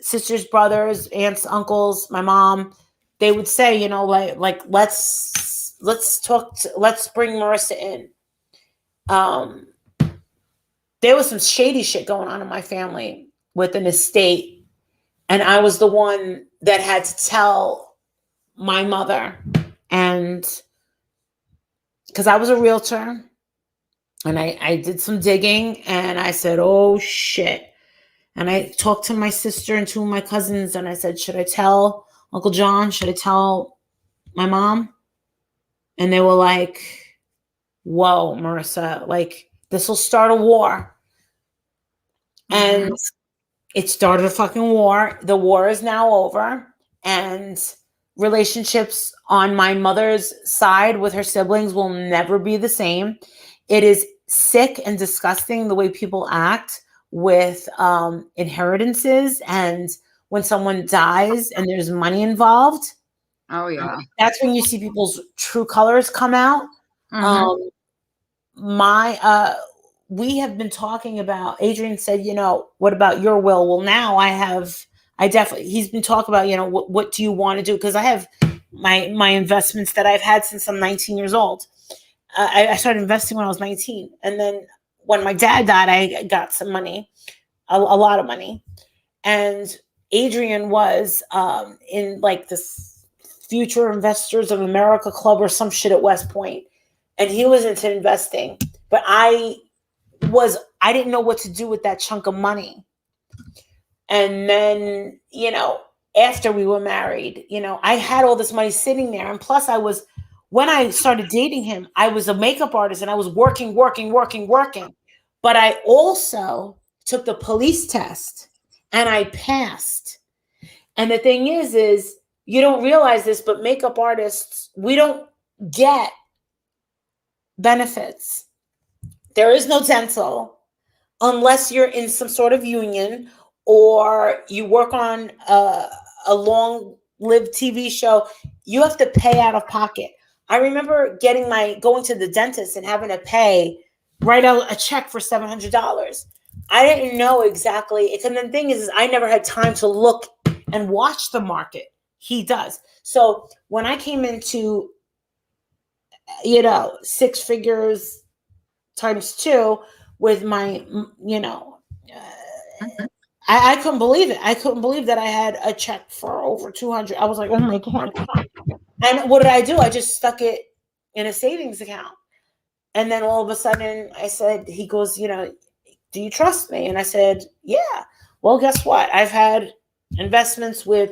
[SPEAKER 2] sisters, brothers, aunts, uncles, my mom, they would say, like let's talk let's bring Marissa in. There was some shady shit going on in my family with an estate, and I was the one that had to tell my mother, and because I was a realtor, and I did some digging, and I said, oh shit. And I talked to my sister and two of my cousins, and I said, should I tell Uncle John? Should I tell my mom? And they were like, whoa, Marissa, like this will start a war.
[SPEAKER 1] Mhm.
[SPEAKER 2] And it started a fucking war. The war is now over. And relationships on my mother's side with her siblings will never be the same. It is sick and disgusting the way people act with inheritances, and when someone dies and there's money involved,
[SPEAKER 1] Oh yeah.
[SPEAKER 2] that's when you see people's true colors come out.
[SPEAKER 1] Mhm.
[SPEAKER 2] um, my We have been talking about, Adrian said, what about your will? Well, now I definitely, he's been talking about, what do you want to do? Because I have my investments that I've had since I'm 19 years old. I started investing when I was 19. And then when my dad died, I got some money, a lot of money. And Adrian was in like this Future Investors of America club or some shit at West Point. And he was into investing. But I didn't know what to do with that chunk of money. And then, after we were married, I had all this money sitting there. And plus when I started dating him, I was a makeup artist and I was working. But I also took the police test and I passed. And the thing is you don't realize this, but makeup artists, we don't get benefits. There is no dental unless you're in some sort of union or you work on a long-lived TV show. You have to pay out of pocket. I remember going to the dentist and having to write out a check for $700. I didn't know exactly. And the thing is I never had time to look and watch the market. He does. So when I came into, six figures times two with my,
[SPEAKER 1] Mhm.
[SPEAKER 2] I couldn't believe it. I couldn't believe that I had a check for over 200. I was like, oh my God. And what did I do? I just stuck it in a savings account. And then all of a sudden he goes, do you trust me? And I said, yeah. Well, guess what? I've had investments with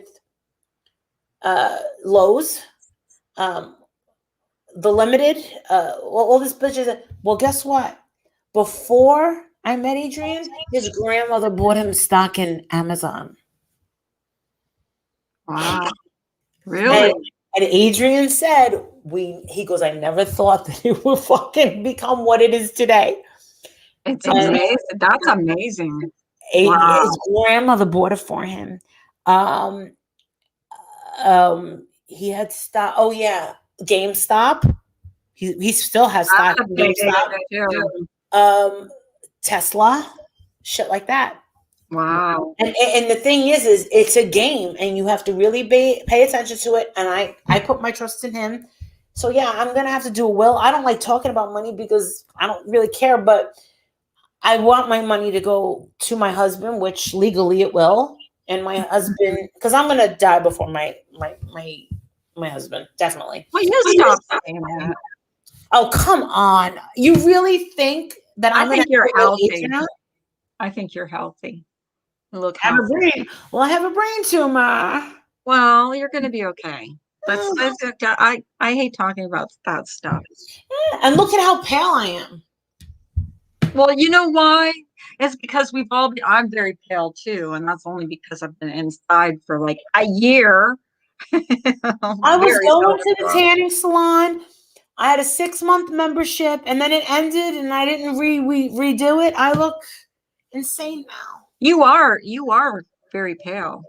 [SPEAKER 2] Lowe's, um, the Limited, all this bitches. Well, guess what? Before I met Adrian, his grandmother bought him stock in Amazon.
[SPEAKER 1] Wow.
[SPEAKER 2] And,
[SPEAKER 1] Really?
[SPEAKER 2] and Adrian said, he goes, I never thought that it would fucking become what it is today.
[SPEAKER 1] It's
[SPEAKER 2] And
[SPEAKER 1] amazing. That's amazing.
[SPEAKER 2] his
[SPEAKER 1] Wow.
[SPEAKER 2] grandmother bought it for him. He had stock. Oh yeah, GameStop. He still has stock
[SPEAKER 1] That's a
[SPEAKER 2] in
[SPEAKER 1] big
[SPEAKER 2] GameStop.
[SPEAKER 1] thing too.
[SPEAKER 2] Um, Tesla, shit like that.
[SPEAKER 1] Wow.
[SPEAKER 2] And the thing is it's a game, and you have to really pay attention to it. And I put my trust in him. So yeah, I'm gonna have to do a will. I don't like talking about money because I don't really care, but I want my money to go to my husband, which legally it will, and my husband, because I'm gonna die before my husband, definitely.
[SPEAKER 1] Well, you stop saying that.
[SPEAKER 2] Oh come on! You really think that
[SPEAKER 1] I
[SPEAKER 2] I'm gonna
[SPEAKER 1] think you're
[SPEAKER 2] have my age or
[SPEAKER 1] healthy.
[SPEAKER 2] not?
[SPEAKER 1] I think you're healthy. You look
[SPEAKER 2] I have a
[SPEAKER 1] healthy.
[SPEAKER 2] brain. Well, I have a brain tumor.
[SPEAKER 1] Well, you're going to be okay. I hate talking about that stuff.
[SPEAKER 2] And look at how pale I am.
[SPEAKER 1] Well, you know why? It's because I'm very pale too, and that's only because I've been inside for like a year.
[SPEAKER 2] I was
[SPEAKER 1] Very
[SPEAKER 2] going to the
[SPEAKER 1] self-absorbed.
[SPEAKER 2] tanning salon. I had a 6-month membership, and then it ended, and I didn't redo it. I look insane now.
[SPEAKER 1] You are very pale.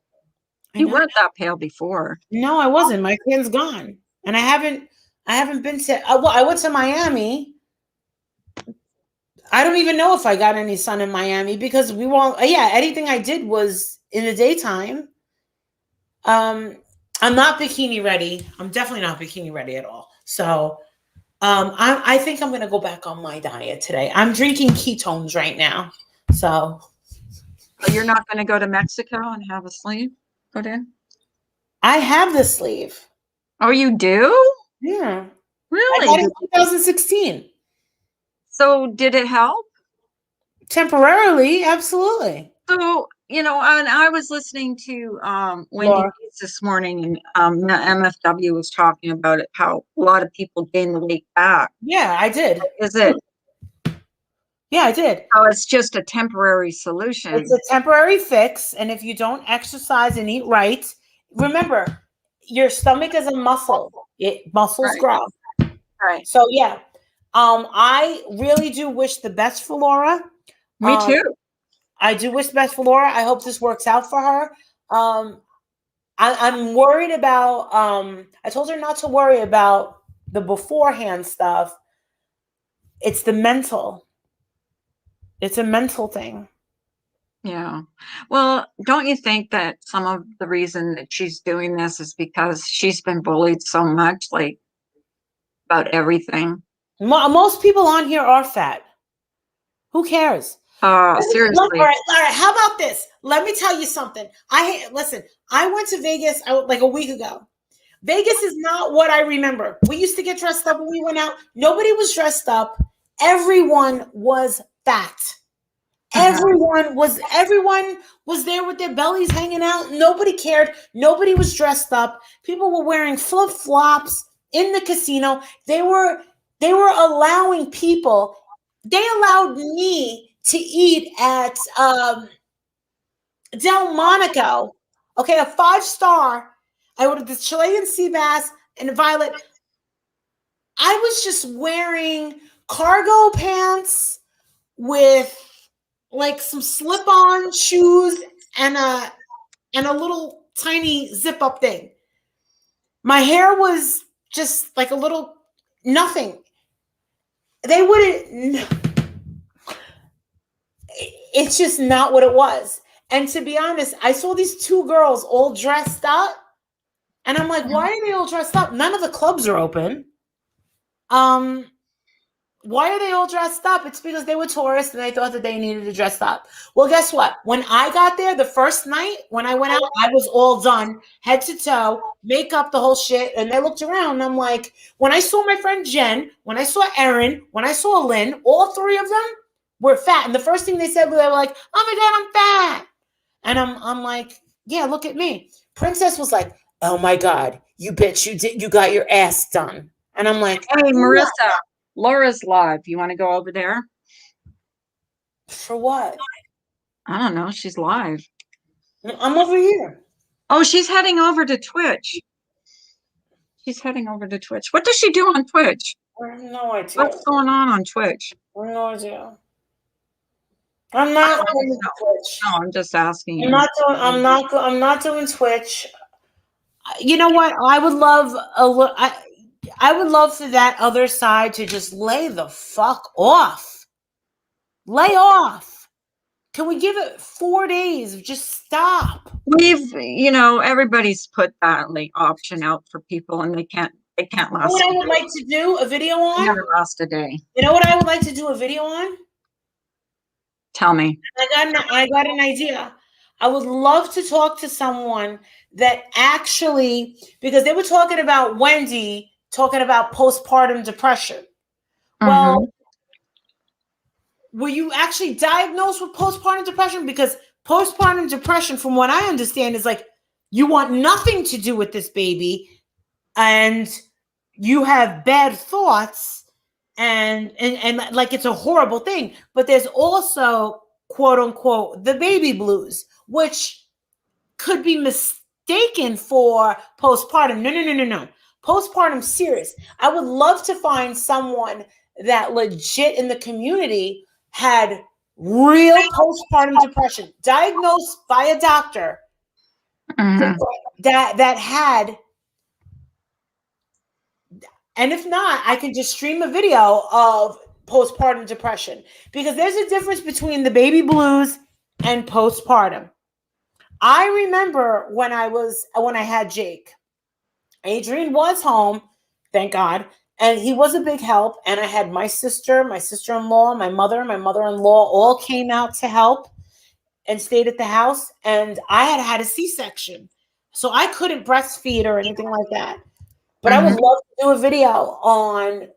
[SPEAKER 2] I
[SPEAKER 1] You
[SPEAKER 2] know.
[SPEAKER 1] weren't that pale before.
[SPEAKER 2] No, I wasn't. My skin's gone, and I haven't been to. Well, I went to Miami. I don't even know if I got any sun in Miami because we won't. Yeah, anything I did was in the daytime. Um, I'm not bikini ready. I'm definitely not bikini ready at all. So, I think I'm gonna go back on my diet today. I'm drinking ketones right now. So
[SPEAKER 1] Oh, you're not going to go to Mexico and have a sleeve put in?
[SPEAKER 2] I have the sleeve.
[SPEAKER 1] Oh, you do?
[SPEAKER 2] Yeah, I
[SPEAKER 1] Really?
[SPEAKER 2] got it in 2016.
[SPEAKER 1] So did it help?
[SPEAKER 2] Temporarily, absolutely.
[SPEAKER 1] So, and I was listening to Wendy
[SPEAKER 2] Laura.
[SPEAKER 1] Bates this morning, and MFW was talking about it, how a lot of people gain the weight back.
[SPEAKER 2] Yeah, I did.
[SPEAKER 1] Is it
[SPEAKER 2] Yeah, I did.
[SPEAKER 1] how it's just a temporary
[SPEAKER 2] It's
[SPEAKER 1] solution?
[SPEAKER 2] a temporary fix, and if you don't exercise and eat right, remember, your stomach is a muscle. It muscles
[SPEAKER 1] Right,
[SPEAKER 2] grow.
[SPEAKER 1] right.
[SPEAKER 2] So yeah, I really do wish the best for Laura.
[SPEAKER 1] Me
[SPEAKER 2] Um,
[SPEAKER 1] too.
[SPEAKER 2] I do wish the best for Laura. I hope this works out for her. I'm worried about. I told her not to worry about the beforehand stuff. It's the mental. It's a mental thing.
[SPEAKER 1] Yeah. Well, don't you think that some of the reason that she's doing this is because she's been bullied so much, like about everything?
[SPEAKER 2] Most people on here are fat. Who cares? All
[SPEAKER 1] Seriously.
[SPEAKER 2] right. How about this? Let me tell you something. Listen. I went to Vegas like a week ago. Vegas is not what I remember. We used to get dressed up when we went out. Nobody was dressed up. Everyone was fat.
[SPEAKER 1] Uh-huh.
[SPEAKER 2] Everyone was there with their bellies hanging out. Nobody cared. Nobody was dressed up. People were wearing flip-flops in the casino. They were allowing people. They allowed me to eat at Del Monaco. Okay, a 5-star. I ordered the Chilean sea bass and a violet. I was just wearing cargo pants with like some slip-on shoes and a little tiny zip-up thing. My hair was just like a little nothing. They wouldn't. It's just not what it was. And to be honest, I saw these two girls all dressed up, and I'm like, why are they all dressed up? None of the clubs are open. Um, Why are they all dressed up? It's because they were tourists and they thought that they needed to dress up. Well, guess what? When I got there the first night, when I went out, I was all done, head to toe, makeup, the whole shit. And I looked around and I'm like, when I saw my friend Jen, when I saw Erin, when I saw Lynn, all three of them were fat. And the first thing they said, they were like, oh my God, I'm fat. And I'm like, yeah, look at me. Princess was like, oh my God, you bitch, you got your ass done. And I'm like,
[SPEAKER 1] Hey, Marissa, Laura's live. You want to go over there?
[SPEAKER 2] for what?
[SPEAKER 1] I don't know. She's live.
[SPEAKER 2] I'm over here.
[SPEAKER 1] Oh, she's heading over to Twitch. She's heading over to Twitch. What does she do on Twitch?
[SPEAKER 2] I have no idea.
[SPEAKER 1] What's going on Twitch?
[SPEAKER 2] I have no idea. I'm
[SPEAKER 1] I
[SPEAKER 2] not
[SPEAKER 1] don't even
[SPEAKER 2] doing
[SPEAKER 1] know.
[SPEAKER 2] Twitch.
[SPEAKER 1] No, I'm just asking
[SPEAKER 2] I'm
[SPEAKER 1] you.
[SPEAKER 2] not doing. I'm not doing Twitch. You know what? I would love I would love for that other side to just lay the fuck off. Lay off. Can we give it 4 days? Just stop.
[SPEAKER 1] Everybody's put that like option out for people, and they can't
[SPEAKER 2] You know
[SPEAKER 1] last
[SPEAKER 2] what
[SPEAKER 1] a
[SPEAKER 2] I would
[SPEAKER 1] day.
[SPEAKER 2] like to do a video
[SPEAKER 1] They
[SPEAKER 2] on?
[SPEAKER 1] never last a day.
[SPEAKER 2] You know what I would like to do a video on?
[SPEAKER 1] Tell me.
[SPEAKER 2] I got an idea. I would love to talk to someone that actually, because they were talking about Wendy talking about postpartum depression.
[SPEAKER 1] Mm-hmm.
[SPEAKER 2] Well, were you actually diagnosed with postpartum depression? Because postpartum depression, from what I understand, is like you want nothing to do with this baby and you have bad thoughts and like it's a horrible thing. But there's also quote unquote the baby blues, which could be mistaken for postpartum. No. Postpartum serious. I would love to find someone that legit in the community had real postpartum depression diagnosed by a doctor
[SPEAKER 1] Mhm.
[SPEAKER 2] that had, and if not, I can just stream a video of postpartum depression, because there's a difference between the baby blues and postpartum. I remember when I had Jake. Adrian was home, thank God, and he was a big help. And I had my sister, my sister-in-law, my mother-in-law all came out to help and stayed at the house. And I had had a C-section, so I couldn't breastfeed or anything like that. But I would
[SPEAKER 1] Mhm.
[SPEAKER 2] love to do a video on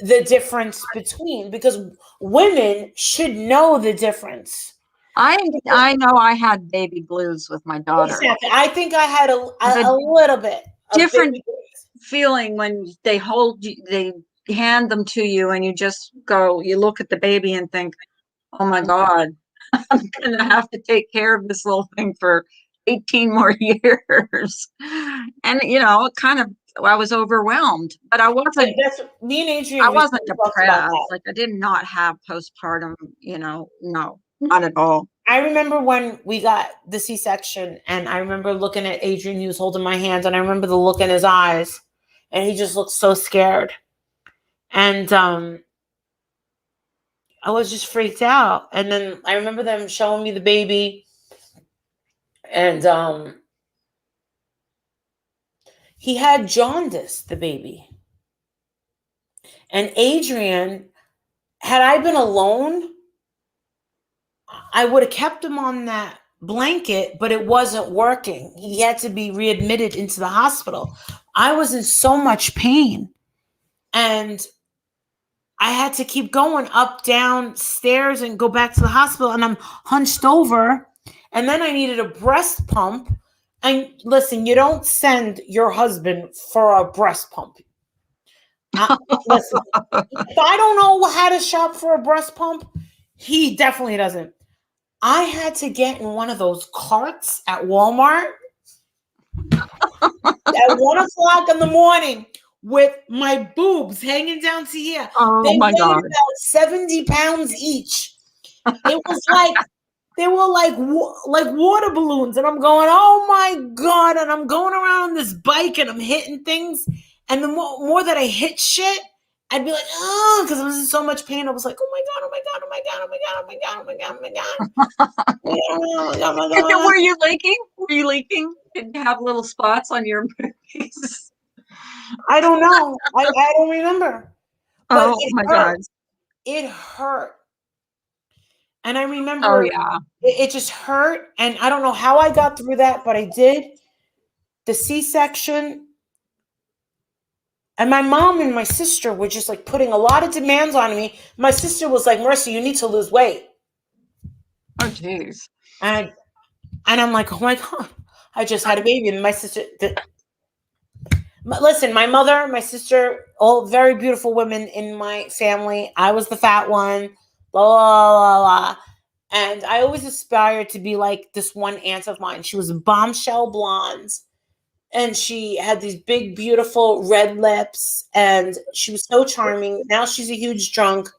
[SPEAKER 2] the difference between, because women should know the difference.
[SPEAKER 1] I I know I had baby blues with my daughter.
[SPEAKER 2] Exactly. I think I had
[SPEAKER 1] The
[SPEAKER 2] a little bit of
[SPEAKER 1] different
[SPEAKER 2] baby blues.
[SPEAKER 1] feeling when they hold you, they hand them to you, and you just go, you look at the baby and think, "Oh my God, I'm gonna have to take care of this little thing for 18 more years." And it kind of, I was overwhelmed, but
[SPEAKER 2] That's me and
[SPEAKER 1] I
[SPEAKER 2] Adrian
[SPEAKER 1] wasn't
[SPEAKER 2] recently talked about
[SPEAKER 1] depressed.
[SPEAKER 2] that.
[SPEAKER 1] Like, I did not have postpartum, no, not at all.
[SPEAKER 2] I remember when we got the C-section, and I remember looking at Adrian. He was holding my hands, and I remember the look in his eyes, and he just looked so scared. And I was just freaked out. And then I remember them showing me the baby, and he had jaundice, the baby. And Adrian, had I been alone, I would have kept him on that blanket, but it wasn't working. He had to be readmitted into the hospital. I was in so much pain, and I had to keep going up, down stairs, and go back to the hospital. And I'm hunched over. And then I needed a breast pump. And listen, you don't send your husband for a breast pump. Uh, Listen, if I don't know how to shop for a breast pump, he definitely doesn't. I had to get in one of those carts at Walmart at 1 o'clock in the morning with my boobs hanging down to here.
[SPEAKER 1] Oh
[SPEAKER 2] They
[SPEAKER 1] my
[SPEAKER 2] weighed
[SPEAKER 1] God.
[SPEAKER 2] about 70 pounds each. It was like they were like water balloons, and I'm going, oh my God! And I'm going around on this bike, and I'm hitting things, and the more that I hit shit, I'd be like, oh, because I was in so much pain. I was like, oh my God, oh my God, oh my God, oh my God, oh my God, oh my God, oh my God. Oh my God, oh my God, oh my God, oh my God.
[SPEAKER 1] Were you leaking? Were you leaking? Did you have little spots on your boobies?
[SPEAKER 2] I don't know. I don't remember. But
[SPEAKER 1] Oh
[SPEAKER 2] it
[SPEAKER 1] my
[SPEAKER 2] hurt.
[SPEAKER 1] God.
[SPEAKER 2] It hurt. And I
[SPEAKER 1] Oh
[SPEAKER 2] remember
[SPEAKER 1] yeah.
[SPEAKER 2] it just hurt. And I don't know how I got through that, but I did. The C-section. And my mom and my sister were just like putting a lot of demands on me. My sister was like, Mercy, you need to lose weight.
[SPEAKER 1] Oh geez.
[SPEAKER 2] And I'm like, oh my God, I just had a baby. And my sister, listen, my mother, my sister, all very beautiful women in my family. I was the fat one, blah, blah, blah, blah. And I always aspired to be like this one aunt of mine. She was a bombshell blonde, and she had these big, beautiful red lips, and she was so charming. Now she's a huge drunk.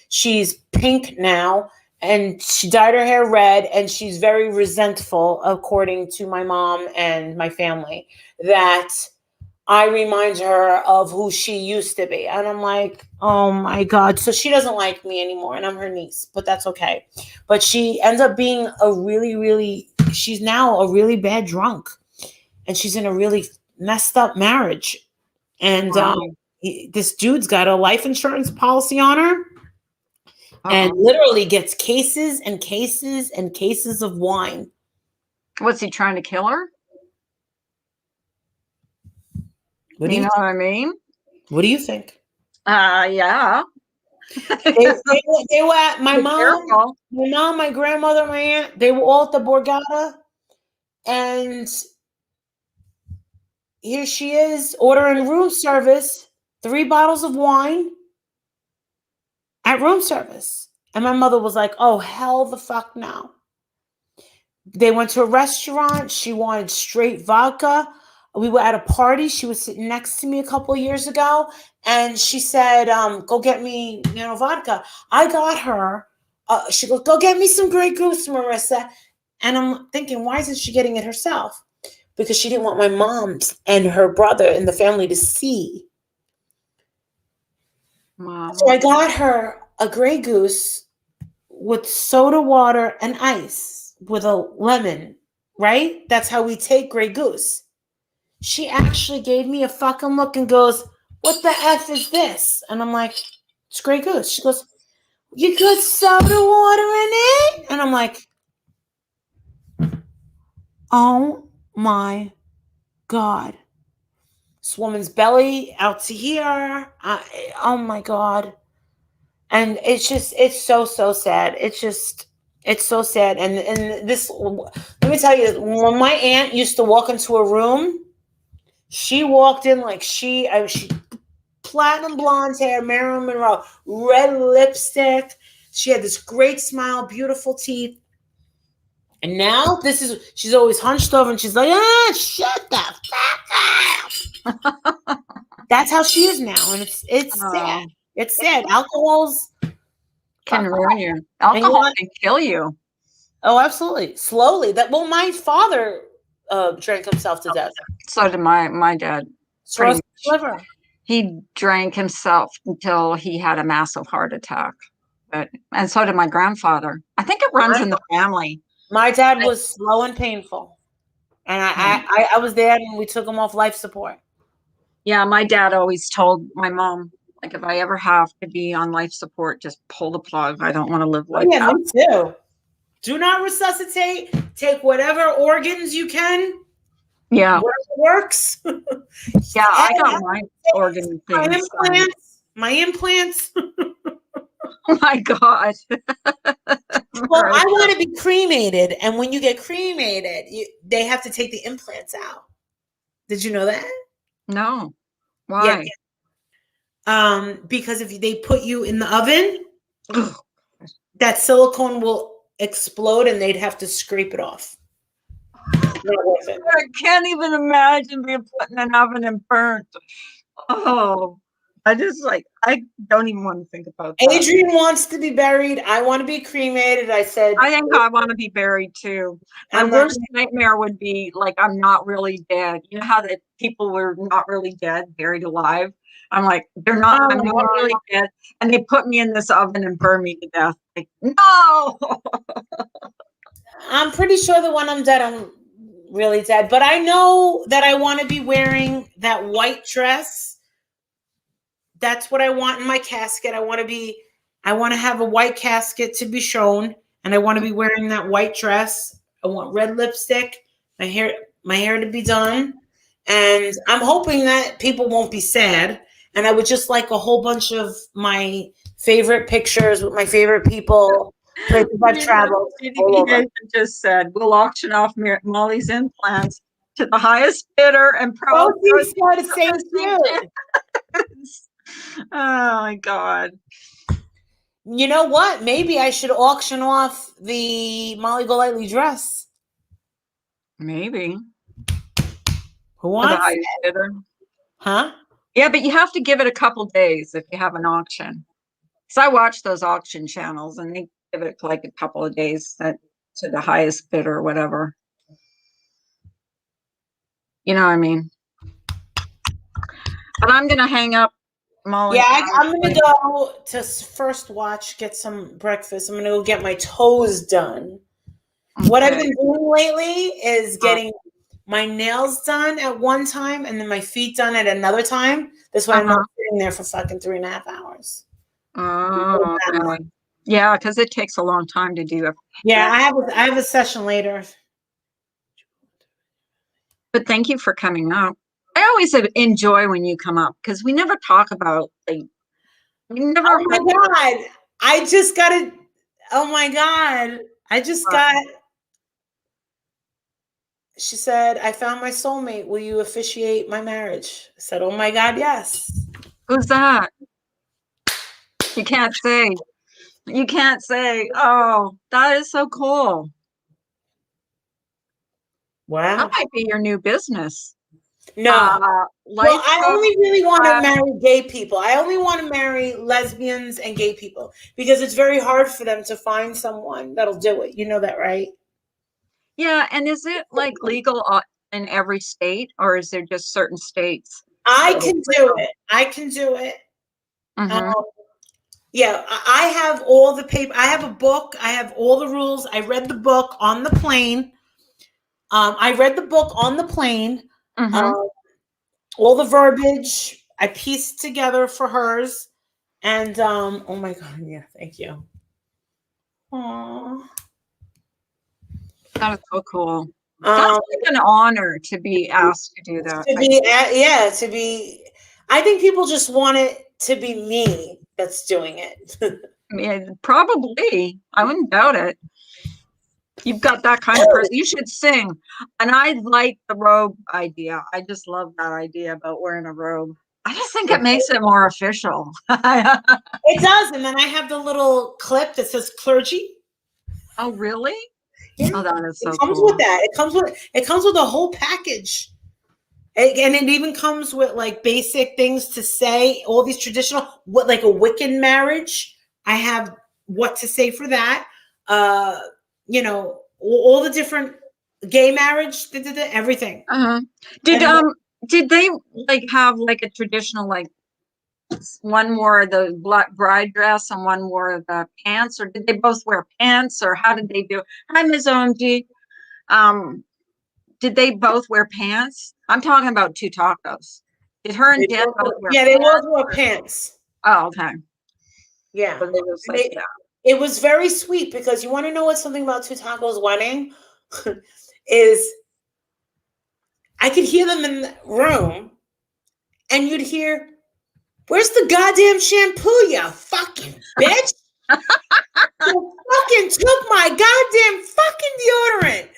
[SPEAKER 2] She's pink now, and she dyed her hair red, and she's very resentful, according to my mom and my family, that I remind her of who she used to be. And I'm like, oh my God. So she doesn't like me anymore, and I'm her niece, but that's okay. But she ends up being she's now a really bad drunk, and she's in a really messed up marriage. And
[SPEAKER 1] Wow.
[SPEAKER 2] this dude's got a life insurance policy on her, and
[SPEAKER 1] Uh-oh.
[SPEAKER 2] literally gets cases and cases and cases of wine.
[SPEAKER 1] Was he trying to kill her?
[SPEAKER 2] What do
[SPEAKER 1] You
[SPEAKER 2] you
[SPEAKER 1] know what I mean?
[SPEAKER 2] What do you think?
[SPEAKER 1] Yeah.
[SPEAKER 2] They were at
[SPEAKER 1] Be careful.
[SPEAKER 2] my grandmother, my aunt. They were all at the Borgata, and here she is ordering room service, 3 bottles of wine at room service. And my mother was like, "Oh hell, the fuck no!" They went to a restaurant. She wanted straight vodka. We were at a party. She was sitting next to me a couple of years ago, and she said, "Go get me, vodka." I got her. She goes, "Go get me some Grey Goose, Marissa." And I'm thinking, why isn't she getting it herself? Because she didn't want my mom and her brother and the family to see. So
[SPEAKER 1] Wow.
[SPEAKER 2] I got her a Grey Goose with soda water and ice with a lemon, right? That's how we take Grey Goose. She actually gave me a fucking look and goes, "What the F is this?" And I'm like, "It's Grey Goose." She goes, "You got soda water in it?" And I'm like, "Oh my God. This woman's belly out to here. Oh my God." And it's so sad. It's so sad. And this, let me tell you, when my aunt used to walk into a room, she walked in like she platinum blonde hair, Marilyn Monroe, red lipstick. She had this great smile, beautiful teeth. And now she's always hunched over and she's like, shut the fuck up. That's how she is now. And it's sad.
[SPEAKER 1] Oh,
[SPEAKER 2] It's sad. Alcohol's
[SPEAKER 1] can
[SPEAKER 2] fuck
[SPEAKER 1] ruin
[SPEAKER 2] off.
[SPEAKER 1] you.
[SPEAKER 2] And you
[SPEAKER 1] Alcohol
[SPEAKER 2] want
[SPEAKER 1] can kill you.
[SPEAKER 2] Oh, absolutely. Slowly. My father drank himself to death.
[SPEAKER 1] So did my dad. Pretty
[SPEAKER 2] Cirrhosis of
[SPEAKER 1] much.
[SPEAKER 2] liver.
[SPEAKER 1] He drank himself until he had a massive heart attack. And so did my grandfather. I think it runs in the family.
[SPEAKER 2] My dad was slow and painful. And I was there when we took him off life support.
[SPEAKER 1] Yeah, my dad always told my mom, like, if I ever have to be on life support, just pull the plug. I don't want to live
[SPEAKER 2] Oh,
[SPEAKER 1] like
[SPEAKER 2] yeah,
[SPEAKER 1] that.
[SPEAKER 2] me too. Do not resuscitate. Take whatever organs you can.
[SPEAKER 1] Yeah.
[SPEAKER 2] Whatever works.
[SPEAKER 1] Yeah, I
[SPEAKER 2] And
[SPEAKER 1] got my organ
[SPEAKER 2] my
[SPEAKER 1] things done.
[SPEAKER 2] implants. My implants.
[SPEAKER 1] Oh my God.
[SPEAKER 2] Well, I want to be cremated. And when you get cremated, they have to take the implants out. Did you know that?
[SPEAKER 1] No.
[SPEAKER 2] Yeah.
[SPEAKER 1] Why?
[SPEAKER 2] Because if they put you in the oven,
[SPEAKER 1] Ugh.
[SPEAKER 2] that silicone will explode and they'd have to scrape it off. Not worth it.
[SPEAKER 1] I can't even imagine being put in an oven and burnt. Oh, I don't even want to think about that.
[SPEAKER 2] Adrian wants to be buried. I want to be cremated. I said,
[SPEAKER 1] I think I want to be buried too. My
[SPEAKER 2] and then
[SPEAKER 1] worst nightmare would be like I'm not really dead. You know how that people were not really dead, buried alive? I'm like, I'm not really dead. And they put me in this oven and burn me to death. Like, no.
[SPEAKER 2] I'm pretty sure that when I'm dead, I'm really dead. But I know that I want to be wearing that white dress. That's what I want in my casket. I want to have a white casket to be shown, and I want to be wearing that white dress. I want red lipstick, my hair to be done, and I'm hoping that people won't be sad. And I would just like a whole bunch of my favorite pictures with my favorite people, places I've traveled all over.
[SPEAKER 1] Just said we'll auction off Molly's implants to the highest bidder and
[SPEAKER 2] Proceeds for the same too.
[SPEAKER 1] Oh my God.
[SPEAKER 2] You know what? Maybe I should auction off the Molly Golightly dress.
[SPEAKER 1] Maybe.
[SPEAKER 2] Who wants? Huh?
[SPEAKER 1] Yeah, but you have to give it a couple days if you have an auction. So I watch those auction channels and they give it like a couple of days to the highest bidder or whatever. You know what I mean? But I'm gonna hang up, Molly.
[SPEAKER 2] Yeah, I'm gonna go to first watch, get some breakfast. I'm gonna go get my toes done. Okay. What I've been doing lately is getting my nails done at one time and then my feet done at another time. That's why I'm not sitting there for fucking 3.5 hours.
[SPEAKER 1] Oh, okay. Yeah, because it takes a long time to do it.
[SPEAKER 2] Yeah, I have a session later.
[SPEAKER 1] But thank you for coming up. I always enjoy when you come up because we never talk about we never.
[SPEAKER 2] Oh my God! I just got it. Oh my God! I just got. She said, "I found my soulmate. Will you officiate my marriage?" I said, "Oh my God, yes."
[SPEAKER 1] Who's that? You can't say. You can't say. Oh, that is so cool.
[SPEAKER 2] Wow.
[SPEAKER 1] That might be your new business.
[SPEAKER 2] No. Well, I only really want to marry gay people. I only want to marry lesbians and gay people because it's very hard for them to find someone that'll do it. You know that, right?
[SPEAKER 1] Yeah, and is it like legal in every state, or is there just certain states
[SPEAKER 2] I
[SPEAKER 1] that it's
[SPEAKER 2] can do
[SPEAKER 1] legal?
[SPEAKER 2] it. I can do it. Um,
[SPEAKER 1] Mm-hmm.
[SPEAKER 2] yeah, I have all the paper. I have a book. I have all the rules. I read the book on the plane. I read the book on the plane.
[SPEAKER 1] Mm-hmm.
[SPEAKER 2] Um, all the verbiage I pieced together for hers. And oh my god, yeah, thank you. Aww.
[SPEAKER 1] That is so cool. That's
[SPEAKER 2] Um,
[SPEAKER 1] like an honor to be asked to do that.
[SPEAKER 2] to
[SPEAKER 1] I
[SPEAKER 2] be
[SPEAKER 1] think.
[SPEAKER 2] yeah, to be. I think people just want it to be me that's doing it.
[SPEAKER 1] I mean, probably. I wouldn't doubt it. You've got that kind of person. You should sing. And I like the robe idea. I just love that idea about wearing a robe. I just think it makes it more official.
[SPEAKER 2] It does, and then I have the little clip that says clergy.
[SPEAKER 1] Oh, really?
[SPEAKER 2] Yeah,
[SPEAKER 1] Oh, that is
[SPEAKER 2] it
[SPEAKER 1] so
[SPEAKER 2] comes with
[SPEAKER 1] cool.
[SPEAKER 2] that. It comes with a whole package. And it even comes with like basic things to say, all these traditional, what like a Wiccan marriage. I have what to say for that. Uh, all the different gay marriage, everything.
[SPEAKER 1] Uh-huh. Did
[SPEAKER 2] And
[SPEAKER 1] um did they like have like a traditional like one wore the black bride dress and one wore the pants, or did they both wear pants, or how did they do? Hi, Ms. OMG. Um, did they both wear pants? I'm talking about two tacos. Did her and Dad both wear
[SPEAKER 2] yeah, they
[SPEAKER 1] pants?
[SPEAKER 2] both wore pants.
[SPEAKER 1] Oh, okay.
[SPEAKER 2] Yeah.
[SPEAKER 1] So they was
[SPEAKER 2] And
[SPEAKER 1] like, yeah.
[SPEAKER 2] it was very sweet because you want to know what's something about Two Tacos wedding is I could hear them in the room and you'd hear, "Where's the goddamn shampoo, you fucking bitch? You fucking took my goddamn fucking deodorant."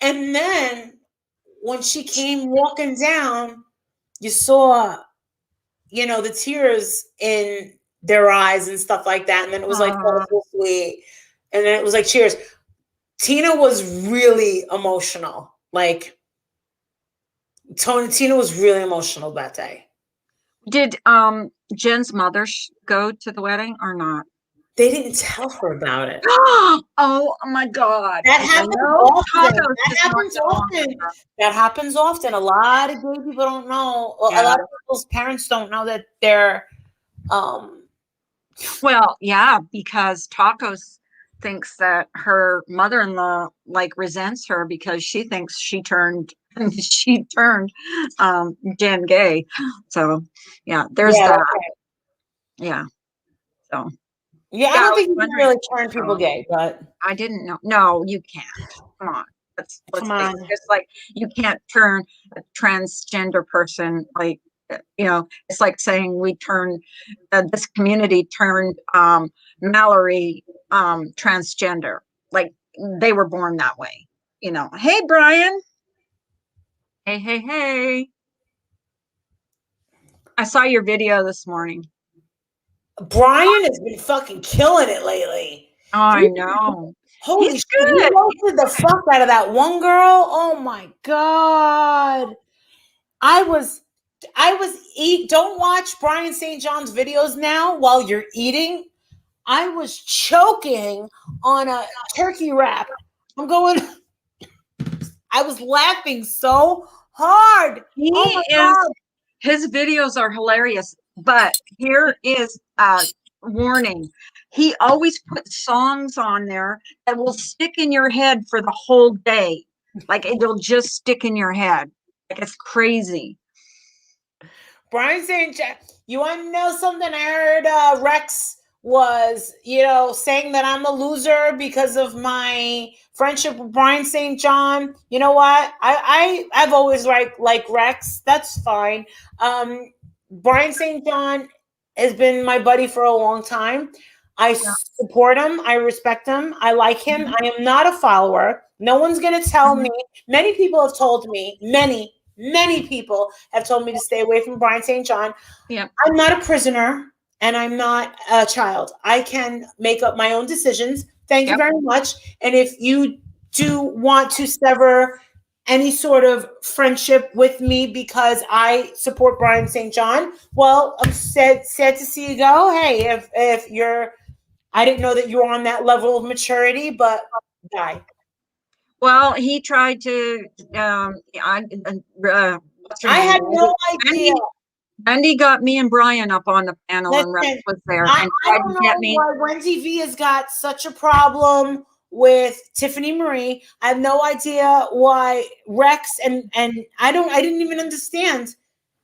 [SPEAKER 2] And then when she came walking down, you saw, the tears in their eyes and stuff like that. And then it was like, oh,
[SPEAKER 1] Uh,
[SPEAKER 2] so sweet. And then it was like, cheers. Tina was really emotional. Like, Tina was really emotional that day.
[SPEAKER 1] did Jen's mother go to the wedding or not?
[SPEAKER 2] They didn't tell her about it.
[SPEAKER 1] Oh my God.
[SPEAKER 2] That
[SPEAKER 1] Because I
[SPEAKER 2] happens
[SPEAKER 1] know
[SPEAKER 2] often.
[SPEAKER 1] tacos
[SPEAKER 2] That
[SPEAKER 1] does not
[SPEAKER 2] happens
[SPEAKER 1] go on with
[SPEAKER 2] often.
[SPEAKER 1] her.
[SPEAKER 2] That happens often. A lot of gay people don't know. A
[SPEAKER 1] Yeah.
[SPEAKER 2] lot of people's parents don't know that they're. Um,
[SPEAKER 1] Well, yeah, because tacos thinks that her mother-in-law like resents her because she thinks she turned Jen gay. So yeah, there's
[SPEAKER 2] yeah,
[SPEAKER 1] that. Yeah. So
[SPEAKER 2] yeah. I
[SPEAKER 1] yeah, I
[SPEAKER 2] don't
[SPEAKER 1] was
[SPEAKER 2] think you can
[SPEAKER 1] wondering.
[SPEAKER 2] really turn people
[SPEAKER 1] So
[SPEAKER 2] gay, but
[SPEAKER 1] I didn't know. No, you can't. Come on. Let's
[SPEAKER 2] come
[SPEAKER 1] face
[SPEAKER 2] on.
[SPEAKER 1] it. Just like you can't turn a transgender person like it's like saying we turned this community turned Mallory transgender. Like they were born that way. Hey Brian. Hey, hey, hey. I saw your video this morning.
[SPEAKER 2] Brian has been fucking killing it lately.
[SPEAKER 1] Oh, I know.
[SPEAKER 2] Holy
[SPEAKER 1] He's
[SPEAKER 2] shit, he
[SPEAKER 1] good.
[SPEAKER 2] roasted the fuck out of that one girl. Oh my god. I was don't watch Brian St. John's videos now while you're eating. I was choking on a turkey wrap. I'm going I was laughing so hard.
[SPEAKER 1] He
[SPEAKER 2] Oh my
[SPEAKER 1] is
[SPEAKER 2] god.
[SPEAKER 1] His videos are hilarious, but here is a warning. He always puts songs on there that will stick in your head for the whole day. Like it'll just stick in your head. Like it's crazy.
[SPEAKER 2] Brian St. John, you want to know something? I heard Rex was, saying that I'm a loser because of my friendship with Brian St. John. You know what? I've always like Rex. That's fine. Brian St. John has been my buddy for a long time. I
[SPEAKER 1] Yeah.
[SPEAKER 2] support him. I respect him. I like him.
[SPEAKER 1] Mhm.
[SPEAKER 2] I am not a follower. No one's going to tell
[SPEAKER 1] Mhm.
[SPEAKER 2] me. Many people have told me, many people have told me to stay away from Brian St. John.
[SPEAKER 1] Yeah.
[SPEAKER 2] I'm not a prisoner and I'm not a child. I can make up my own decisions. Thank you
[SPEAKER 1] Yep.
[SPEAKER 2] very much. And if you do want to sever any sort of friendship with me because I support Brian St. John, well, I'm sad to see you go. Hey, if you're, I didn't know that you were on that level of maturity, but bye.
[SPEAKER 1] Well, he tried to, what's her
[SPEAKER 2] I
[SPEAKER 1] name?
[SPEAKER 2] had no idea.
[SPEAKER 1] Wendy got me and Brian up on the panel, and Rex
[SPEAKER 2] Listen,
[SPEAKER 1] was there
[SPEAKER 2] I,
[SPEAKER 1] and
[SPEAKER 2] I
[SPEAKER 1] tried
[SPEAKER 2] don't
[SPEAKER 1] to get
[SPEAKER 2] know
[SPEAKER 1] me.
[SPEAKER 2] why Wendy V has got such a problem with Tiffany Marie. I have no idea why Rex and I didn't even understand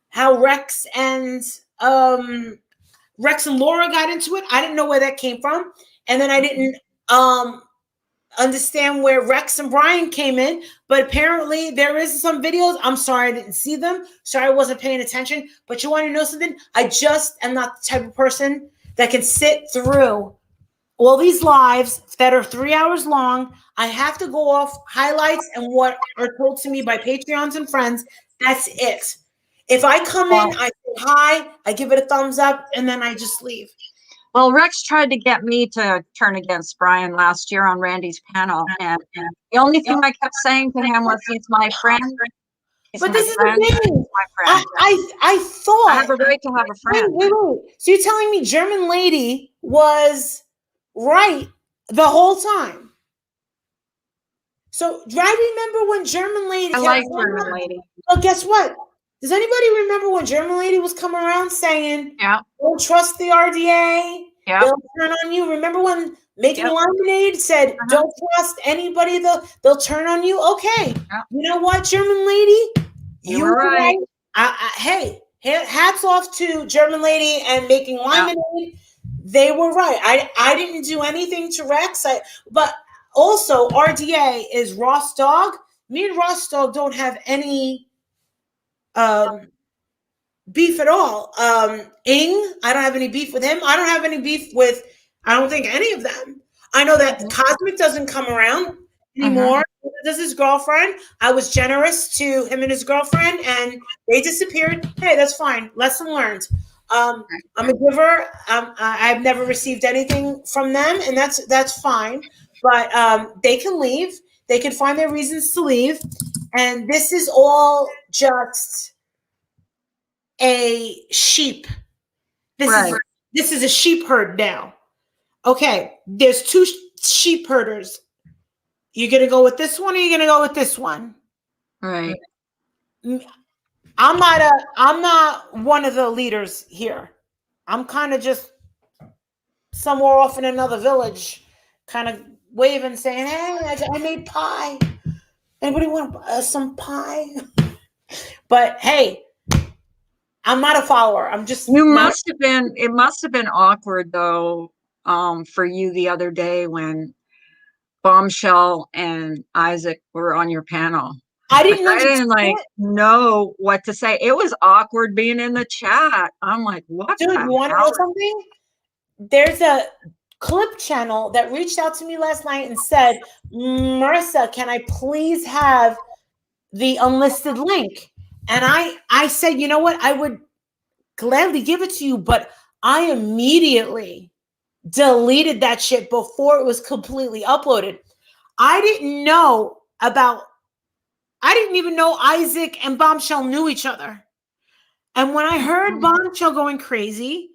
[SPEAKER 2] how Rex and Laura got into it. I didn't know where that came from. And then I didn't um understand where Rex and Brian came in, but apparently there is some videos. I'm sorry I didn't see them. Sorry I wasn't paying attention. But you want to know something? I just am not the type of person that can sit through all these lives that are 3 hours long. I have to go off highlights and what are told to me by Patreons and friends. That's it. If I come in,
[SPEAKER 1] Well,
[SPEAKER 2] I say hi, I give it a thumbs up, and then I just leave.
[SPEAKER 1] well, Rex tried to get me to turn against Brian last year on Randy's panel, and the only thing I kept saying to him was, "He's my friend. He's
[SPEAKER 2] But
[SPEAKER 1] my
[SPEAKER 2] this is
[SPEAKER 1] friend.
[SPEAKER 2] the thing.
[SPEAKER 1] He's my
[SPEAKER 2] I
[SPEAKER 1] friend.
[SPEAKER 2] I, I
[SPEAKER 1] I have
[SPEAKER 2] thought
[SPEAKER 1] a right to have a
[SPEAKER 2] wait,
[SPEAKER 1] friend."
[SPEAKER 2] wait, wait. So you're telling me German lady was right the whole time? So do I remember when German lady
[SPEAKER 1] I
[SPEAKER 2] kept
[SPEAKER 1] like German lady.
[SPEAKER 2] well, guess what? Does anybody remember when German lady was coming around saying,
[SPEAKER 1] Yeah,
[SPEAKER 2] don't trust the RDA,
[SPEAKER 1] yeah,
[SPEAKER 2] they'll turn on you? Remember when Making
[SPEAKER 1] yep,
[SPEAKER 2] Lemonade said,
[SPEAKER 1] uh-huh,
[SPEAKER 2] don't trust anybody, they'll turn on you? Okay.
[SPEAKER 1] yeah.
[SPEAKER 2] You know what, German lady?
[SPEAKER 1] You
[SPEAKER 2] You
[SPEAKER 1] were
[SPEAKER 2] were
[SPEAKER 1] right.
[SPEAKER 2] right. Hey, hats off to German lady and Making
[SPEAKER 1] Yeah.
[SPEAKER 2] Lemonade. They were right. I didn't do anything to Rex. But also RDA is Ross Dog. Me and Ross Dog don't have any um, beef at all. Ing, I don't have any beef with him. I don't have any beef with, I don't think any of them. I know that
[SPEAKER 1] Mhm,
[SPEAKER 2] Cosmic doesn't come around
[SPEAKER 1] mhm.
[SPEAKER 2] anymore. Does his girlfriend? I was generous to him and his girlfriend, and they disappeared. Hey, that's fine. Lesson learned. I'm a giver. I've never received anything from them, and that's fine. But they can leave. They can find their reasons to leave, and this is all just a sheep. This is
[SPEAKER 1] Right.
[SPEAKER 2] this is a sheep herd now. Okay, there's two sheep herders. You're gonna go with this one, or you're gonna go with this one.
[SPEAKER 1] Right.
[SPEAKER 2] I'm not one of the leaders here. I'm kind of just somewhere off in another village, kind of waving, saying, "Hey, I made pie. Anybody want some pie?" But hey, I'm not a follower. I'm just
[SPEAKER 1] You
[SPEAKER 2] not.
[SPEAKER 1] must have been, it must have been awkward though, for you the other day when Bombshell and Isaac were on your panel.
[SPEAKER 2] I
[SPEAKER 1] Like
[SPEAKER 2] didn't
[SPEAKER 1] I didn't
[SPEAKER 2] understand.
[SPEAKER 1] like know what to say. It was awkward being in the chat. I'm like, what
[SPEAKER 2] Dude,
[SPEAKER 1] the
[SPEAKER 2] you want to know
[SPEAKER 1] hell?
[SPEAKER 2] something? There's a clip channel that reached out to me last night and said, Marissa, can I please have the unlisted link? And I said, you know what? I would gladly give it to you, but I immediately deleted that shit before it was completely uploaded. I didn't know about, I didn't even know Isaac and Bombshell knew each other. And when I heard Bombshell going crazy,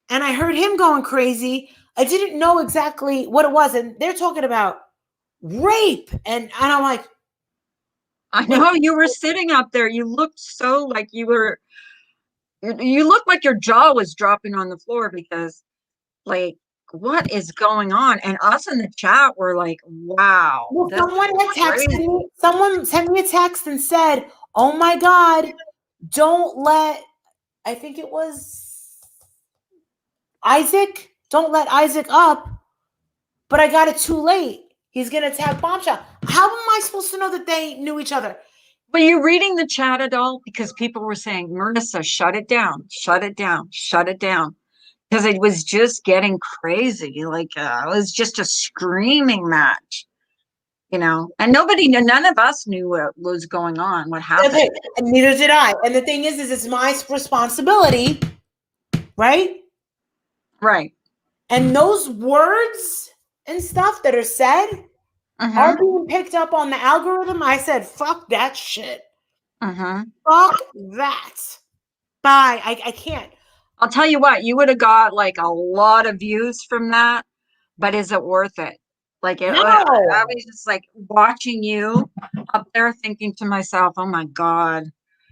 [SPEAKER 2] and I heard him going crazy, I didn't know exactly what it was. And they're talking about rape. And I'm like,
[SPEAKER 1] I
[SPEAKER 2] wait,
[SPEAKER 1] know you were sitting up there. You looked so like you looked like your jaw was dropping on the floor because like what is going on? And us in the chat were like, wow,
[SPEAKER 2] well,
[SPEAKER 1] this is crazy.
[SPEAKER 2] someone sent me a text and said, oh my God, don't let, I think it was Isaac, don't let Isaac up. But I got it too late. He's going to attack Bombshell. How am I supposed to know that they knew each other?
[SPEAKER 1] Were you reading the chat at all? Because people were saying, Marissa, shut it down, shut it down, shut it down. Because it was just getting crazy. Like it was just a screaming match, and none of us knew what was going on, what happened.
[SPEAKER 2] Okay, and neither did I. And the thing is it's my responsibility, right?
[SPEAKER 1] Right.
[SPEAKER 2] And those words and stuff that are said are
[SPEAKER 1] Mm-hmm.
[SPEAKER 2] being picked up on the algorithm. I said, fuck that shit.
[SPEAKER 1] Mm-hmm.
[SPEAKER 2] Fuck that. Bye. I can't.
[SPEAKER 1] I'll tell you what, you would have got like a lot of views from that, but is it worth it? Like I
[SPEAKER 2] No.
[SPEAKER 1] was just like watching you up there, thinking to myself, "Oh my God,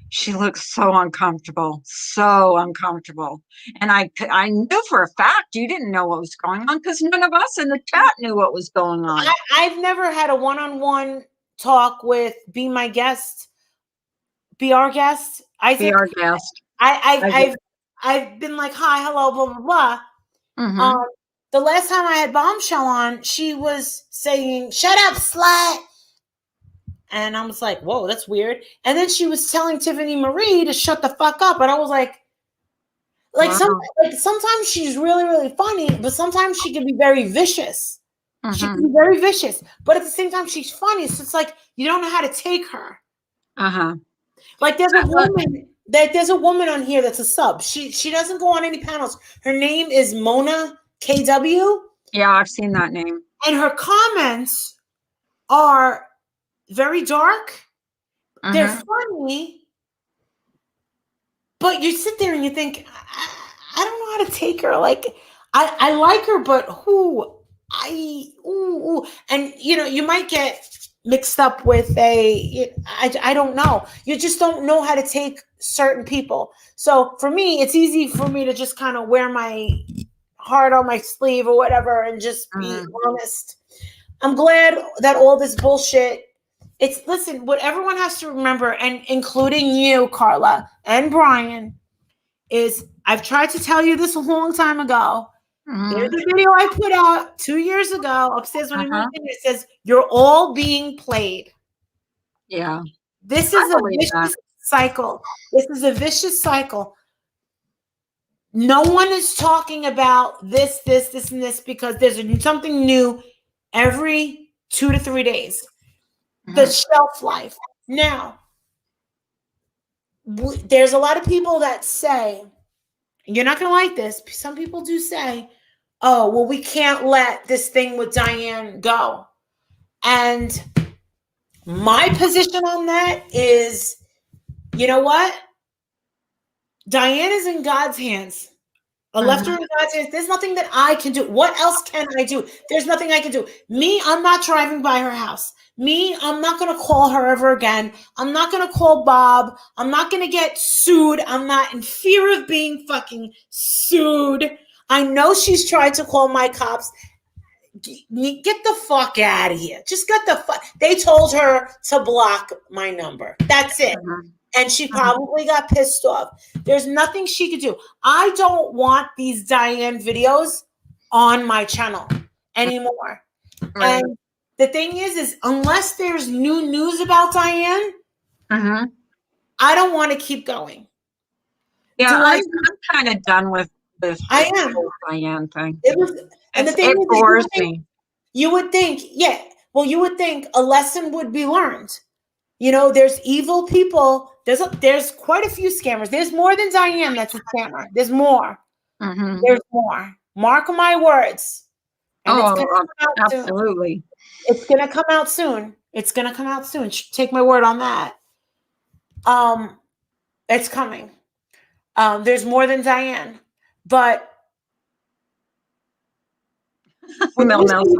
[SPEAKER 1] she looks so uncomfortable, so uncomfortable." And I knew for a fact you didn't know what was going on because none of us in the chat knew what was going on.
[SPEAKER 2] I've never had a one-on-one talk with Be My Guest, Be Our Guest,
[SPEAKER 1] Be
[SPEAKER 2] Isaac.
[SPEAKER 1] our guest.
[SPEAKER 2] I, I've
[SPEAKER 1] I
[SPEAKER 2] I've I've been like, hi, hello, blah blah blah.
[SPEAKER 1] mm-hmm.
[SPEAKER 2] Um, the last time I had Bombshell on, she was saying, "Shut up, slut," and I was like, "Whoa, that's weird." And then she was telling Tiffany Marie to shut the fuck up, and I was
[SPEAKER 1] Wow.
[SPEAKER 2] like sometimes she's really really funny, but sometimes she can be very vicious. She can
[SPEAKER 1] Mm-hmm.
[SPEAKER 2] be very vicious, but at the same time she's funny. So it's like you don't know how to take her.
[SPEAKER 1] Uh-huh.
[SPEAKER 2] Like
[SPEAKER 1] Well,
[SPEAKER 2] there's a woman on here that's a sub. She doesn't go on any panels. Her name is Mona KW,
[SPEAKER 1] yeah, I've seen that name.
[SPEAKER 2] and her comments are very dark. They're
[SPEAKER 1] Mm-hmm.
[SPEAKER 2] funny, but you sit there and you think, I don't know how to take her. Like I like her, but who and you might get mixed up with I don't know. You just don't know how to take certain people. So for me, it's easy for me to just kind of wear my heart on my sleeve or whatever and just be
[SPEAKER 1] Mm-hmm.
[SPEAKER 2] honest. I'm glad that all this bullshit. It's listen, what everyone has to remember, and including you, Carla, and Brian, is I've tried to tell you this a long time ago. There's
[SPEAKER 1] Mm-hmm.
[SPEAKER 2] a video I put out 2 years ago upstairs when we moved
[SPEAKER 1] Uh-huh.
[SPEAKER 2] in. It says, "You're all being played."
[SPEAKER 1] Yeah,
[SPEAKER 2] This
[SPEAKER 1] I
[SPEAKER 2] is a
[SPEAKER 1] believe that.
[SPEAKER 2] vicious cycle. This is a vicious cycle. No one is talking about this, and this because there's something new every 2 to 3 days. The
[SPEAKER 1] Mm-hmm.
[SPEAKER 2] shelf life. Now, there's a lot of people that say, you're not going to like this. Some people do say, oh, well, we can't let this thing with Diane go. And my position on that is, you know what? Diane is in God's hands. I left her
[SPEAKER 1] Mm-hmm.
[SPEAKER 2] in God's hands. There's nothing that I can do. What else can I do? There's nothing I can do. Me, I'm not driving by her house. Me, I'm not going to call her ever again. I'm not going to call Bob. I'm not going to get sued. I'm not in fear of being fucking sued. I know she's tried to call my cops. Get the fuck out of here. Just get the fuck. They told her to block my number. That's it. And she
[SPEAKER 1] Mm-hmm.
[SPEAKER 2] probably got pissed off. There's nothing she could do. I don't want these Diane videos on my channel anymore.
[SPEAKER 1] Right.
[SPEAKER 2] And the thing is unless there's new news about Diane,
[SPEAKER 1] Mm-hmm.
[SPEAKER 2] I don't want to keep going.
[SPEAKER 1] Yeah,
[SPEAKER 2] Do I?
[SPEAKER 1] I'm kind of done with
[SPEAKER 2] I
[SPEAKER 1] this
[SPEAKER 2] am.
[SPEAKER 1] whole Diane thing.
[SPEAKER 2] It was, and the thing
[SPEAKER 1] It
[SPEAKER 2] is,
[SPEAKER 1] bores me.
[SPEAKER 2] you would think, yeah. Well, you would think a lesson would be learned. There's evil people. There's quite a few scammers. There's more than Diane that's a scammer. There's more.
[SPEAKER 1] Mm-hmm.
[SPEAKER 2] There's more. Mark my words. And it's
[SPEAKER 1] Oh,
[SPEAKER 2] going to come out soon.
[SPEAKER 1] absolutely.
[SPEAKER 2] It's going to come out soon. It's going to come out soon. Take my word on that. It's coming. There's more than Diane. But when
[SPEAKER 1] Mel
[SPEAKER 2] you
[SPEAKER 1] Mel.
[SPEAKER 2] see,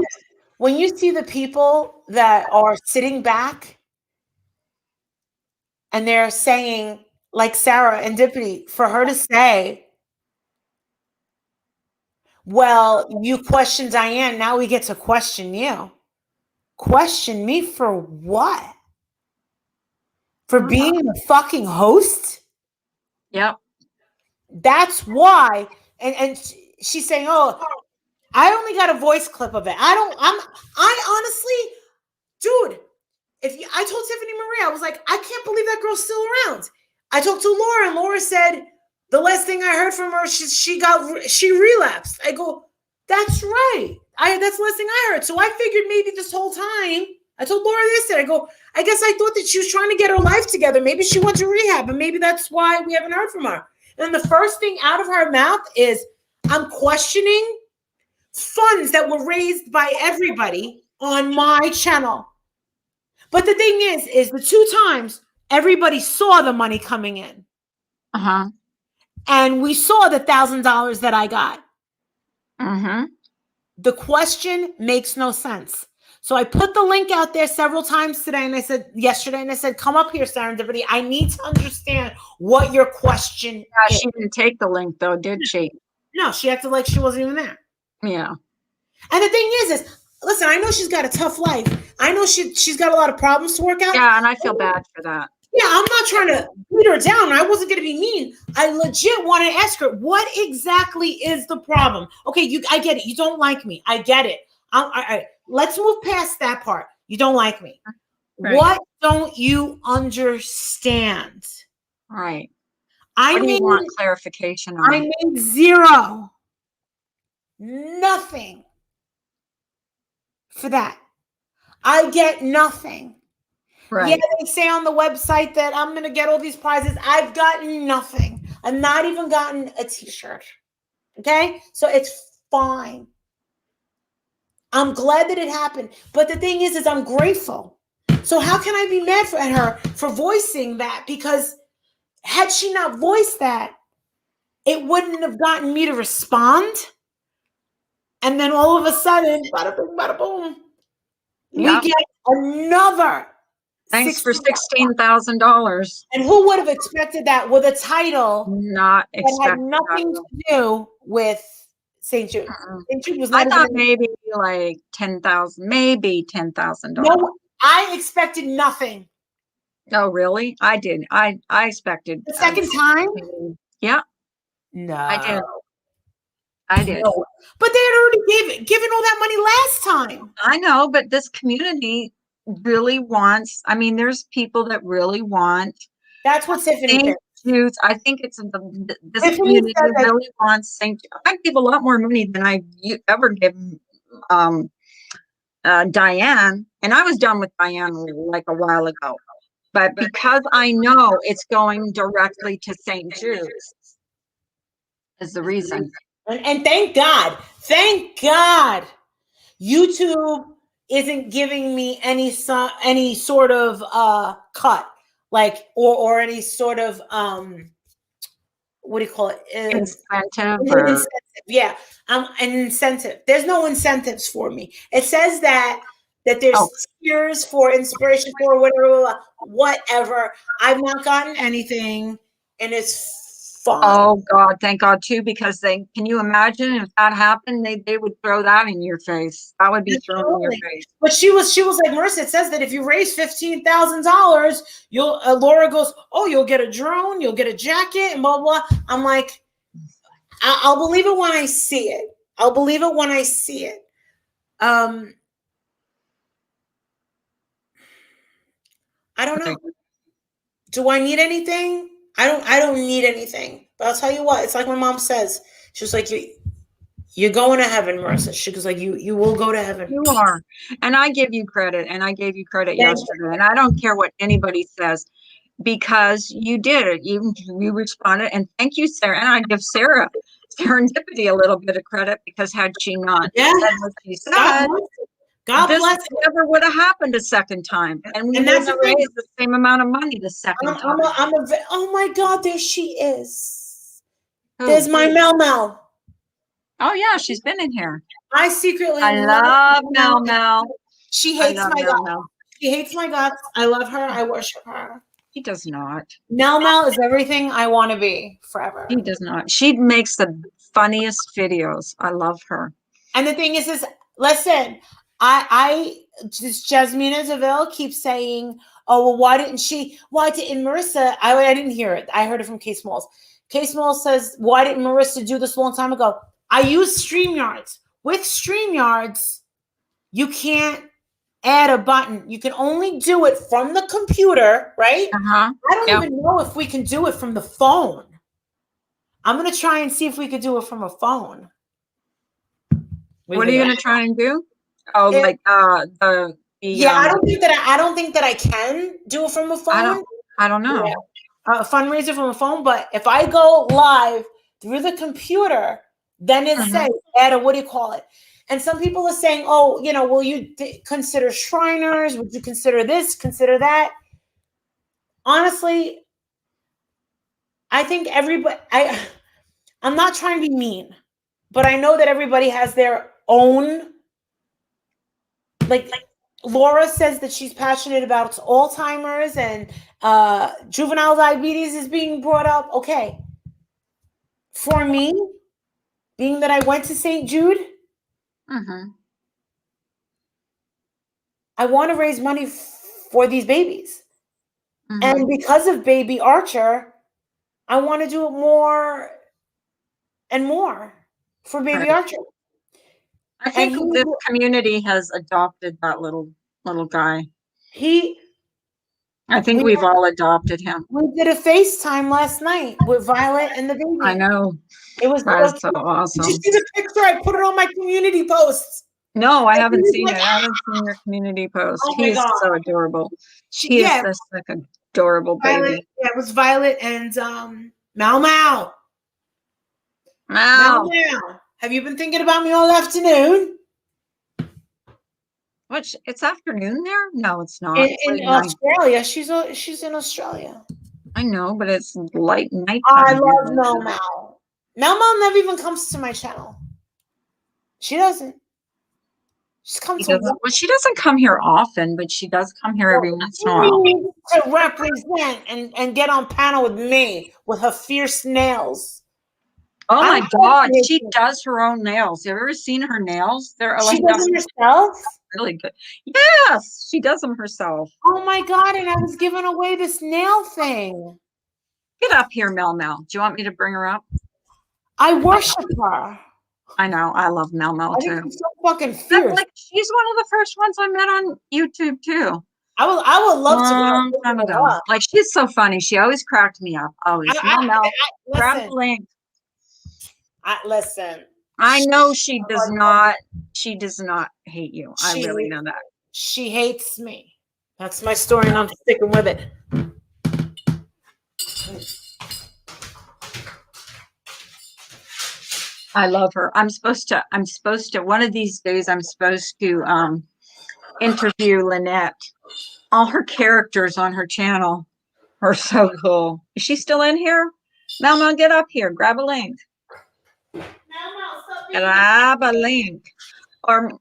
[SPEAKER 2] when you see the people that are sitting back and they're saying, like Sarah and Dippity, for her to say, well, you question Diane, now we get to question you. Question me for what? For being the fucking host?
[SPEAKER 1] Yep.
[SPEAKER 2] That's why. And she's saying, oh, I only got a voice clip of it. I honestly, dude, I told Tiffany Marie, I was like, I can't believe that girl's still around. I talked to Laura, and Laura said the last thing I heard from her, she relapsed. I go, that's right. That's the last thing I heard. So I figured maybe this whole time, I told Laura this, and I go, I guess I thought that she was trying to get her life together. Maybe she went to rehab, and maybe that's why we haven't heard from her. And the first thing out of her mouth is, I'm questioning funds that were raised by everybody on my channel. But the thing is the 2 times everybody saw the money coming in.
[SPEAKER 1] Uh-huh.
[SPEAKER 2] And we saw the $1,000 that I got.
[SPEAKER 1] Mm-hmm.
[SPEAKER 2] The question makes no sense. So I put the link out there several times today, and I said yesterday, and I said, come up here, Serendipity. I need to understand what your question
[SPEAKER 1] Yeah,
[SPEAKER 2] is.
[SPEAKER 1] she didn't take the link though, did she?
[SPEAKER 2] No, she acted like she wasn't even there.
[SPEAKER 1] Yeah.
[SPEAKER 2] And the thing is listen, I know she's got a tough life. I know she's got a lot of problems to work out.
[SPEAKER 1] Yeah, and I feel bad for that.
[SPEAKER 2] Yeah, I'm not trying to beat her down. I wasn't going to be mean. I legit want to ask her, what exactly is the problem? Okay, I get it. You don't like me. I get it. Let's move past that part. You don't like me. Right. What don't you understand?
[SPEAKER 1] Right.
[SPEAKER 2] What
[SPEAKER 1] do you want clarification on?
[SPEAKER 2] I made zero. Nothing for that. I get nothing. Right. Yeah, they say on the website that I'm going to get all these prizes. I've gotten nothing. I've not even gotten a t-shirt. Okay? So it's fine. I'm glad that it happened. But the thing is I'm grateful. So how can I be mad at her for voicing that? Because had she not voiced that, it wouldn't have gotten me to respond. And then all of a sudden, bada boom, bada boom, we get another.
[SPEAKER 1] Thanks for $16,000.
[SPEAKER 2] And who would have expected that with a title
[SPEAKER 1] not
[SPEAKER 2] that had nothing to do with St. Jude? St. Jude was not.
[SPEAKER 1] I thought maybe like $10,000, maybe $10,000.
[SPEAKER 2] No, I expected nothing.
[SPEAKER 1] Oh, really? I did. I expected
[SPEAKER 2] the second time.
[SPEAKER 1] Yeah.
[SPEAKER 2] No,
[SPEAKER 1] I did.
[SPEAKER 2] No. But they had already given all that money last time.
[SPEAKER 1] I know, but this community really wants. I mean, there's people that really want.
[SPEAKER 2] That's what Tiffany thinks.
[SPEAKER 1] I think it's this community really wants St. I give a lot more money than I ever give Diane, and I was done with Diane like a while ago. But because I know it's going directly to St. Jude's is the reason.
[SPEAKER 2] And thank God, YouTube isn't giving me any sort of cut, like or any sort of what do you call it?
[SPEAKER 1] Incentive.
[SPEAKER 2] Yeah, an incentive. There's no incentives for me. It says that there's tiers for inspiration for whatever. I've not gotten anything, and it's fine.
[SPEAKER 1] Oh God, thank God too, because can you imagine if that happened, they would throw that in your face. That would be thrown in your face.
[SPEAKER 2] But she was like, Marissa, it says that if you raise $15,000, you'll Laura goes, oh, you'll get a drone, you'll get a jacket, and blah blah. I'm like, I'll believe it when I see it. I'll believe it when I see it. I don't know. Do I need anything? I don't need anything. But I'll tell you what, it's like my mom says. She's like, you're going to heaven, Marissa. She goes like, you will go to heaven.
[SPEAKER 1] You are. And I give you credit, and I gave you credit yesterday. And I don't care what anybody says, because you did it. You responded, and thank you, Sarah. And I give Sarah Serendipity a little bit of credit, because had she not said what she said,
[SPEAKER 2] God
[SPEAKER 1] this
[SPEAKER 2] bless
[SPEAKER 1] never would have happened a second time. And we would have raised the same amount of money the second time.
[SPEAKER 2] Oh my God, there she is. There's my Mel.
[SPEAKER 1] Oh yeah, she's been in here.
[SPEAKER 2] I secretly
[SPEAKER 1] love Mel.
[SPEAKER 2] She hates my guts. She hates my guts. I love her. I worship her.
[SPEAKER 1] He does not.
[SPEAKER 2] Mel is everything I want to be forever.
[SPEAKER 1] He does not. She makes the funniest videos. I love her.
[SPEAKER 2] And the thing is listen, I just Jasmina Zaville keeps saying, oh, well, why didn't Marissa? I didn't hear it. I heard it from Kay Smalls. Kay Smalls says, why didn't Marissa do this a long time ago? I use StreamYards. With StreamYards, you can't add a button. You can only do it from the computer, right?
[SPEAKER 1] I
[SPEAKER 2] don't even know if we can do it from the phone. I'm going to try and see if we could do it from a phone.
[SPEAKER 1] What are you going to try and do? Oh, I
[SPEAKER 2] don't think that I can do it from a phone.
[SPEAKER 1] I don't know.
[SPEAKER 2] A fundraiser from a phone, but if I go live through the computer, then it says add a, what do you call it? And some people are saying, oh, will you consider Shriners? Would you consider this, consider that? Honestly, I think I'm not trying to be mean, but I know that everybody has their own, like Laura says that she's passionate about Alzheimer's and juvenile diabetes is being brought up. Okay. For me, being that I went to St. Jude,
[SPEAKER 1] Mm-hmm.
[SPEAKER 2] I want to raise money for these babies.
[SPEAKER 1] Mm-hmm.
[SPEAKER 2] And because of baby Archer, I want to do it more and more for baby
[SPEAKER 1] Right.
[SPEAKER 2] Archer.
[SPEAKER 1] I
[SPEAKER 2] And
[SPEAKER 1] think this community has adopted that little guy.
[SPEAKER 2] he
[SPEAKER 1] I think
[SPEAKER 2] we
[SPEAKER 1] we've all adopted him.
[SPEAKER 2] we did a FaceTime last night with Violet and the
[SPEAKER 1] I
[SPEAKER 2] baby.
[SPEAKER 1] know.
[SPEAKER 2] It was
[SPEAKER 1] That
[SPEAKER 2] so
[SPEAKER 1] is so
[SPEAKER 2] cute. Did you
[SPEAKER 1] awesome.
[SPEAKER 2] see the picture? I put it on my community posts.
[SPEAKER 1] No, I haven't
[SPEAKER 2] Everybody's
[SPEAKER 1] seen
[SPEAKER 2] like,
[SPEAKER 1] it. I haven't seen your community post.
[SPEAKER 2] oh
[SPEAKER 1] He
[SPEAKER 2] my
[SPEAKER 1] is
[SPEAKER 2] god.
[SPEAKER 1] so adorable. He is
[SPEAKER 2] Yeah,
[SPEAKER 1] just like adorable
[SPEAKER 2] Violet.
[SPEAKER 1] baby.
[SPEAKER 2] Yeah, it was Violet and Mau Mau. Mau
[SPEAKER 1] Wow.
[SPEAKER 2] Mau. Have you been thinking about me all afternoon?
[SPEAKER 1] Which it's afternoon there? No, it's not. It's
[SPEAKER 2] In
[SPEAKER 1] late night.
[SPEAKER 2] Australia, she's in Australia.
[SPEAKER 1] I know, but it's light
[SPEAKER 2] I
[SPEAKER 1] nighttime here
[SPEAKER 2] love
[SPEAKER 1] right
[SPEAKER 2] Mau
[SPEAKER 1] now.
[SPEAKER 2] Mau. Mau Mau never even comes to my channel. She doesn't. She's come
[SPEAKER 1] She
[SPEAKER 2] to
[SPEAKER 1] doesn't, well, she doesn't come here often, but she does come here every once in a while.
[SPEAKER 2] to represent and get on panel with me with her fierce nails.
[SPEAKER 1] Oh
[SPEAKER 2] I'm
[SPEAKER 1] my God,
[SPEAKER 2] fascinated.
[SPEAKER 1] she does her own nails. Have you ever seen her nails? They're
[SPEAKER 2] She
[SPEAKER 1] like
[SPEAKER 2] does them herself.
[SPEAKER 1] really good. Yes, she does them herself.
[SPEAKER 2] Oh my god! And I was giving away this nail thing.
[SPEAKER 1] Get up here, Mel Mel. Do you want me to bring her up?
[SPEAKER 2] I worship her.
[SPEAKER 1] I know. I love Mel Mel
[SPEAKER 2] I
[SPEAKER 1] too.
[SPEAKER 2] think she's so fucking
[SPEAKER 1] That's
[SPEAKER 2] fierce.
[SPEAKER 1] like she's one of the first ones I met on YouTube too.
[SPEAKER 2] I would love to
[SPEAKER 1] Long
[SPEAKER 2] go
[SPEAKER 1] time
[SPEAKER 2] look
[SPEAKER 1] ago.
[SPEAKER 2] her up.
[SPEAKER 1] Like she's so funny. She always cracked me up. Always. Mel Mel, grab
[SPEAKER 2] Listen,
[SPEAKER 1] the link.
[SPEAKER 2] listen.
[SPEAKER 1] I know she does not. She does not hate you. I really know that.
[SPEAKER 2] She hates me. That's my story, and I'm sticking with it.
[SPEAKER 1] I love her. I'm supposed to one of these days I'm supposed to interview Lynette. All her characters on her channel are so cool. Is she still in here? Mama, get up here. Grab a link. Grab a link. Or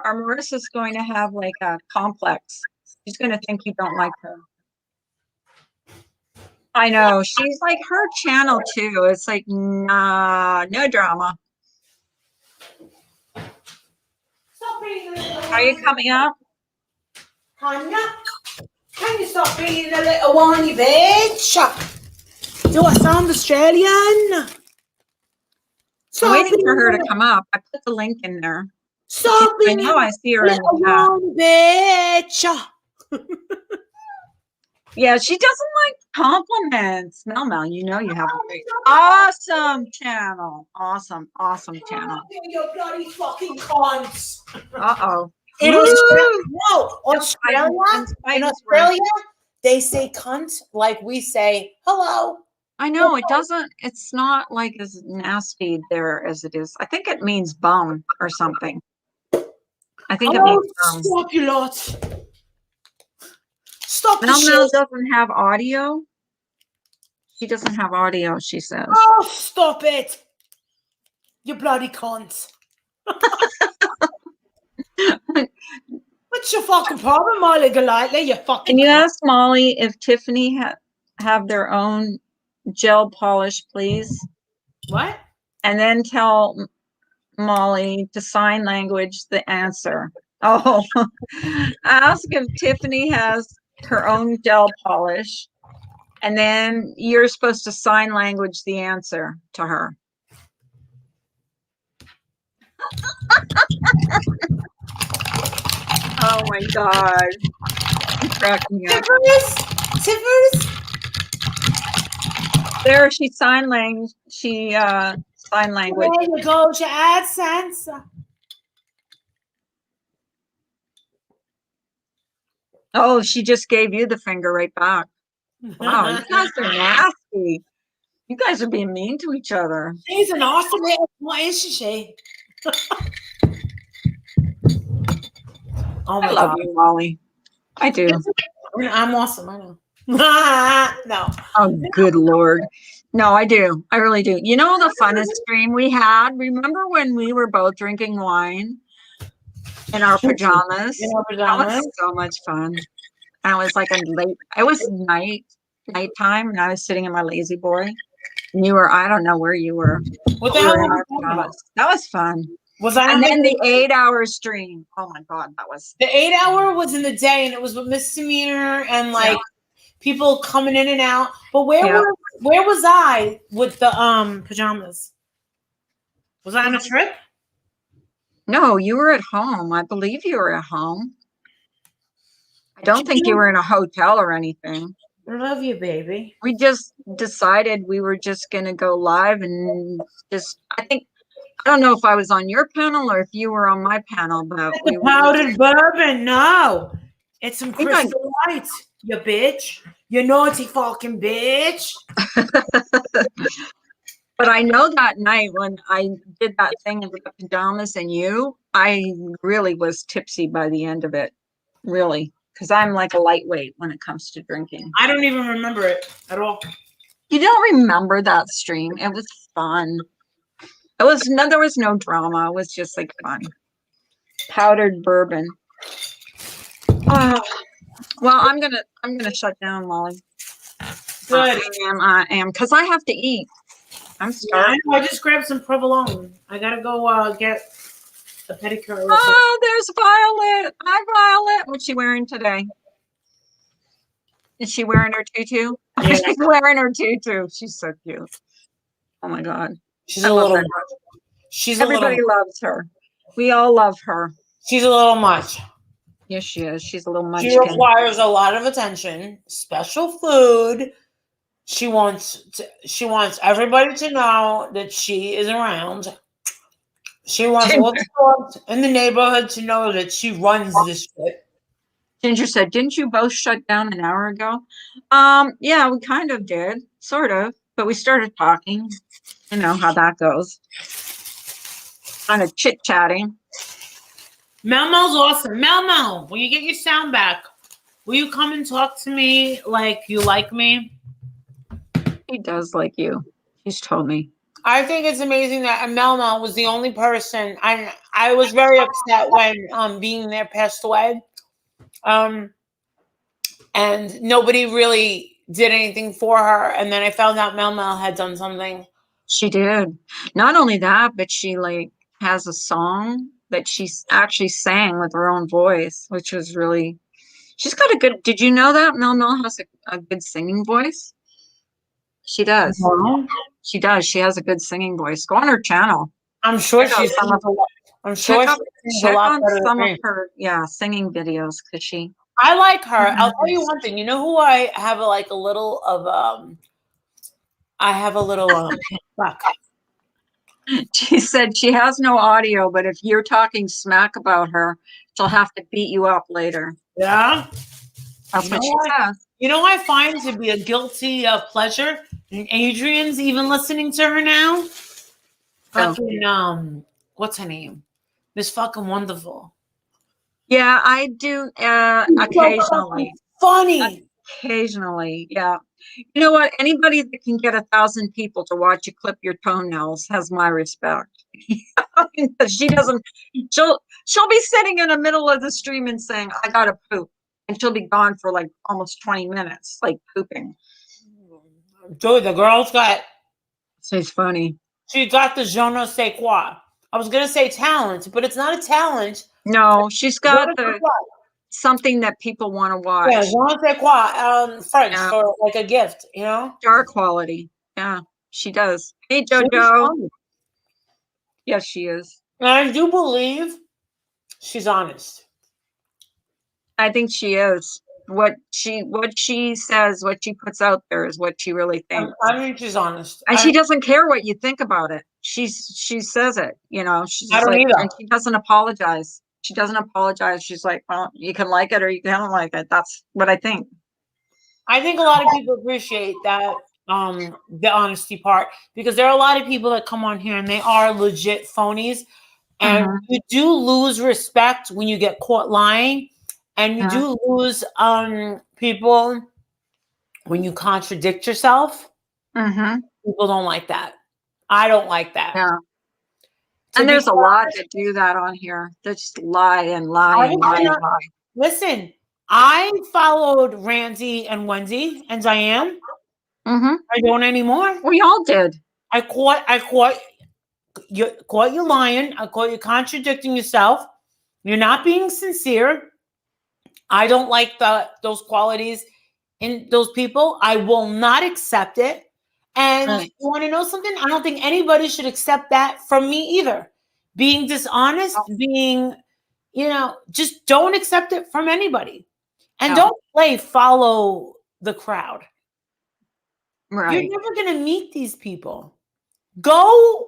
[SPEAKER 1] Marissa's going to have like a complex. She's going to think you don't like her. I know. She's like her channel too. It's like, nah, no drama. Are you coming up?
[SPEAKER 2] Hannah, can you stop being a little whiny bitch? Do I sound Australian?
[SPEAKER 1] I'm waiting for her to come up. I put the link in there.
[SPEAKER 2] Stop
[SPEAKER 1] I
[SPEAKER 2] being
[SPEAKER 1] know I see her
[SPEAKER 2] a
[SPEAKER 1] in the
[SPEAKER 2] whiny bitch.
[SPEAKER 1] Yeah, she doesn't like compliments. Mel Mel, you know you have a great, awesome channel. Awesome channel.
[SPEAKER 2] You bloody fucking cunts.
[SPEAKER 1] Uh-oh.
[SPEAKER 2] In Australia, in Australia, they say cunt like we say hello.
[SPEAKER 1] I know it doesn't. It's not like as nasty there as it is. I think it means bum or something. I think it means bum.
[SPEAKER 2] Stop you lot. Stop
[SPEAKER 1] Mel Mel doesn't have audio. She doesn't have audio, she says.
[SPEAKER 2] Oh, stop it. You bloody cunt. What's your fucking problem, Molly Golightly? You fucking
[SPEAKER 1] Can you
[SPEAKER 2] cunt.
[SPEAKER 1] ask Molly if Tiffany have their own gel polish, please?
[SPEAKER 2] What?
[SPEAKER 1] And then tell Molly to sign language the answer. Oh, ask if Tiffany has her own gel polish, and then you're supposed to sign language the answer to her. Oh my God. You're cracking me up.
[SPEAKER 2] Tiffers?
[SPEAKER 1] There, she sign language. She sign language.
[SPEAKER 2] There you go, your AdSense.
[SPEAKER 1] Oh, she just gave you the finger right back. Wow, you guys are nasty. You guys are being mean to each other.
[SPEAKER 2] She's an awesome little, what is she? Oh my
[SPEAKER 1] I love
[SPEAKER 2] God.
[SPEAKER 1] you, Molly. I do.
[SPEAKER 2] I'm awesome, I know. No.
[SPEAKER 1] Oh, good Lord. No, I do. I really do. You know the funnest dream we had? Remember when we were both drinking wine in our
[SPEAKER 2] In
[SPEAKER 1] pajamas?
[SPEAKER 2] our
[SPEAKER 1] That was
[SPEAKER 2] pajamas.
[SPEAKER 1] so much fun. And it was like a late, it was nighttime, and I was sitting in my lazy boy. And you were, I don't know where you were,
[SPEAKER 2] What
[SPEAKER 1] but
[SPEAKER 2] the
[SPEAKER 1] we
[SPEAKER 2] hell
[SPEAKER 1] were
[SPEAKER 2] are
[SPEAKER 1] in
[SPEAKER 2] we
[SPEAKER 1] our
[SPEAKER 2] talking about?
[SPEAKER 1] pajamas. That was fun.
[SPEAKER 2] Was I
[SPEAKER 1] And
[SPEAKER 2] not
[SPEAKER 1] then
[SPEAKER 2] making
[SPEAKER 1] the 8 hour stream. Oh my God, that was,
[SPEAKER 2] the 8 hour was in the day and it was with misdemeanor and
[SPEAKER 1] yeah,
[SPEAKER 2] like people coming in and out. But
[SPEAKER 1] yeah.
[SPEAKER 2] where was I with the pajamas? Was I on a trip?
[SPEAKER 1] No, you were at home. I believe you were at home. I don't think you
[SPEAKER 2] Chill.
[SPEAKER 1] were in a hotel or anything.
[SPEAKER 2] I love you, baby.
[SPEAKER 1] We just decided we were just going to go live and just, I think, I don't know if I was on your panel or if you were on my panel, but
[SPEAKER 2] The
[SPEAKER 1] we were just,
[SPEAKER 2] powdered bourbon. No. It's some
[SPEAKER 1] I think I,
[SPEAKER 2] crystal lights, you bitch. You naughty fucking bitch.
[SPEAKER 1] but I know that night when I did that thing in the pajamas and you, I really was tipsy by the end of it. Really. Because I'm like a lightweight when it comes to drinking.
[SPEAKER 2] I don't even remember it at all.
[SPEAKER 1] You don't remember that stream? It was fun. It was no, there was no drama. It was just like fun. Powdered bourbon. Oh, well, I'm gonna shut down, Molly.
[SPEAKER 2] Good.
[SPEAKER 1] I am, because I have to eat. I'm
[SPEAKER 2] Yeah, I
[SPEAKER 1] starving.
[SPEAKER 2] know. I just grabbed some provolone. I gotta go get a pedicure real quick.
[SPEAKER 1] Oh, there's Violet. Hi, Violet. What's she wearing today? Is she wearing her tutu?
[SPEAKER 2] Yeah,
[SPEAKER 1] She's wearing her tutu. She's so cute. Oh my God.
[SPEAKER 2] she's
[SPEAKER 1] I
[SPEAKER 2] a
[SPEAKER 1] love
[SPEAKER 2] little.
[SPEAKER 1] that.
[SPEAKER 2] She's a little.
[SPEAKER 1] Everybody loves her. We all love her.
[SPEAKER 2] She's a little much.
[SPEAKER 1] Yes, she is. She's a little
[SPEAKER 2] She
[SPEAKER 1] munchkin.
[SPEAKER 2] requires a lot of attention, special food. She wants everybody to know that she is around. She wants all the dogs in the neighborhood to know that she runs this shit.
[SPEAKER 1] Ginger said, "Didn't you both shut down an hour ago?" Yeah, we kind of did, sort of, but we started talking. You know how that goes. Kind of chit-chatting.
[SPEAKER 2] Mel Mel's awesome. Mel Mel, when you get your sound back, will you come and talk to me like you like me?
[SPEAKER 1] He does like you. He's told me.
[SPEAKER 2] I think it's amazing that Mel Mel was the only person. I was very upset when being there passed away. Um and nobody really did anything for her. And then I found out Mel Mel had done something.
[SPEAKER 1] She did. Not only that, but she like has a song that actually sang with her own voice, which was really, she's got a good, did you know that Mel Mel has a good singing voice? She does.
[SPEAKER 2] Well,
[SPEAKER 1] She does. She has a good singing voice. Go on her channel.
[SPEAKER 2] I'm sure
[SPEAKER 1] Check out
[SPEAKER 2] she
[SPEAKER 1] some of
[SPEAKER 2] sings a lot. I'm
[SPEAKER 1] check
[SPEAKER 2] sure she
[SPEAKER 1] out
[SPEAKER 2] sings a
[SPEAKER 1] check
[SPEAKER 2] lot
[SPEAKER 1] on
[SPEAKER 2] better
[SPEAKER 1] some
[SPEAKER 2] than
[SPEAKER 1] of
[SPEAKER 2] me.
[SPEAKER 1] her, yeah, singing videos because she
[SPEAKER 2] I like her. I'll tell you one thing. You know who I have a little of I have a little fuck.
[SPEAKER 1] she said she has no audio, but if you're talking smack about her, she'll have to beat you up later.
[SPEAKER 2] Yeah.
[SPEAKER 1] That's
[SPEAKER 2] You know
[SPEAKER 1] what she
[SPEAKER 2] what?
[SPEAKER 1] says.
[SPEAKER 2] You know I find to be a guilty pleasure? And Adrian's even listening to her now.
[SPEAKER 1] Oh.
[SPEAKER 2] Fucking what's her name? Miss fucking Wonderful.
[SPEAKER 1] Yeah, I do
[SPEAKER 2] So fucking
[SPEAKER 1] occasionally.
[SPEAKER 2] funny.
[SPEAKER 1] Occasionally, yeah. You know what? Anybody that can get 1,000 people to watch you clip your toenails has my respect. Because she doesn't, she'll be sitting in the middle of the stream and saying, "I gotta poop," and she'll be gone for like almost 20 minutes, like pooping.
[SPEAKER 2] Dude, the girl's got
[SPEAKER 1] So it's funny.
[SPEAKER 2] she got the je ne sais quoi. I was gonna say talent, but it's not a talent.
[SPEAKER 1] No, she's
[SPEAKER 2] Je
[SPEAKER 1] got
[SPEAKER 2] ne sais
[SPEAKER 1] the
[SPEAKER 2] quoi.
[SPEAKER 1] something that people want to
[SPEAKER 2] Yeah, je
[SPEAKER 1] watch.
[SPEAKER 2] ne sais quoi. French
[SPEAKER 1] Yeah,
[SPEAKER 2] for like a gift, you know?
[SPEAKER 1] star quality. Yeah, she does. Hey,
[SPEAKER 2] She's
[SPEAKER 1] Jojo.
[SPEAKER 2] funny.
[SPEAKER 1] Yes, she is.
[SPEAKER 2] And I do believe she's honest.
[SPEAKER 1] I think she is. What she says, what she puts out there is what she really thinks.
[SPEAKER 2] I think she's honest.
[SPEAKER 1] And she doesn't care what you think about it. She says it, she's
[SPEAKER 2] I
[SPEAKER 1] just
[SPEAKER 2] don't
[SPEAKER 1] like,
[SPEAKER 2] either.
[SPEAKER 1] and she doesn't apologize. She doesn't apologize. She's like, well, you can like it or you don't like it. That's what I think.
[SPEAKER 2] I think a lot of people appreciate that the honesty part because there are a lot of people that come on here and they are legit phonies and
[SPEAKER 1] Mhm.
[SPEAKER 2] you do lose respect when you get caught lying and you
[SPEAKER 1] Yeah.
[SPEAKER 2] do lose people when you contradict yourself, people don't like that. I don't like that.
[SPEAKER 1] Yeah.
[SPEAKER 2] To
[SPEAKER 1] And
[SPEAKER 2] be
[SPEAKER 1] there's a lot
[SPEAKER 2] honest,
[SPEAKER 1] that do that on here. They just lie and lie
[SPEAKER 2] I
[SPEAKER 1] and
[SPEAKER 2] was
[SPEAKER 1] lie and
[SPEAKER 2] gonna
[SPEAKER 1] lie.
[SPEAKER 2] listen. I followed Randy and Wendy and Diane.
[SPEAKER 1] Mm-hmm.
[SPEAKER 2] I don't anymore.
[SPEAKER 1] We all did.
[SPEAKER 2] I caught you lying. I caught you contradicting yourself. You're not being sincere. I don't like those qualities in those people. I will not accept it. And
[SPEAKER 1] Right.
[SPEAKER 2] you want to know something? I don't think anybody should accept that from me either. Being dishonest,
[SPEAKER 1] Oh,
[SPEAKER 2] being, just don't accept it from anybody. And
[SPEAKER 1] no.
[SPEAKER 2] don't follow the crowd. You're
[SPEAKER 1] Right.
[SPEAKER 2] never going to meet these people. Don't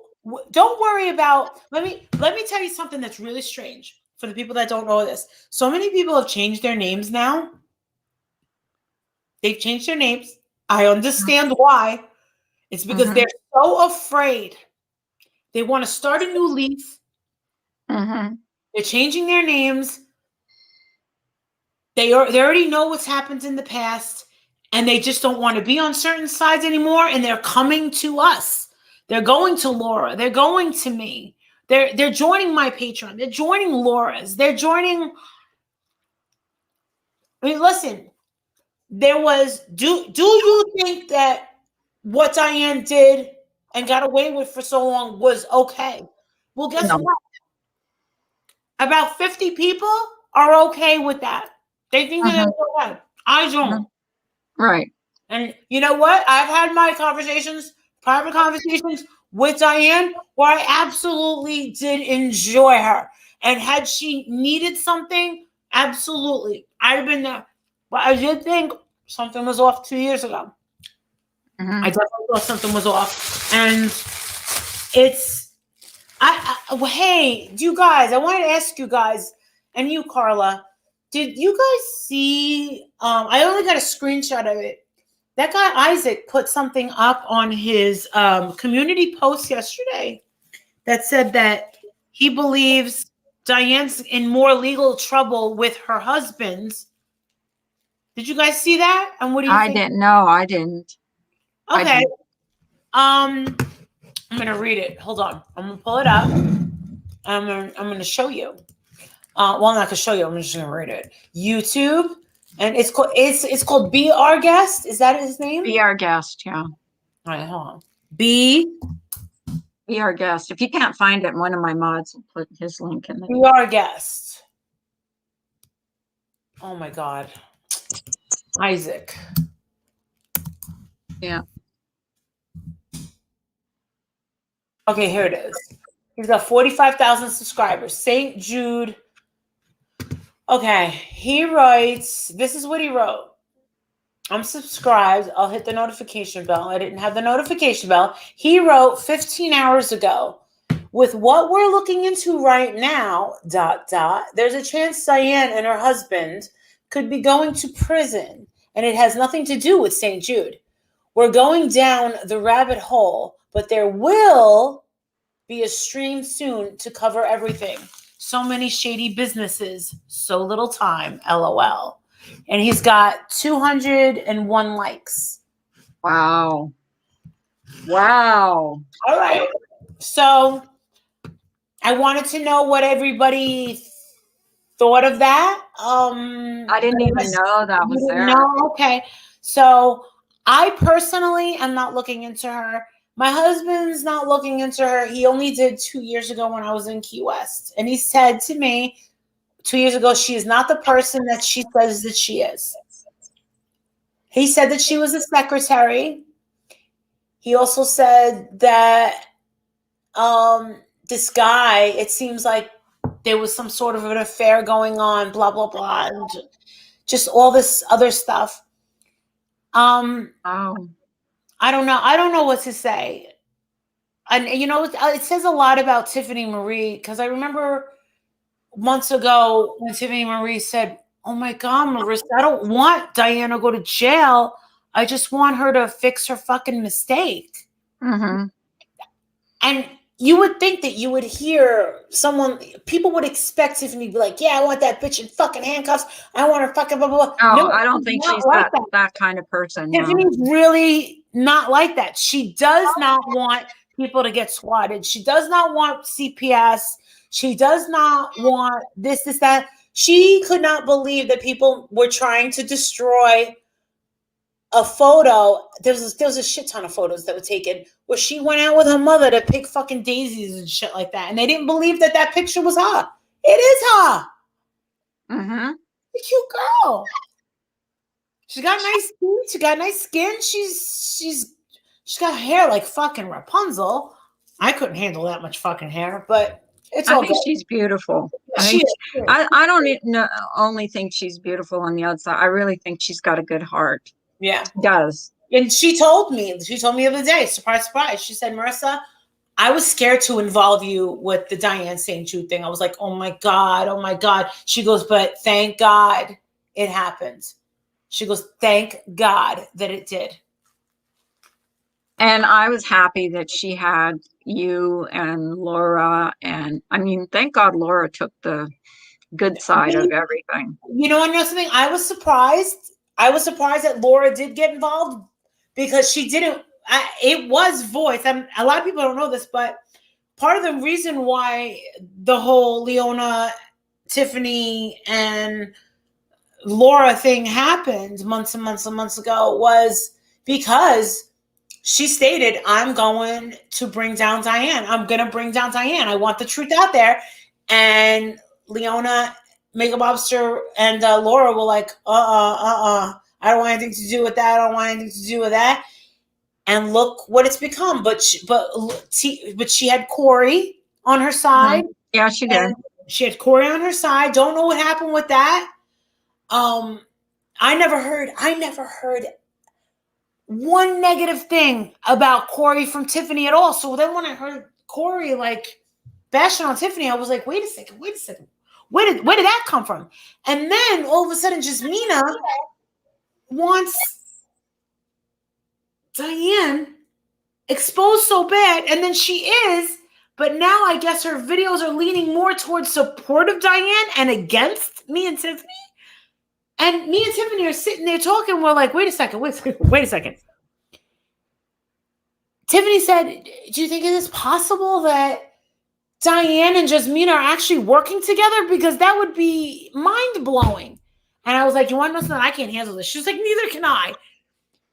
[SPEAKER 2] worry about, let me tell you something that's really strange for the people that don't know this. So many people have changed their names now. They've changed their names. I understand why. It's because
[SPEAKER 1] Mm-hmm.
[SPEAKER 2] they're so afraid. They want to start a new leaf.
[SPEAKER 1] Mm-hmm.
[SPEAKER 2] They're changing their names. They already know what's happened in the past, and they just don't want to be on certain sides anymore. And they're coming to us. They're going to Laura. They're going to me. They're joining my Patreon. They're joining Laura's. They're joining. I mean, listen. There was. Do you think that what Diane did and got away with for so long was okay? Well, guess
[SPEAKER 1] No.
[SPEAKER 2] what? About 50 people are okay with that. They think that
[SPEAKER 1] Mm-hmm.
[SPEAKER 2] it's okay. I don't.
[SPEAKER 1] Right.
[SPEAKER 2] And you know what? I've had my private conversations with Diane, where I absolutely did enjoy her. And had she needed something, absolutely, I'd have been there. But I did think something was off 2 years ago.
[SPEAKER 1] Mm-hmm.
[SPEAKER 2] I definitely thought something was off. And hey, you guys, I wanted to ask you guys, and you, Carla, did you guys see, I only got a screenshot of it. That guy Isaac put something up on his community post yesterday that said that he believes Diane's in more legal trouble with her husband. Did you guys see that? And what do you
[SPEAKER 1] I
[SPEAKER 2] think?
[SPEAKER 1] didn't know. I didn't. I
[SPEAKER 2] Okay.
[SPEAKER 1] didn't.
[SPEAKER 2] I'm gonna read it. Hold on. I'm gonna pull it up. I'm gonna show you. Well, I'm not gonna show you. I'm just gonna read it. YouTube, and it's called Be Our Guest. Is that his name?
[SPEAKER 1] Be our guest. Yeah.
[SPEAKER 2] All right, hold on. Be
[SPEAKER 1] Our guest. If you can't find it, one of my mods will put his link in there.
[SPEAKER 2] Our Guest. Oh my God, Isaac.
[SPEAKER 1] Yeah.
[SPEAKER 2] Okay, here it is. He's got 45,000 subscribers. St. Jude. Okay, he writes. This is what he wrote. I'm subscribed. I'll hit the notification bell. I didn't have the notification bell. He wrote 15 hours ago. With what we're looking into right now, ... there's a chance Diane and her husband could be going to prison, and it has nothing to do with St. Jude. We're going down the rabbit hole, but there will be a stream soon to cover everything. So many shady businesses, so little time, LOL. And he's got 201 likes.
[SPEAKER 1] Wow. Wow.
[SPEAKER 2] All right. So I wanted to know what everybody thought of that.
[SPEAKER 1] I didn't even know that was there.
[SPEAKER 2] No, okay. So I personally am not looking into her. My husband's not looking into her. He only did 2 years ago when I was in Key West. And he said to me 2 years ago, she is not the person that she says that she is. He said that she was a secretary. He also said that this guy, it seems like there was some sort of an affair going on, blah, blah, blah, and just all this other stuff.
[SPEAKER 1] Oh.
[SPEAKER 2] I don't know. I don't know what to say. And, it says a lot about Tiffany Marie, because I remember months ago when Tiffany Marie said, oh my God, Marissa, I don't want Diana to go to jail. I just want her to fix her fucking mistake.
[SPEAKER 1] Mm-hmm.
[SPEAKER 2] And you would think that you would hear someone, people would expect Tiffany to be like, yeah, I want that bitch in fucking handcuffs. I want her fucking blah, blah, blah.
[SPEAKER 1] Oh,
[SPEAKER 2] No,
[SPEAKER 1] I don't
[SPEAKER 2] she's
[SPEAKER 1] think
[SPEAKER 2] not
[SPEAKER 1] she's
[SPEAKER 2] like
[SPEAKER 1] that
[SPEAKER 2] that.
[SPEAKER 1] that kind of person. No.
[SPEAKER 2] Tiffany's really not like that. She does not want people to get swatted. She does not want CPS. She does not want this, that. She could not believe that people were trying to destroy a photo. There was a shit ton of photos that were taken where she went out with her mother to pick fucking daisies and shit like that, and they didn't believe that that picture was her. It is her.
[SPEAKER 1] Mm-hmm.
[SPEAKER 2] A cute girl. She's got nice skin. She got nice skin. She's got hair like fucking Rapunzel. I couldn't handle that much fucking hair, but it's
[SPEAKER 1] I
[SPEAKER 2] all
[SPEAKER 1] think
[SPEAKER 2] good.
[SPEAKER 1] she's beautiful. I
[SPEAKER 2] She
[SPEAKER 1] think
[SPEAKER 2] is.
[SPEAKER 1] I don't only think she's beautiful on the outside. I really think she's got a good heart.
[SPEAKER 2] Yeah.
[SPEAKER 1] She does.
[SPEAKER 2] And she told me the other day, surprise, surprise. She said, Marissa, I was scared to involve you with the Diane St. Jude thing. I was like, oh my God, oh my God. She goes, but thank God it happened. She goes, thank God that it did.
[SPEAKER 1] And I was happy that she had you and Laura. And I mean, thank God Laura took the good side of everything.
[SPEAKER 2] You know, I know something. I was surprised. I was surprised that Laura did get involved because she didn't. It was voiced. A lot of people don't know this, but part of the reason why the whole Leona, Tiffany, and Laura thing happened months and months and months ago was because she stated, I'm going to bring down Diane. I'm going to bring down Diane. I want the truth out there. And Leona, Makeup Lobster, and Laura were like, I don't want anything to do with that. I don't want anything to do with that. And look what it's become. But she had Corey on her side.
[SPEAKER 1] Mhm. Yeah, she did.
[SPEAKER 2] She had Corey on her side. Don't know what happened with that. I never heard one negative thing about Corey from Tiffany at all. So then when I heard Corey like bashing on Tiffany, I was like, wait a second. Where did that come from? And then all of a sudden, Jasmina wants Diane exposed so bad, and then she is, but now I guess her videos are leaning more towards support of Diane and against me and Tiffany. And me and Tiffany are sitting there talking. We're like, wait a second. Tiffany said, do you think it is possible that Diane and Jasmine are actually working together? Because that would be mind-blowing. And I was like, you want to know something? I can't handle this. She was like, neither can I.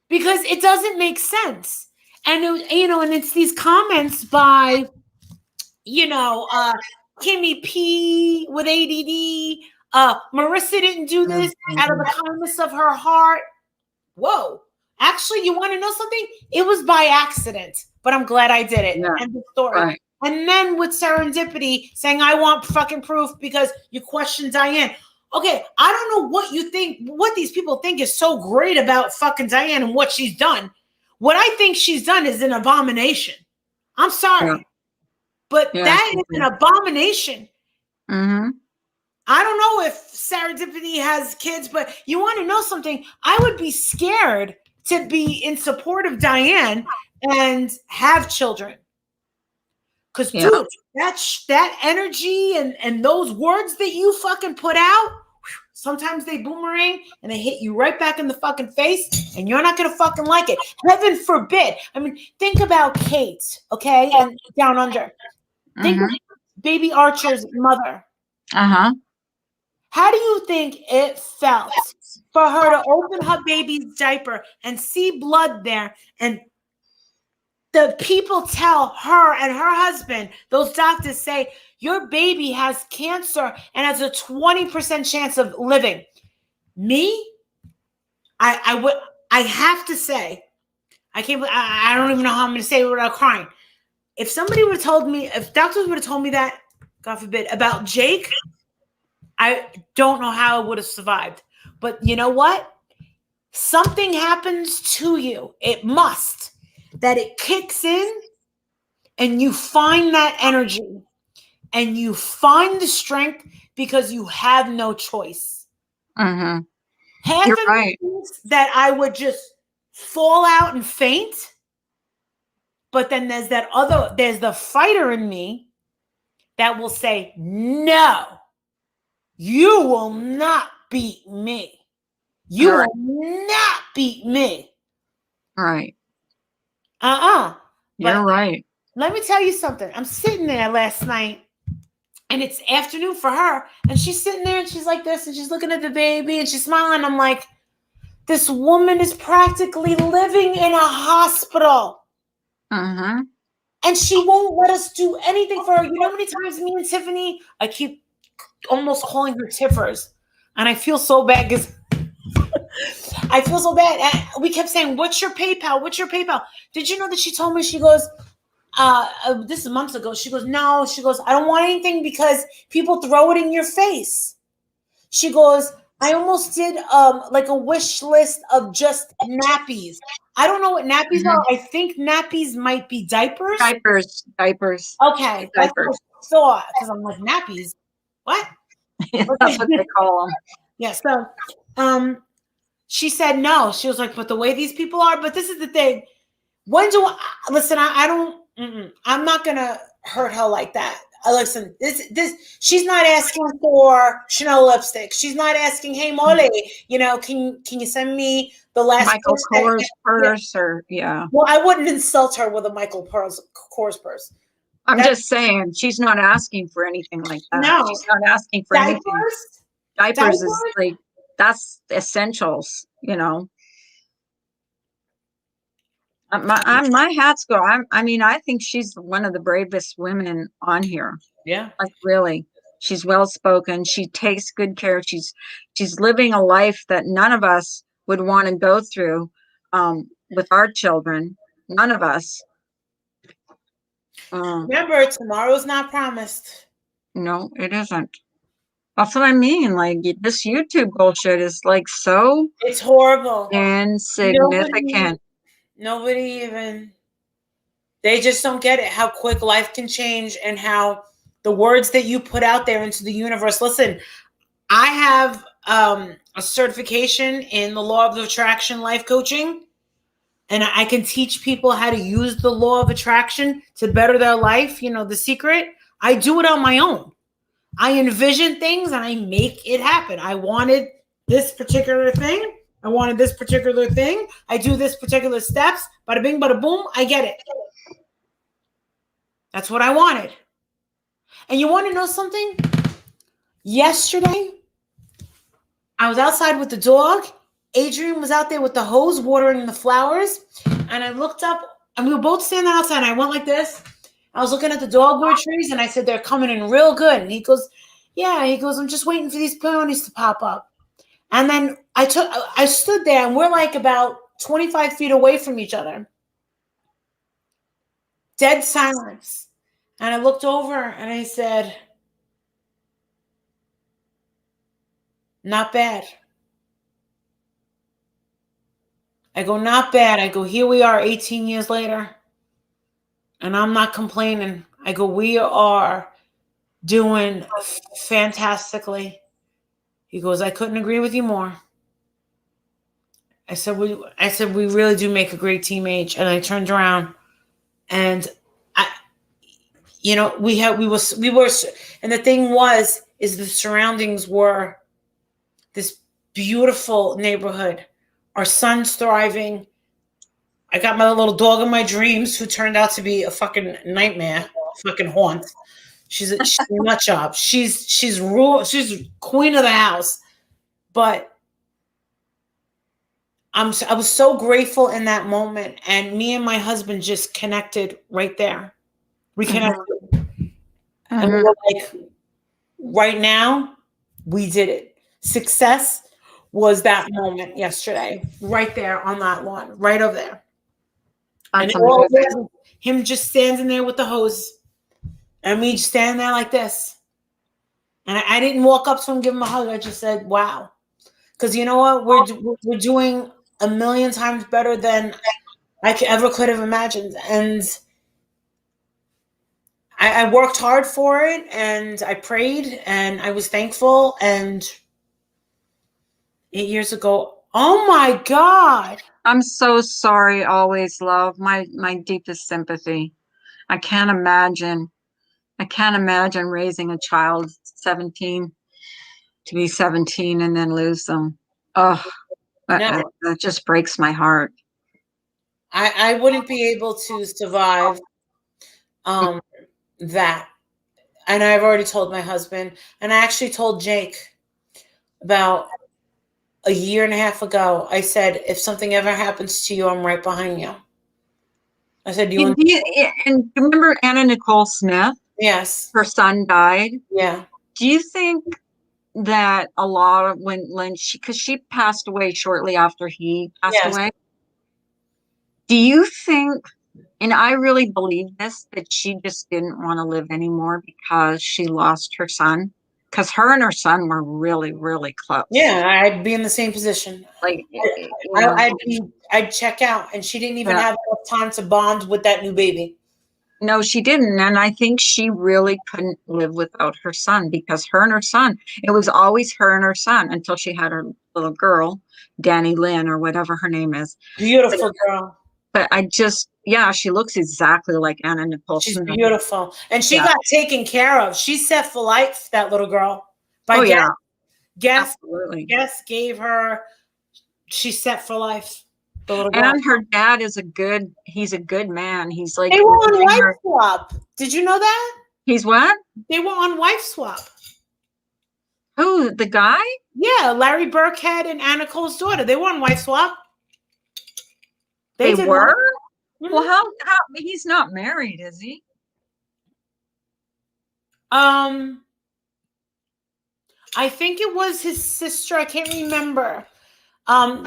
[SPEAKER 2] Because it doesn't make sense. And, and it's these comments by, Kimmy P with ADD. Marissa didn't do this out of the kindness of her heart. Whoa. Actually, you want to know something? It was by accident, but I'm glad I did it.
[SPEAKER 1] Yeah,
[SPEAKER 2] End of story.
[SPEAKER 1] right.
[SPEAKER 2] And then with serendipity saying, I want fucking proof because you questioned Diane. Okay, I don't know what you think, what these people think is so great about fucking Diane and what she's done. What I think she's done is an abomination. I'm sorry.
[SPEAKER 1] Yeah.
[SPEAKER 2] But
[SPEAKER 1] Yeah,
[SPEAKER 2] that is an abomination.
[SPEAKER 1] Mm-hmm.
[SPEAKER 2] I don't know if serendipity has kids, but you want to know something? I would be scared to be in support of Diane and have children. Because, dude, that energy and those words that you fucking put out, sometimes they boomerang and they hit you right back in the fucking face, and you're not going to fucking like it. Heaven forbid. I mean, think about Kate, okay, and Down Under. Think of baby Archer's mother.
[SPEAKER 1] Uh-huh.
[SPEAKER 2] How do you think it felt for her to open her baby's diaper and see blood there, and the people tell her and her husband, those doctors say, your baby has cancer and has a 20% chance of living? Me, I have to say, I don't even know how I'm going to say it without crying. If somebody would have told me, if doctors would have told me that, God forbid, about Jake, I don't know how I would have survived. But you know what? Something happens to you. It must. That it kicks in and you find that energy and you find the strength because you have no choice.
[SPEAKER 1] Mm-hmm.
[SPEAKER 2] Half
[SPEAKER 1] You're
[SPEAKER 2] of
[SPEAKER 1] right.
[SPEAKER 2] the things that I would just fall out and faint, But then there's there's the fighter in me that will say, no, you will not beat me. You
[SPEAKER 1] All right.
[SPEAKER 2] will not beat me.
[SPEAKER 1] All right.
[SPEAKER 2] But
[SPEAKER 1] You're right.
[SPEAKER 2] let me tell you something. I'm sitting there last night and it's afternoon for her. And she's sitting there and she's like this and she's looking at the baby and she's smiling. I'm like, this woman is practically living in a hospital.
[SPEAKER 1] Mm-hmm.
[SPEAKER 2] And she won't let us do anything for her. You know how many times me and Tiffany, I keep almost calling her Tiffers. And I feel so bad because I feel so bad. We kept saying, what's your PayPal? What's your PayPal? Did you know that she told me, she goes, this is months ago. She goes, no, she goes, I don't want anything because people throw it in your face. She goes, I almost did like a wish list of just nappies. I don't know what nappies
[SPEAKER 1] Mm-hmm.
[SPEAKER 2] are. I think nappies might be diapers.
[SPEAKER 1] Diapers. Diapers.
[SPEAKER 2] Okay, that's what
[SPEAKER 1] Diapers.
[SPEAKER 2] I thought because I'm like nappies. What?
[SPEAKER 1] That's
[SPEAKER 2] Okay.
[SPEAKER 1] what they call them.
[SPEAKER 2] Yeah. So, she said no. She was like, but the way these people are. But this is the thing. When do I listen? I don't. I'm not gonna hurt her like that. Listen, this. She's not asking for Chanel lipstick. She's not asking, hey Molly, can you send me the last
[SPEAKER 1] Michael
[SPEAKER 2] purse
[SPEAKER 1] Kors
[SPEAKER 2] yeah.
[SPEAKER 1] purse, or yeah.
[SPEAKER 2] Well, I wouldn't insult her with a Michael Kors purse.
[SPEAKER 1] I'm
[SPEAKER 2] That's
[SPEAKER 1] just saying she's not asking for anything like that.
[SPEAKER 2] no
[SPEAKER 1] She's not asking for anything.
[SPEAKER 2] diapers.
[SPEAKER 1] Diapers is
[SPEAKER 2] Diapers.
[SPEAKER 1] like, that's essentials, you know. My hats go. I mean, I think she's one of the bravest women on here.
[SPEAKER 2] Yeah.
[SPEAKER 1] Like, really. She's well spoken. She takes good care. She's living a life that none of us would want to go through with our children. None of us.
[SPEAKER 2] Remember, tomorrow's not promised.
[SPEAKER 1] No, it isn't. That's what I mean. Like, this YouTube bullshit is like so
[SPEAKER 2] It's horrible. Nobody,
[SPEAKER 1] insignificant.
[SPEAKER 2] nobody even. They just don't get it how quick life can change and how the words that you put out there into the universe. Listen, I have a certification in the law of attraction life coaching, and I can teach people how to use the law of attraction to better their life. You know, the secret. I do it on my own. I envision things and I make it happen. I wanted this particular thing. I wanted this particular thing. I do this particular steps. Bada bing, bada boom. I get it. That's what I wanted. And you want to know something? Yesterday, I was outside with the dog. Adrian was out there with the hose watering the flowers. And I looked up and we were both standing outside. And I went like this. I was looking at the dogwood trees and I said, they're coming in real good. And he goes, yeah. He goes, I'm just waiting for these peonies to pop up. And then I stood there and we're like about 25 feet away from each other. Dead silence. And I looked over and I said, not bad. I go, not bad. I go, here we are 18 years later. And I'm not complaining. I go, we are doing fantastically. He goes, I couldn't agree with you more. I said, we really do make a great team, H. And I turned around and we were, and the thing is the surroundings were this beautiful neighborhood. Our son's thriving. I got my little dog in my dreams who turned out to be a fucking nightmare, fucking haunt. She's a nut job. She's queen of the house. But I was so grateful in that moment, and me and my husband just connected right there. We connected, and we were like, right now, we did it. Success was that moment yesterday, right there on that lawn, right over there.
[SPEAKER 1] That's
[SPEAKER 2] And all
[SPEAKER 1] amazing.
[SPEAKER 2] him just standing there with the hose, and me just standing there like this. And I didn't walk up to him, give him a hug. I just said, "Wow," because you know what, we're doing a million times better than I ever could have imagined, and I worked hard for it, and I prayed, and I was thankful. And 8 years ago, Oh my God.
[SPEAKER 1] I'm so sorry, always, love. My deepest sympathy. I can't imagine. I can't imagine raising a child 17 to be 17 and then lose them. Oh,
[SPEAKER 2] No,
[SPEAKER 1] that just breaks my heart.
[SPEAKER 2] I wouldn't be able to survive um that. And I've already told my husband, and I actually told Jake about a year and a half ago. I said, if something ever happens to you, I'm right behind you. I said, you and
[SPEAKER 1] And remember Anna Nicole Smith?
[SPEAKER 2] yes,
[SPEAKER 1] Her son died.
[SPEAKER 2] yeah,
[SPEAKER 1] Do you think that a lot of when she, because she passed away shortly after he passed
[SPEAKER 2] yes,
[SPEAKER 1] away, do you think, and I really believe this, that she just didn't want to live anymore because she lost her son? Because her and her son were really, really close.
[SPEAKER 2] yeah, I'd be in the same position.
[SPEAKER 1] Like,
[SPEAKER 2] I'd check out, and she didn't even
[SPEAKER 1] yeah.
[SPEAKER 2] have enough time to bond with that new baby.
[SPEAKER 1] No, she didn't. And I think she really couldn't live without her son because her and her son, it was always her and her son until she had her little girl, Danny Lynn or whatever her name is. But,
[SPEAKER 2] Beautiful girl.
[SPEAKER 1] but I just, yeah, she looks exactly like Anna Nicole
[SPEAKER 2] She's
[SPEAKER 1] Smith.
[SPEAKER 2] beautiful, and she
[SPEAKER 1] Yeah.
[SPEAKER 2] got taken care of. She's set for life. That little girl. By
[SPEAKER 1] Oh, yeah,
[SPEAKER 2] guess,
[SPEAKER 1] absolutely.
[SPEAKER 2] guess gave her. She's set for life. The little girl.
[SPEAKER 1] And her dad is he's a good man. He's like
[SPEAKER 2] They were on
[SPEAKER 1] raising
[SPEAKER 2] Wife
[SPEAKER 1] her.
[SPEAKER 2] Swap. Did you know that?
[SPEAKER 1] He's what?
[SPEAKER 2] They were on Wife Swap.
[SPEAKER 1] Who, the guy?
[SPEAKER 2] Yeah, Larry Burkhead and Anna Cole's daughter. They were on Wife Swap. They
[SPEAKER 1] They
[SPEAKER 2] did
[SPEAKER 1] were?
[SPEAKER 2] one.
[SPEAKER 1] Well,
[SPEAKER 2] Mhm.
[SPEAKER 1] how, he's not married, is he?
[SPEAKER 2] Um, I think it was his sister. I can't remember.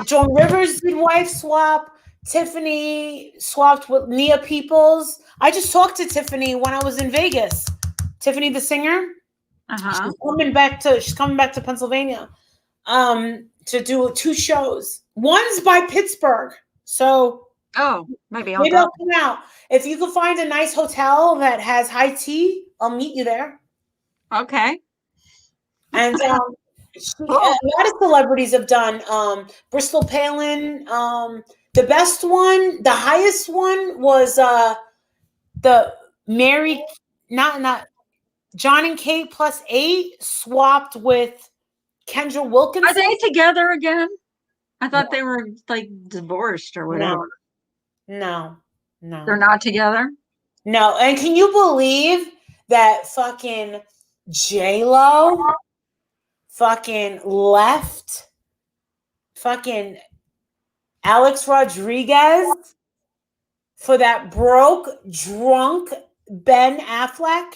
[SPEAKER 2] Joan Rivers did Wife Swap. Tiffany swapped with Nia Peoples. I just talked to Tiffany when I was in Vegas. Tiffany, the singer.
[SPEAKER 1] Uh-huh.
[SPEAKER 2] She's coming back to Pennsylvania to do 2 shows. One's by Pittsburgh. So
[SPEAKER 1] Oh, maybe I'll
[SPEAKER 2] maybe
[SPEAKER 1] go.
[SPEAKER 2] I'll come out. If you can find a nice hotel that has high tea, I'll meet you there.
[SPEAKER 1] Okay.
[SPEAKER 2] And a
[SPEAKER 1] Cool.
[SPEAKER 2] lot of celebrities have done Bristol Palin. The best one, the highest one was the Mary, not John and Kate +8 swapped with Kendra
[SPEAKER 1] Are
[SPEAKER 2] Wilkinson.
[SPEAKER 1] they together again? I
[SPEAKER 2] No,
[SPEAKER 1] thought they were like divorced or whatever.
[SPEAKER 2] no, no,
[SPEAKER 1] They're
[SPEAKER 2] no,
[SPEAKER 1] not together?
[SPEAKER 2] no. And can you believe that fucking J Lo fucking left fucking Alex Rodriguez for that broke, drunk Ben Affleck?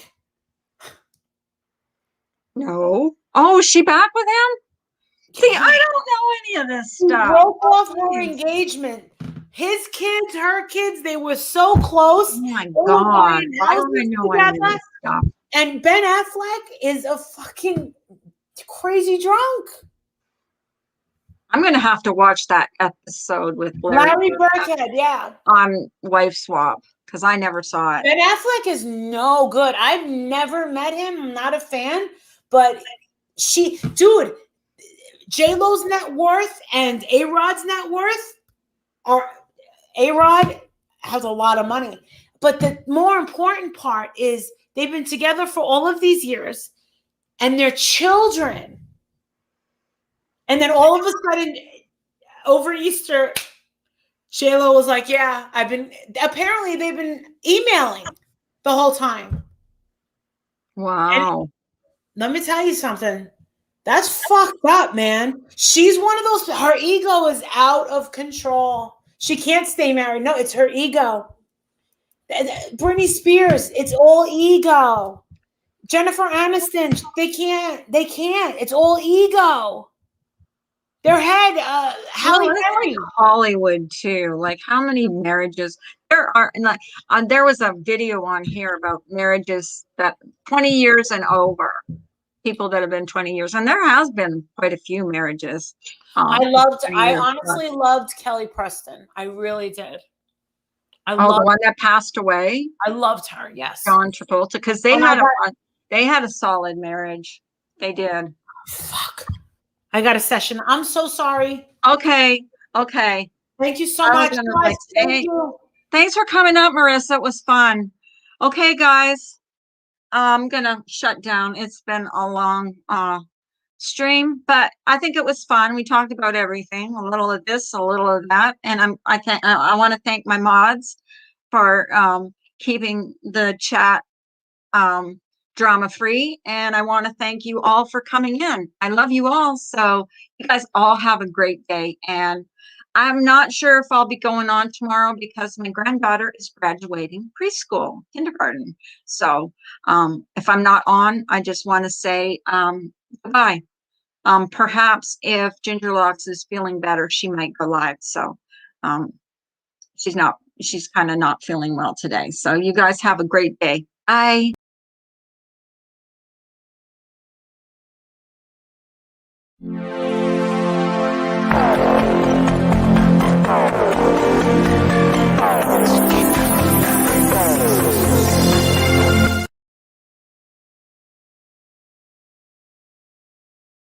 [SPEAKER 1] No. Oh, is she back with him? See,
[SPEAKER 2] Yeah.
[SPEAKER 1] I don't know any of this
[SPEAKER 2] He
[SPEAKER 1] stuff.
[SPEAKER 2] broke off her
[SPEAKER 1] Please.
[SPEAKER 2] engagement. His kids, her kids, they were so close.
[SPEAKER 1] Oh my
[SPEAKER 2] They were
[SPEAKER 1] God.
[SPEAKER 2] buying
[SPEAKER 1] Why don't I
[SPEAKER 2] houses
[SPEAKER 1] know any of
[SPEAKER 2] together.
[SPEAKER 1] this stuff?
[SPEAKER 2] And Ben Affleck is a fucking crazy drunk.
[SPEAKER 1] I'm gonna have to watch that episode with
[SPEAKER 2] Larry Burkhead, yeah.
[SPEAKER 1] on Wife Swap because I never saw it.
[SPEAKER 2] Ben Affleck is no good. I've never met him. I'm not a fan, but dude, J-Lo's net worth and A-Rod's net worth are A-Rod has a lot of money. But the more important part is they've been together for all of these years and their children. And then all of a sudden, over Easter, J-Lo was like, yeah, apparently they've been emailing the whole time.
[SPEAKER 1] Wow.
[SPEAKER 2] And let me tell you something. That's fucked up, man. She's one of those, her ego is out of control. She can't stay married. No, it's her ego. Britney Spears, it's all ego. Jennifer Aniston, they can't. It's all ego. Their head, Halle
[SPEAKER 1] Well,
[SPEAKER 2] Berry.
[SPEAKER 1] Hollywood too. Like how many marriages there are? And like, there was a video on here about marriages that 20 years and over. People that have been 20 years, and there has been quite a few marriages.
[SPEAKER 2] I
[SPEAKER 1] 20 years
[SPEAKER 2] honestly loved Kelly Preston. I really did.
[SPEAKER 1] Oh, the one that passed away,
[SPEAKER 2] I loved her. Yes.
[SPEAKER 1] John Travolta, because they had a solid marriage. They did.
[SPEAKER 2] Fuck. I got a session. I'm so sorry.
[SPEAKER 1] Okay. Okay.
[SPEAKER 2] Thank you so
[SPEAKER 1] I was
[SPEAKER 2] much,
[SPEAKER 1] gonna
[SPEAKER 2] guys.
[SPEAKER 1] like,
[SPEAKER 2] Thank
[SPEAKER 1] hey,
[SPEAKER 2] you.
[SPEAKER 1] thanks for coming up, Marissa. It was fun. Okay, guys. I'm gonna shut down. It's been a long stream, but I think it was fun. We talked about everything, a little of this, a little of that, and I want to thank my mods for keeping the chat um, drama free, and I want to thank you all for coming in. I love you all. So you guys all have a great day, and I'm not sure if I'll be going on tomorrow because my granddaughter is graduating preschool, kindergarten. So if I'm not on, I just want to say goodbye. Perhaps if Ginger Locks is feeling better, she might go live. So um, she's kind of not feeling well today. So you guys have a great day. Bye.